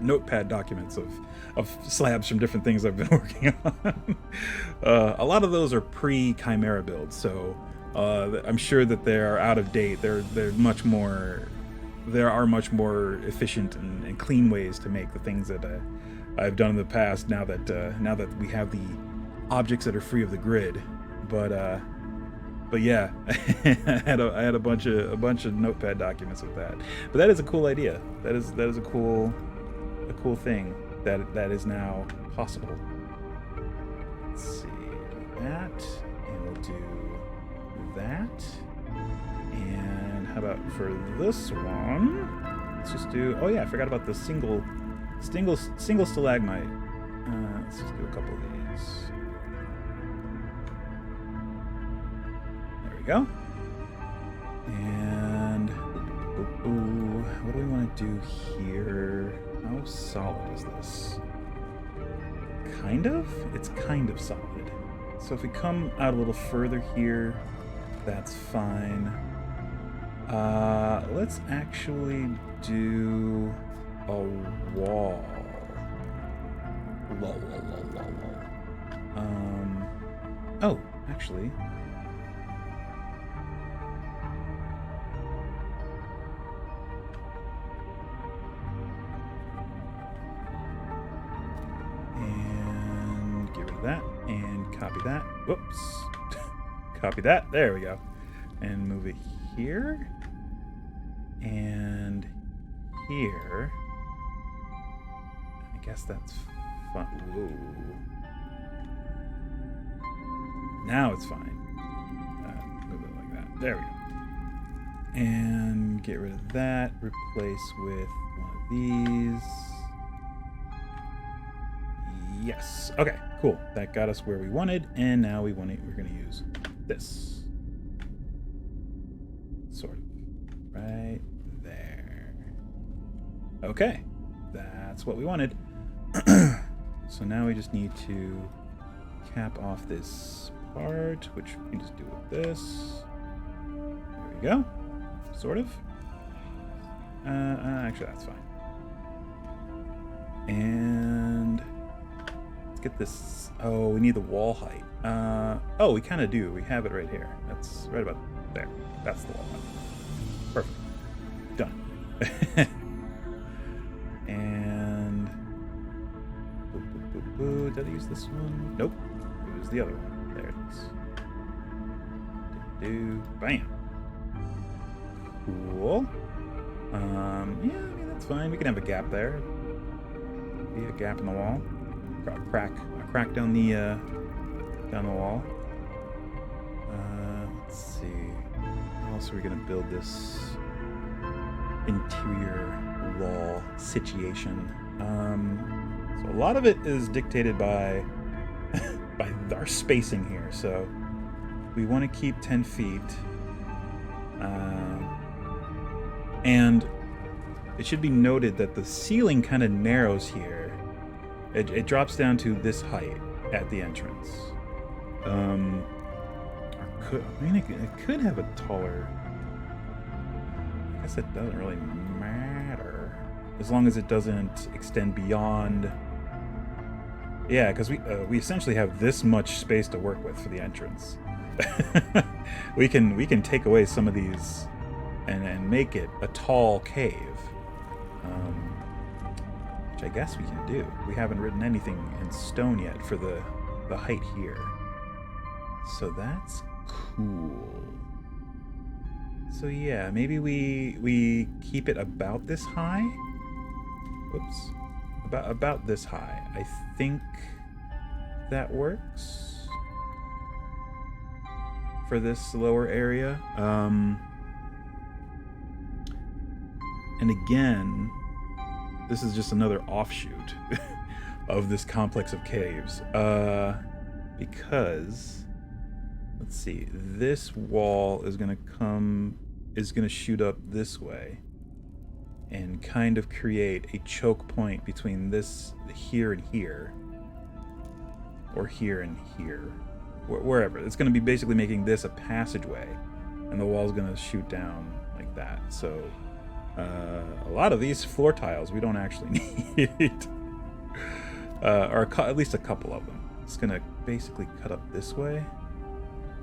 notepad documents of slabs from different things I've been working on. A lot of those are pre-Chimera builds, so I'm sure that they are out of date. There are much more efficient and clean ways to make the things that I've done in the past. Now that we have the objects that are free of the grid, but yeah, I had a bunch of notepad documents with that. But that is a cool idea. That is a cool thing that is now possible. Let's see that, and we'll do that. And how about for this one? Let's just do. Oh yeah, I forgot about the single stalagmite. Let's just do a couple of these. There we go. And what do we want to do here? How solid is this? It's kind of solid. So if we come out a little further here, that's fine. Let's actually do a wall. Oh, actually. And get rid of that and copy that. Whoops. Copy that. There we go. And move it here. And here. I guess that's fine. Whoa. Now it's fine. Move it like that. There we go. And get rid of that. Replace with one of these. Yes. Okay, cool. That got us where we wanted. And now we're going to use this. Sort of. Right there. Okay. That's what we wanted. So now we just need to cap off this part, which we can just do with this. There we go. Sort of. Actually, that's fine. And let's get this. Oh, we need the wall height. Oh, we kind of do. We have it right here. That's right about there. That's the wall height. Perfect. Done. And did I use this one? Nope. It was the other one. There it is. Bam. Cool. Yeah, I mean that's fine. We can have a gap there. Be a gap in the wall. A crack down the wall. Let's see. How else are we gonna build this interior wall situation? So a lot of it is dictated by by our spacing here. So we want to keep 10 feet, and it should be noted that the ceiling kind of narrows here. It drops down to this height at the entrance. It could have a taller. I guess it doesn't really matter as long as it doesn't extend beyond. Yeah, because we essentially have this much space to work with for the entrance. we can take away some of these and make it a tall cave, which I guess we can do. We haven't written anything in stone yet for the height here, so that's cool. So yeah, maybe we keep it about this high. Whoops. About this high. I think that works for this lower area. And again, this is just another offshoot of this complex of caves. Because, let's see, this wall is gonna shoot up this way and kind of create a choke point between this here and here, or here and here, wherever. It's gonna be basically making this a passageway, and the wall's gonna shoot down like that. So a lot of these floor tiles we don't actually need, or at least a couple of them. It's gonna basically cut up this way.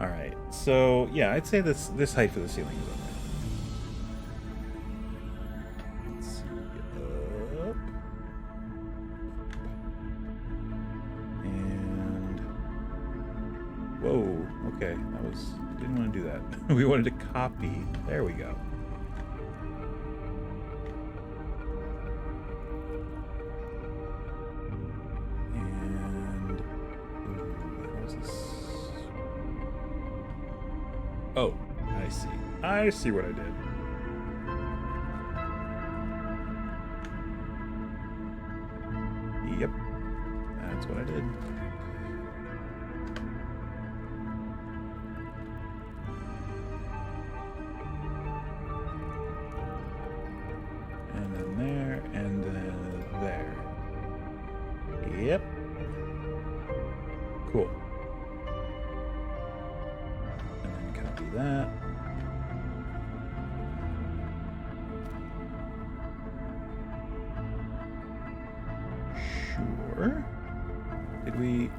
All right, so yeah, I'd say this height for the ceiling is okay. Let's see, up, and whoa. Okay, didn't want to do that. We wanted to copy. There we go. Oh, I see. I see what I did. Yep. That's what I did. And then there, and then there. Yep. Cool. That. Sure. Did we?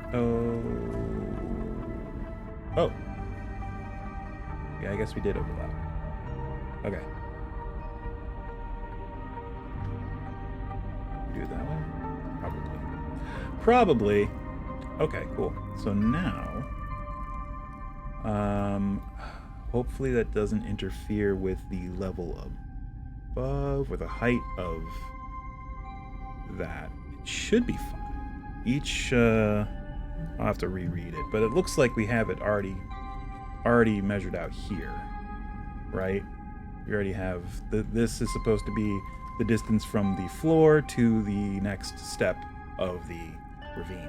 Oh. Yeah, I guess we did overlap. Okay. Do it that way? Probably. Okay, cool. So now, hopefully that doesn't interfere with the level above or the height of that. It should be fine. I'll have to reread it, but it looks like we have it already measured out here, right? We already have, this is supposed to be the distance from the floor to the next step of the ravine.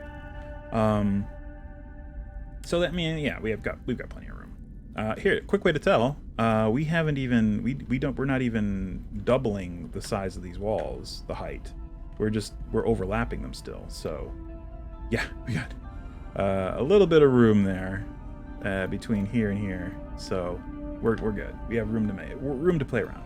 So that means, yeah, we've got plenty of room. Here, quick way to tell. We're not even doubling the size of these walls, the height. We're overlapping them still. So, yeah, we got a little bit of room there between here and here. So we're good. We have room to play around.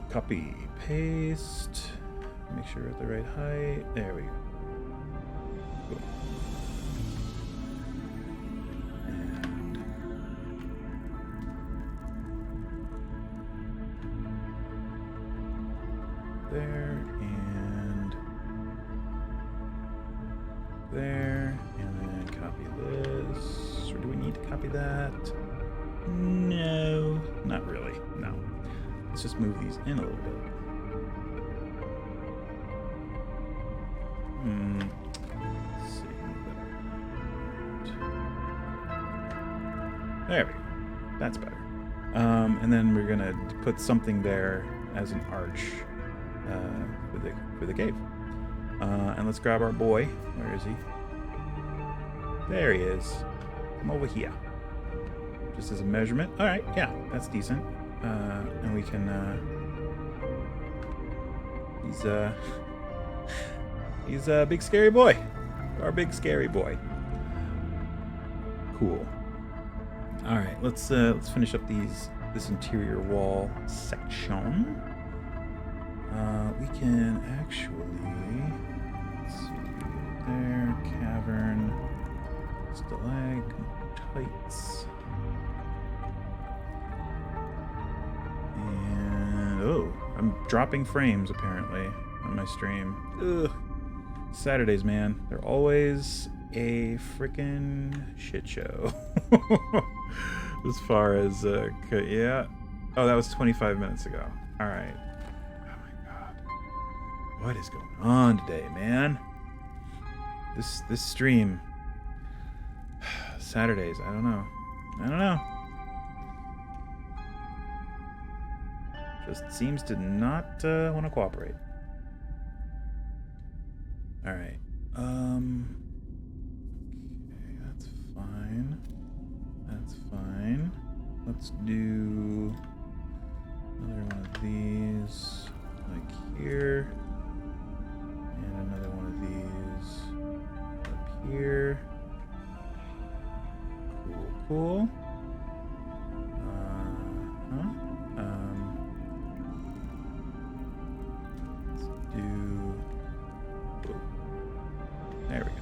Copy, paste. Make sure we're at the right height. There we go. Cool. And there, and there, and then copy this. Or do we need to copy that? No, not really. No. Let's just move these in a little bit. Let's see. There we go. That's better. And then we're gonna put something there as an arch for the cave. And let's grab our boy. Where is he? There he is. Come over here. Just as a measurement. All right. Yeah, that's decent. And we can. He's a big scary boy. Our big scary boy. Cool. All right, let's finish up this interior wall section. We can actually, let's see, there, cavern, stalagmites, and I'm dropping frames apparently on my stream. Ugh. Saturdays, man, they're always a frickin' shit show. As far as yeah. Oh, that was 25 minutes ago. All right. Oh my god, what is going on today, man? This stream Saturdays. I don't know. I don't know. Just seems to not want to cooperate. All right. Okay, that's fine. That's fine. Let's do another one of these, like here, and another one of these up here. Cool. Let's do. Whoa. There we go.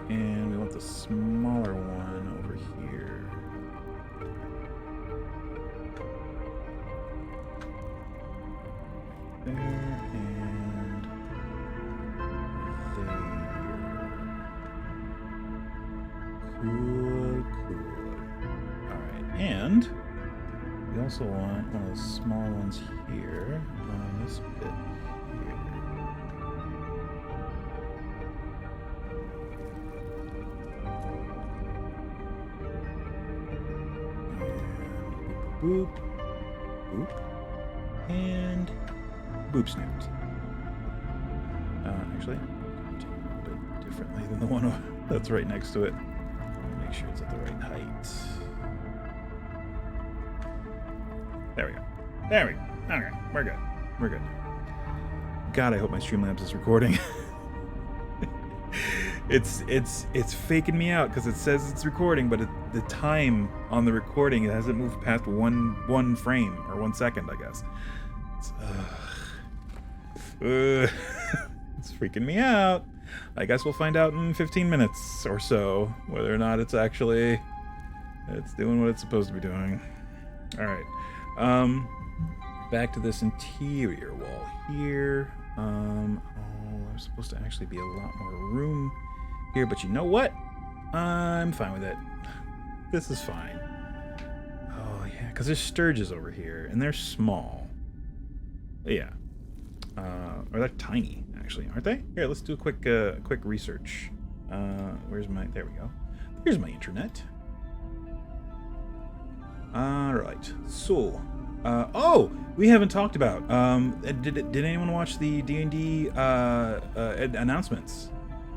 And we want the smaller one over here. There and there. Cool. Alright, and we also want one of the small ones here on this bit here. Boop, boop, and boop snapped. Actually, I'm doing it a little bit differently than the one that's right next to it. Make sure it's at the right height. There we go. There we go. Okay, we're good. We're good. God, I hope my Streamlabs is recording. It's faking me out because it says it's recording, but the time on the recording, it hasn't moved past one frame or 1 second, I guess. It's freaking me out. I guess we'll find out in 15 minutes or so whether or not it's doing what it's supposed to be doing. All right. Back to this interior wall here. There's supposed to actually be a lot more room here, but you know what? I'm fine with it. This is fine. Oh yeah, because there's sturges over here, and they're small. Yeah. Or they're tiny, actually, aren't they? Here, let's do a quick research. Where's my? There we go. Here's my internet. All right. So, oh, we haven't talked about. Did anyone watch the D&D announcements?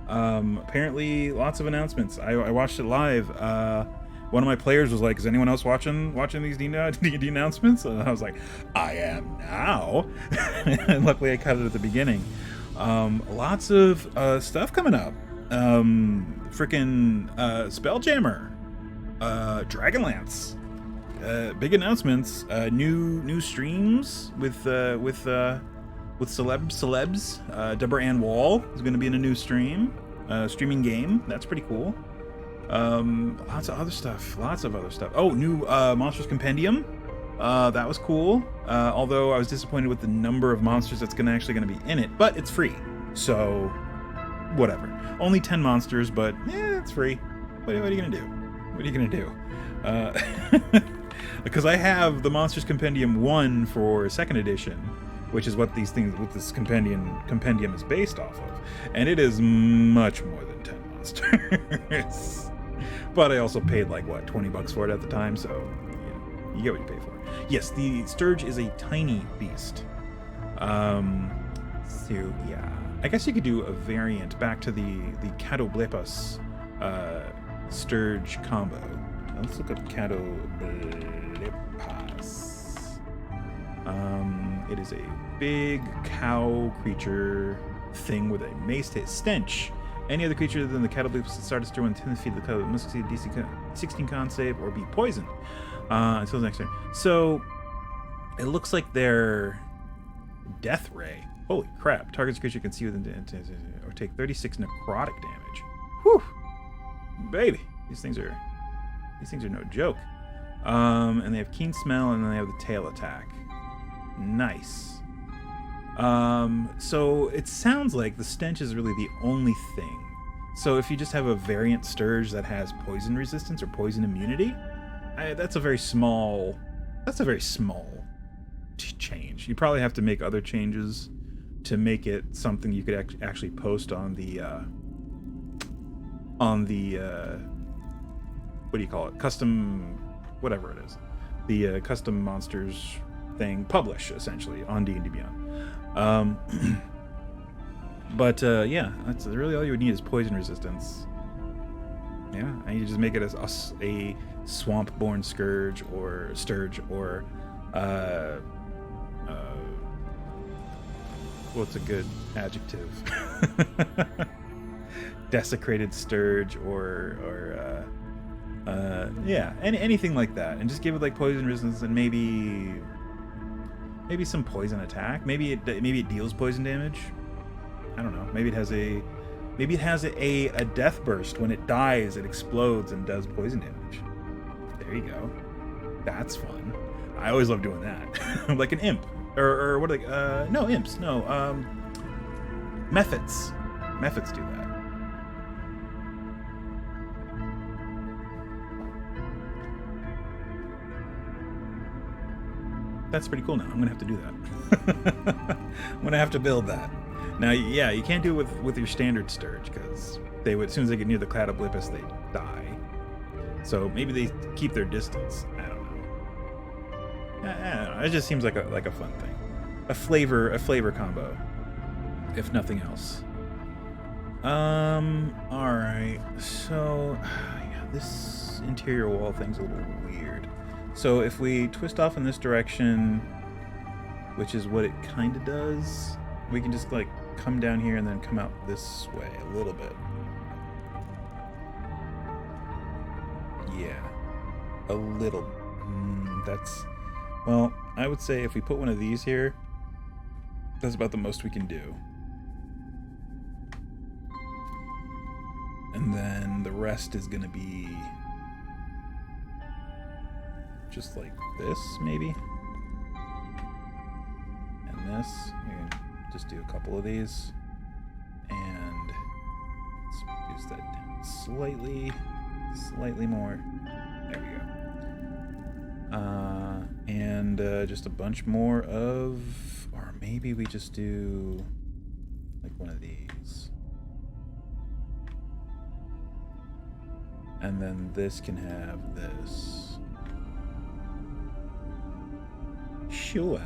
Apparently, lots of announcements. I watched it live. One of my players was like, "Is anyone else watching these D&D announcements?" And I was like, "I am now." And luckily, I cut it at the beginning. Lots of stuff coming up. Frickin' Spelljammer, Dragonlance. Big announcements. New streams with celebs. Deborah Ann Wall is going to be in a new streaming game. That's pretty cool. Lots of other stuff. Oh, new Monsters Compendium. That was cool. Although I was disappointed with the number of monsters that's actually going to be in it, but it's free, so whatever. Only 10 monsters, but it's free. What are you going to do? What are you going to do? Because I have the Monsters Compendium 1 for 2nd edition, which is what this compendium is based off of, and it is much more than 10 monsters. But I also paid like what, $20 for it at the time, so you get what you pay for. Yes, the Sturge is a tiny beast. So yeah, I guess you could do a variant back to the Catoblepas Sturge combo. Let's look up Catoblepas. It is a big cow creature thing with a mace stench. Any other creature than the Catoblepas that starts to run 10 feet of the cow must succeed a DC 16 con save or be poisoned until the next turn. So it looks like they're Death Ray. Holy crap! Target's creature can see within or take 36 necrotic damage. Whew, baby, these things are no joke. And they have keen smell, and then they have the tail attack. Nice. So it sounds like the stench is really the only thing. So if you just have a variant Sturge that has poison resistance or poison immunity, that's a very small change. You probably have to make other changes to make it something you could actually post on the what do you call it? Custom, whatever it is. The custom monsters thing, publish essentially on D&D Beyond. But yeah, that's really all you would need is poison resistance. Yeah, and you just make it as a swamp-born scourge or what's a good adjective? Desecrated sturge or yeah, anything like that, and just give it like poison resistance and maybe some poison attack. Maybe it deals poison damage. I don't know. Maybe it has a death burst. When it dies, it explodes and does poison damage. There you go. That's fun. I always love doing that. Like an imp. Or what are they? No, imps. No. Mephits. Mephits do that. That's pretty cool now. I'm going to have to do that. I'm going to have to build that. Now, yeah, you can't do it with your standard Sturge, because they would, as soon as they get near the Cloud of Olympus, they die. So maybe they keep their distance. I don't know. It just seems like a fun thing, a flavor combo, if nothing else. All right. So, yeah, this interior wall thing's a little weird. So if we twist off in this direction, which is what it kind of does, we can just like come down here and then come out this way a little bit. Yeah, a little. Well, I would say if we put one of these here, that's about the most we can do. And then the rest is gonna be just like this, maybe. And this, we can just do a couple of these. And let's reduce that down slightly more. There we go. And just a bunch more of, or maybe we just do like one of these. And then this can have this. Sure.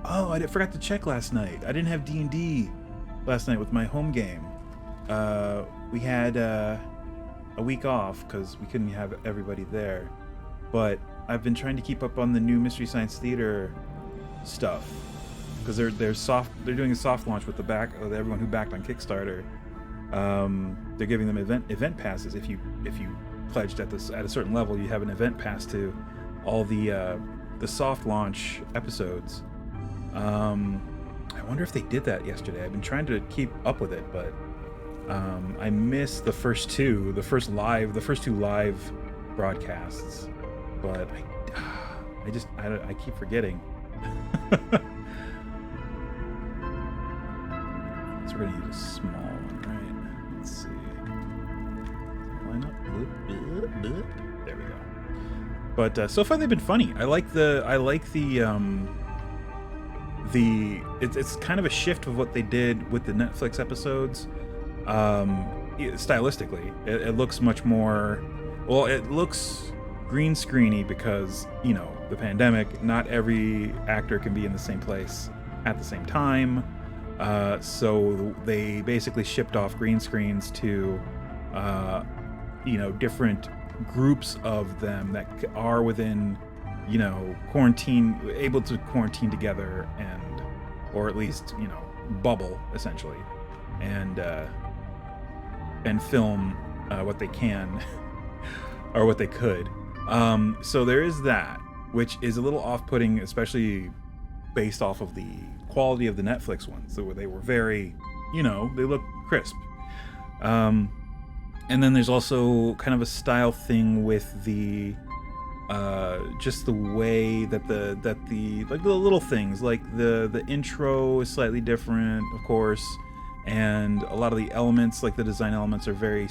Oh, I forgot to check last night. I didn't have D&D last night with my home game. We had a week off because we couldn't have everybody there. But I've been trying to keep up on the new Mystery Science Theater stuff because they're doing a soft launch with everyone who backed on Kickstarter. They're giving them event passes. If you pledged at a certain level, you have an event pass to all the soft launch episodes. I wonder if they did that yesterday. I've been trying to keep up with it, but I missed the first two live broadcasts. But I keep forgetting. So we're gonna use a small one, right? Let's see. Line up. Boop, boop, boop. There we go. But so far they've been funny. I like the it's kind of a shift of what they did with the Netflix episodes. Stylistically, it looks much more. Well, it looks green screeny because the pandemic. Not every actor can be in the same place at the same time. So they basically shipped off green screens to different groups of them that are within quarantine, able to quarantine together or at least bubble essentially and film what they can or what they could. So there is that, which is a little off-putting, especially based off of the quality of the Netflix ones. So they were very, they look crisp. And then there's also kind of a style thing with the just the way that the like the little things, like the intro is slightly different, of course, and a lot of the elements, like the design elements, are very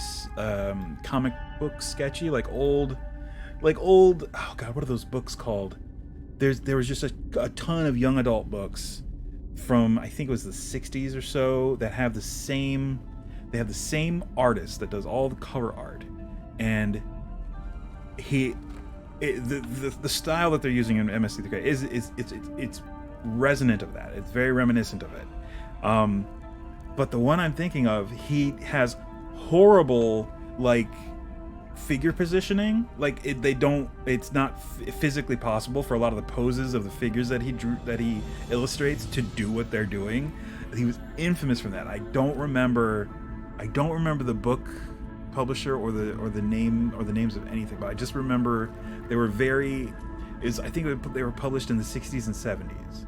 comic book sketchy, like old. Oh god, what are those books called? There was just a ton of young adult books from, I think it was the 60s or so, that have the same artist that does all the cover art, and the style that they're using in MST3K is it's resonant of that. It's very reminiscent of it. But the one I'm thinking of, he has horrible like figure positioning. Like it's not physically possible for a lot of the poses of the figures that he illustrates to do what they're doing. He was infamous for that. I don't remember the book publisher or the name or the names of anything, but I just remember they were I think they were published in the 60s and 70s,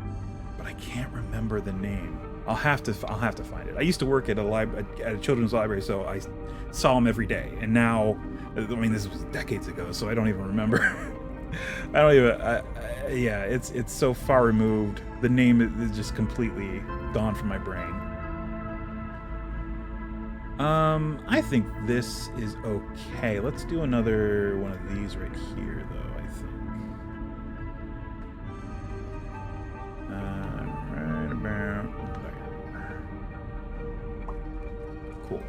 but I can't remember the name. I'll have to find it. I used to work at a children's library, so I saw them every day, and now, I mean, this was decades ago, so I don't even remember. It's so far removed. The name is just completely gone from my brain. I think this is okay. Let's do another one of these right here, though, I think. Right about there. Cool.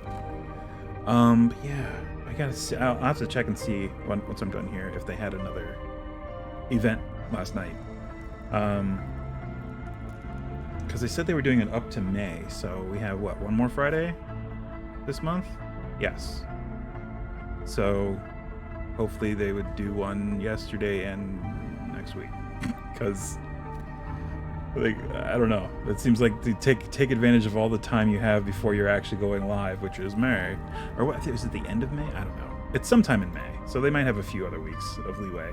Yeah, I gotta see. I'll have to check and see once I'm done here if they had another event last night. Because they said they were doing it up to May, so we have one more Friday this month? Yes. So hopefully they would do one yesterday and next week, because I don't know, it seems like to take advantage of all the time you have before you're actually going live, which is May, or what, was it the end of May? I don't know. It's sometime in May, so they might have a few other weeks of leeway.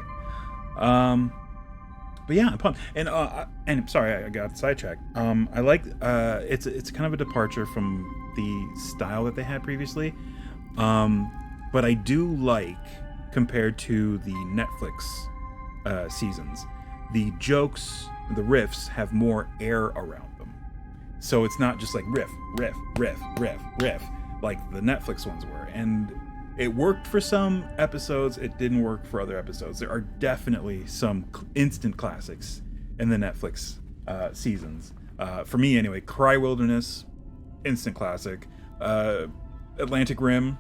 But yeah, I'm pumped. And sorry, I got sidetracked. I like it's kind of a departure from the style that they had previously, but I do like, compared to the Netflix seasons, the jokes, the riffs have more air around them, so it's not just like riff like the Netflix ones were. And it worked for some episodes, it didn't work for other episodes. There are definitely some instant classics in the Netflix seasons. For me anyway, Cry Wilderness, instant classic. Atlantic Rim,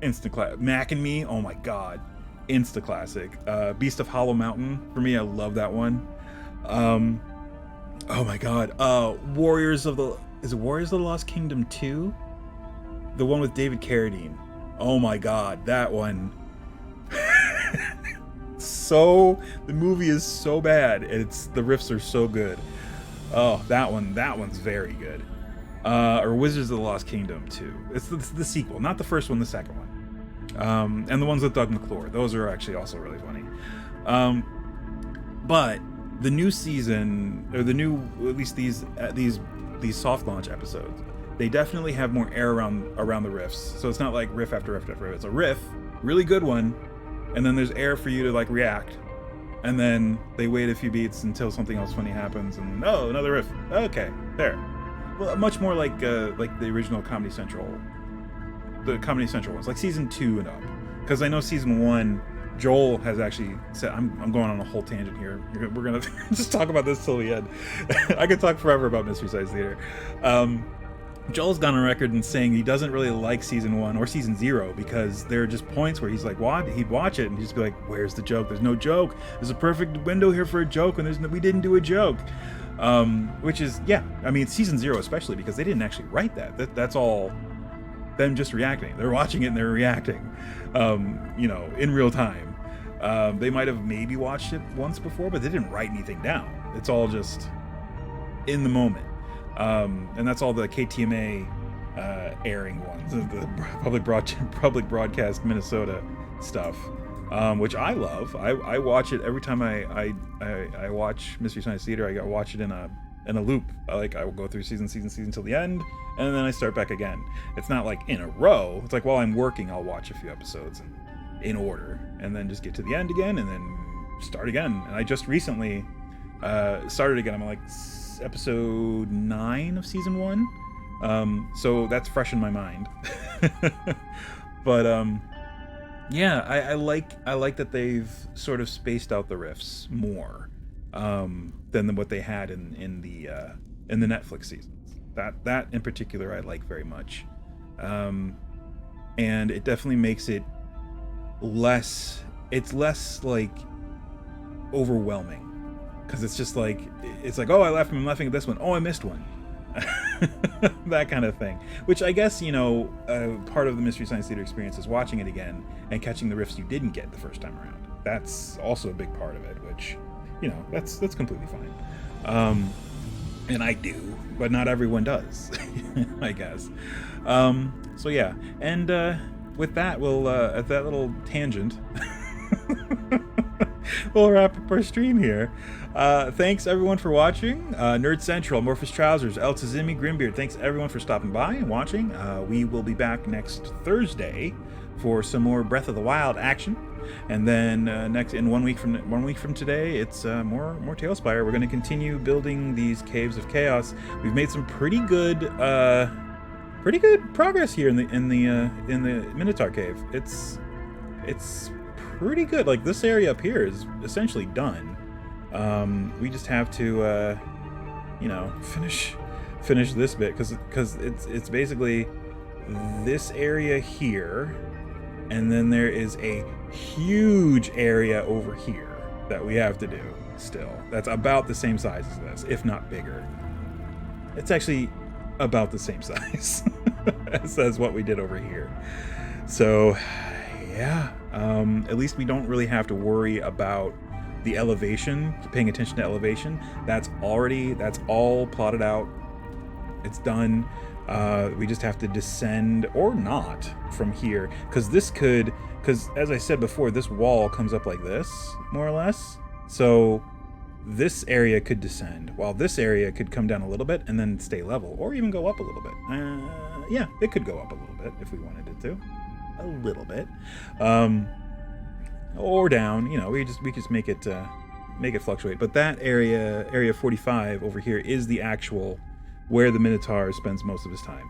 instant classic. Mac and Me, oh my god, instant classic. Beast of Hollow Mountain, for me, I love that one. Oh my god, Warriors of the Lost Kingdom 2? The one with David Carradine. Oh my god, that one. The movie is so bad, and the riffs are so good. Oh, that one's very good. Or Wizards of the Lost Kingdom 2. It's the sequel, not the first one, the second one. And the ones with Doug McClure, those are actually also really funny. But the new season, or at least these soft launch episodes, they definitely have more air around the riffs. So it's not like riff after riff after riff. It's a riff, really good one, and then there's air for you to like react. And then they wait a few beats until something else funny happens, and another riff. Okay, there. Well, much more like the original Comedy Central ones, like season 2 and up. Because I know season 1, Joel has actually said, I'm going on a whole tangent here. We're gonna just talk about this till the end. I could talk forever about Mystery Science Theater. Joel's gone on record and saying he doesn't really like season 1 or season 0 because there are just points where he's like, he'd watch it and he'd just be like, where's the joke? There's no joke. There's a perfect window here for a joke, and we didn't do a joke. Which is, yeah, I mean, season 0 especially, because they didn't actually write that. That's all them just reacting. They're watching it and they're reacting, in real time. They might have maybe watched it once before, but they didn't write anything down. It's all just in the moment. And that's all the KTMA airing ones, the public broadcast Minnesota stuff, which I love. I watch it every time I watch Mystery Science Theater. I watch it in a loop. I will go through season till the end, and then I start back again. It's not like in a row. It's like while I'm working, I'll watch a few episodes in order, and then just get to the end again, and then start again. And I just recently started again. I'm like episode 9 of season 1. So that's fresh in my mind. But yeah, I like that they've sort of spaced out the riffs more than what they had in the Netflix seasons. That in particular I like very much. And it definitely makes it less like overwhelming, because it's just like, oh, I'm laughing at this one, oh, I missed one. That kind of thing, which I guess, part of the Mystery Science Theater experience is watching it again and catching the riffs you didn't get the first time around. That's also a big part of it, which, that's completely fine. And I do, but not everyone does. I guess. So yeah, and with that, we'll at that little tangent, we'll wrap up our stream here. Thanks everyone for watching. Nerd Central, Amorphous Trousers, El Tazimi, Grimbeard. Thanks everyone for stopping by and watching. We will be back next Thursday for some more Breath of the Wild action, and then next in 1 week from today, it's more TaleSpire. We're going to continue building these caves of chaos. We've made some pretty good progress here in the Minotaur cave. It's pretty good. Like, this area up here is essentially done. We just have to finish this bit, because it's basically this area here, and then there is a huge area over here that we have to do still. That's about the same size as this, if not bigger. It's actually about the same size as what we did over here. So yeah, at least we don't really have to worry about the elevation, paying attention to elevation. That's all plotted out. It's done. We just have to descend or not from here, because as I said before, this wall comes up like this, more or less. So this area could descend, while this area could come down a little bit and then stay level, or even go up a little bit. Yeah, it could go up a little bit if we wanted it to. A little bit. Or down, we just make it fluctuate. But that area 45 over here is the actual where the Minotaur spends most of his time,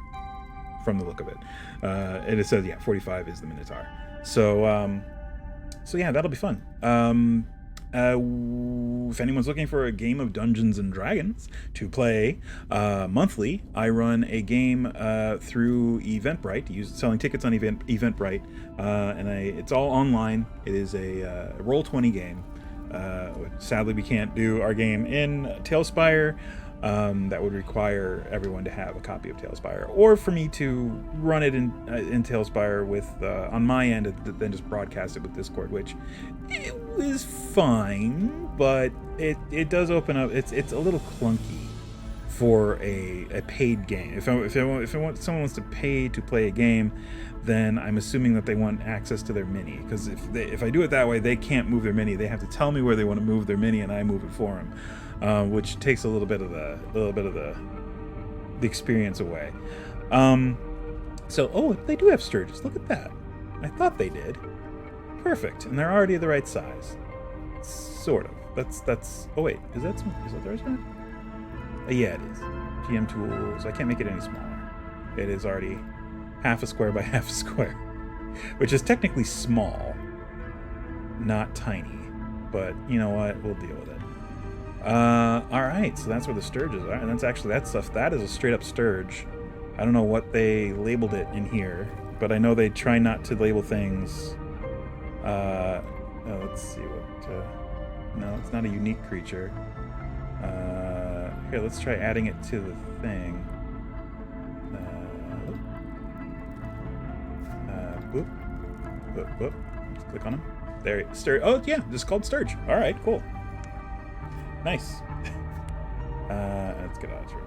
from the look of it. And it says, 45 is the Minotaur. So yeah, that'll be fun. If anyone's looking for a game of Dungeons and Dragons to play monthly, I run a game through Eventbrite, selling tickets on Eventbrite, and it's all online. It is a Roll20 game. Sadly, we can't do our game in TaleSpire. That would require everyone to have a copy of TaleSpire, or for me to run it in TaleSpire with on my end, and then just broadcast it with Discord, which it is fine, but it does open up. It's a little clunky for a paid game. If someone wants to pay to play a game, then I'm assuming that they want access to their mini, because if I do it that way, they can't move their mini. They have to tell me where they want to move their mini, and I move it for them. Which takes a little bit of the experience away. So they do have sturges. Look at that. I thought they did. Perfect, and they're already the right size. Sort of. That's. Oh wait, is that the right size? Yeah, it is. GM tools. I can't make it any smaller. It is already half a square by half a square, which is technically small, not tiny. But you know what? We'll deal with it. Alright, so that's where the sturges are, and that is a straight up sturge. I don't know what they labeled it in here, but I know they try not to label things. Let's see what. No, it's not a unique creature. Here, let's try adding it to the thing. Whoop. Let's click on him. There, sturge. Oh yeah, this is called sturge. All right, cool. Nice. Let's get out of here.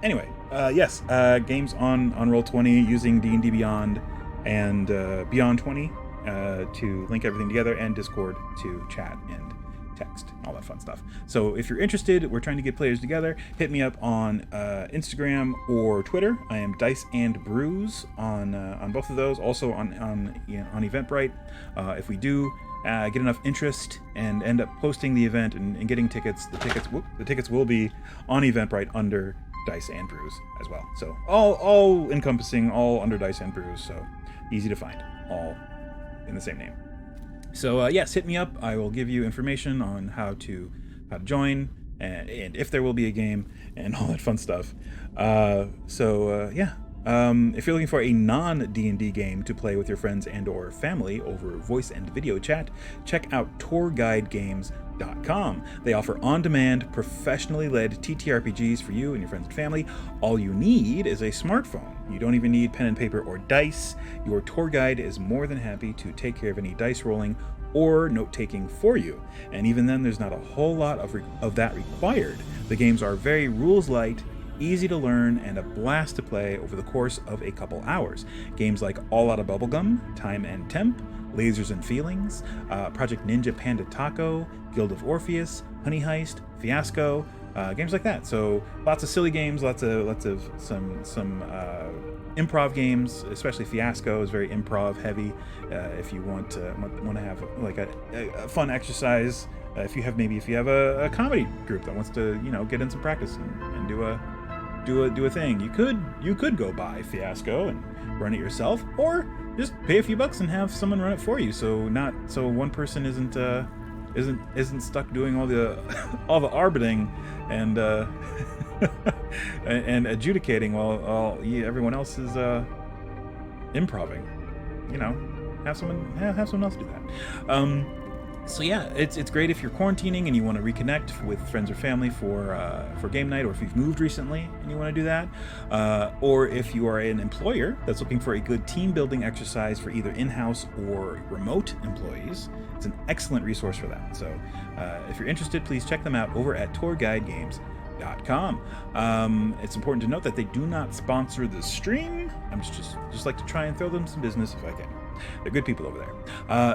Anyway, yes, games on Roll20 using D&D Beyond and Beyond 20 to link everything together, and Discord to chat and text, all that fun stuff. So if you're interested, we're trying to get players together. Hit me up on Instagram or Twitter. I am Dice and Brews on both of those. Also on Eventbrite. If we do get enough interest and end up posting the event and getting tickets, the tickets will be on Eventbrite under Dice and Brews as well. So all encompassing, all under Dice and Brews. So easy to find, all in the same name. So yes, hit me up. I will give you information on how to join and if there will be a game and all that fun stuff. If you're looking for a non-D&D game to play with your friends and or family over voice and video chat, check out tourguidegames.com. They offer on-demand, professionally led TTRPGs for you and your friends and family. All you need is a smartphone. You don't even need pen and paper or dice. Your tour guide is more than happy to take care of any dice rolling or note-taking for you. And even then, there's not a whole lot of that required. The games are very rules-light, easy to learn, and a blast to play over the course of a couple hours. Games like All Outta Bubblegum, Time and Temp, Lasers and Feelings, Project Ninja Panda Taco, Guild of Orpheus, Honey Heist, Fiasco, games like that. So lots of silly games, lots of some improv games, especially Fiasco is very improv heavy. If you want to have like a fun exercise, if you have a comedy group that wants to get in some practice and do a thing, you could go buy Fiasco and run it yourself, or just pay a few bucks and have someone run it for you. So one person isn't stuck doing all the arbitering and and adjudicating while everyone else is improving. Have someone else do that. So yeah, it's great if you're quarantining and you want to reconnect with friends or family for game night, or if you've moved recently and you want to do that, or if you are an employer that's looking for a good team building exercise for either in-house or remote employees. It's an excellent resource for that. So if you're interested, please check them out over at tourguidegames.com. It's important to note that they do not sponsor the stream. I'm just like to try and throw them some business if I can. They're good people over there.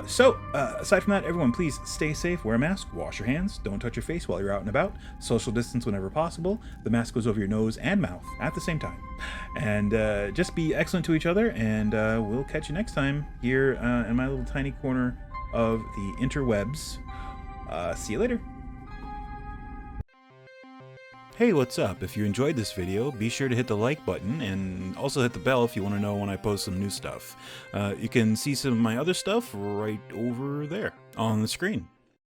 Aside from that, everyone, please stay safe, wear a mask, wash your hands, don't touch your face while you're out and about, social distance whenever possible. The mask goes over your nose and mouth at the same time. And just be excellent to each other, and we'll catch you next time here in my little tiny corner of the interwebs. See you later. Hey, what's up? If you enjoyed this video, be sure to hit the like button and also hit the bell if you want to know when I post some new stuff. You can see some of my other stuff right over there on the screen.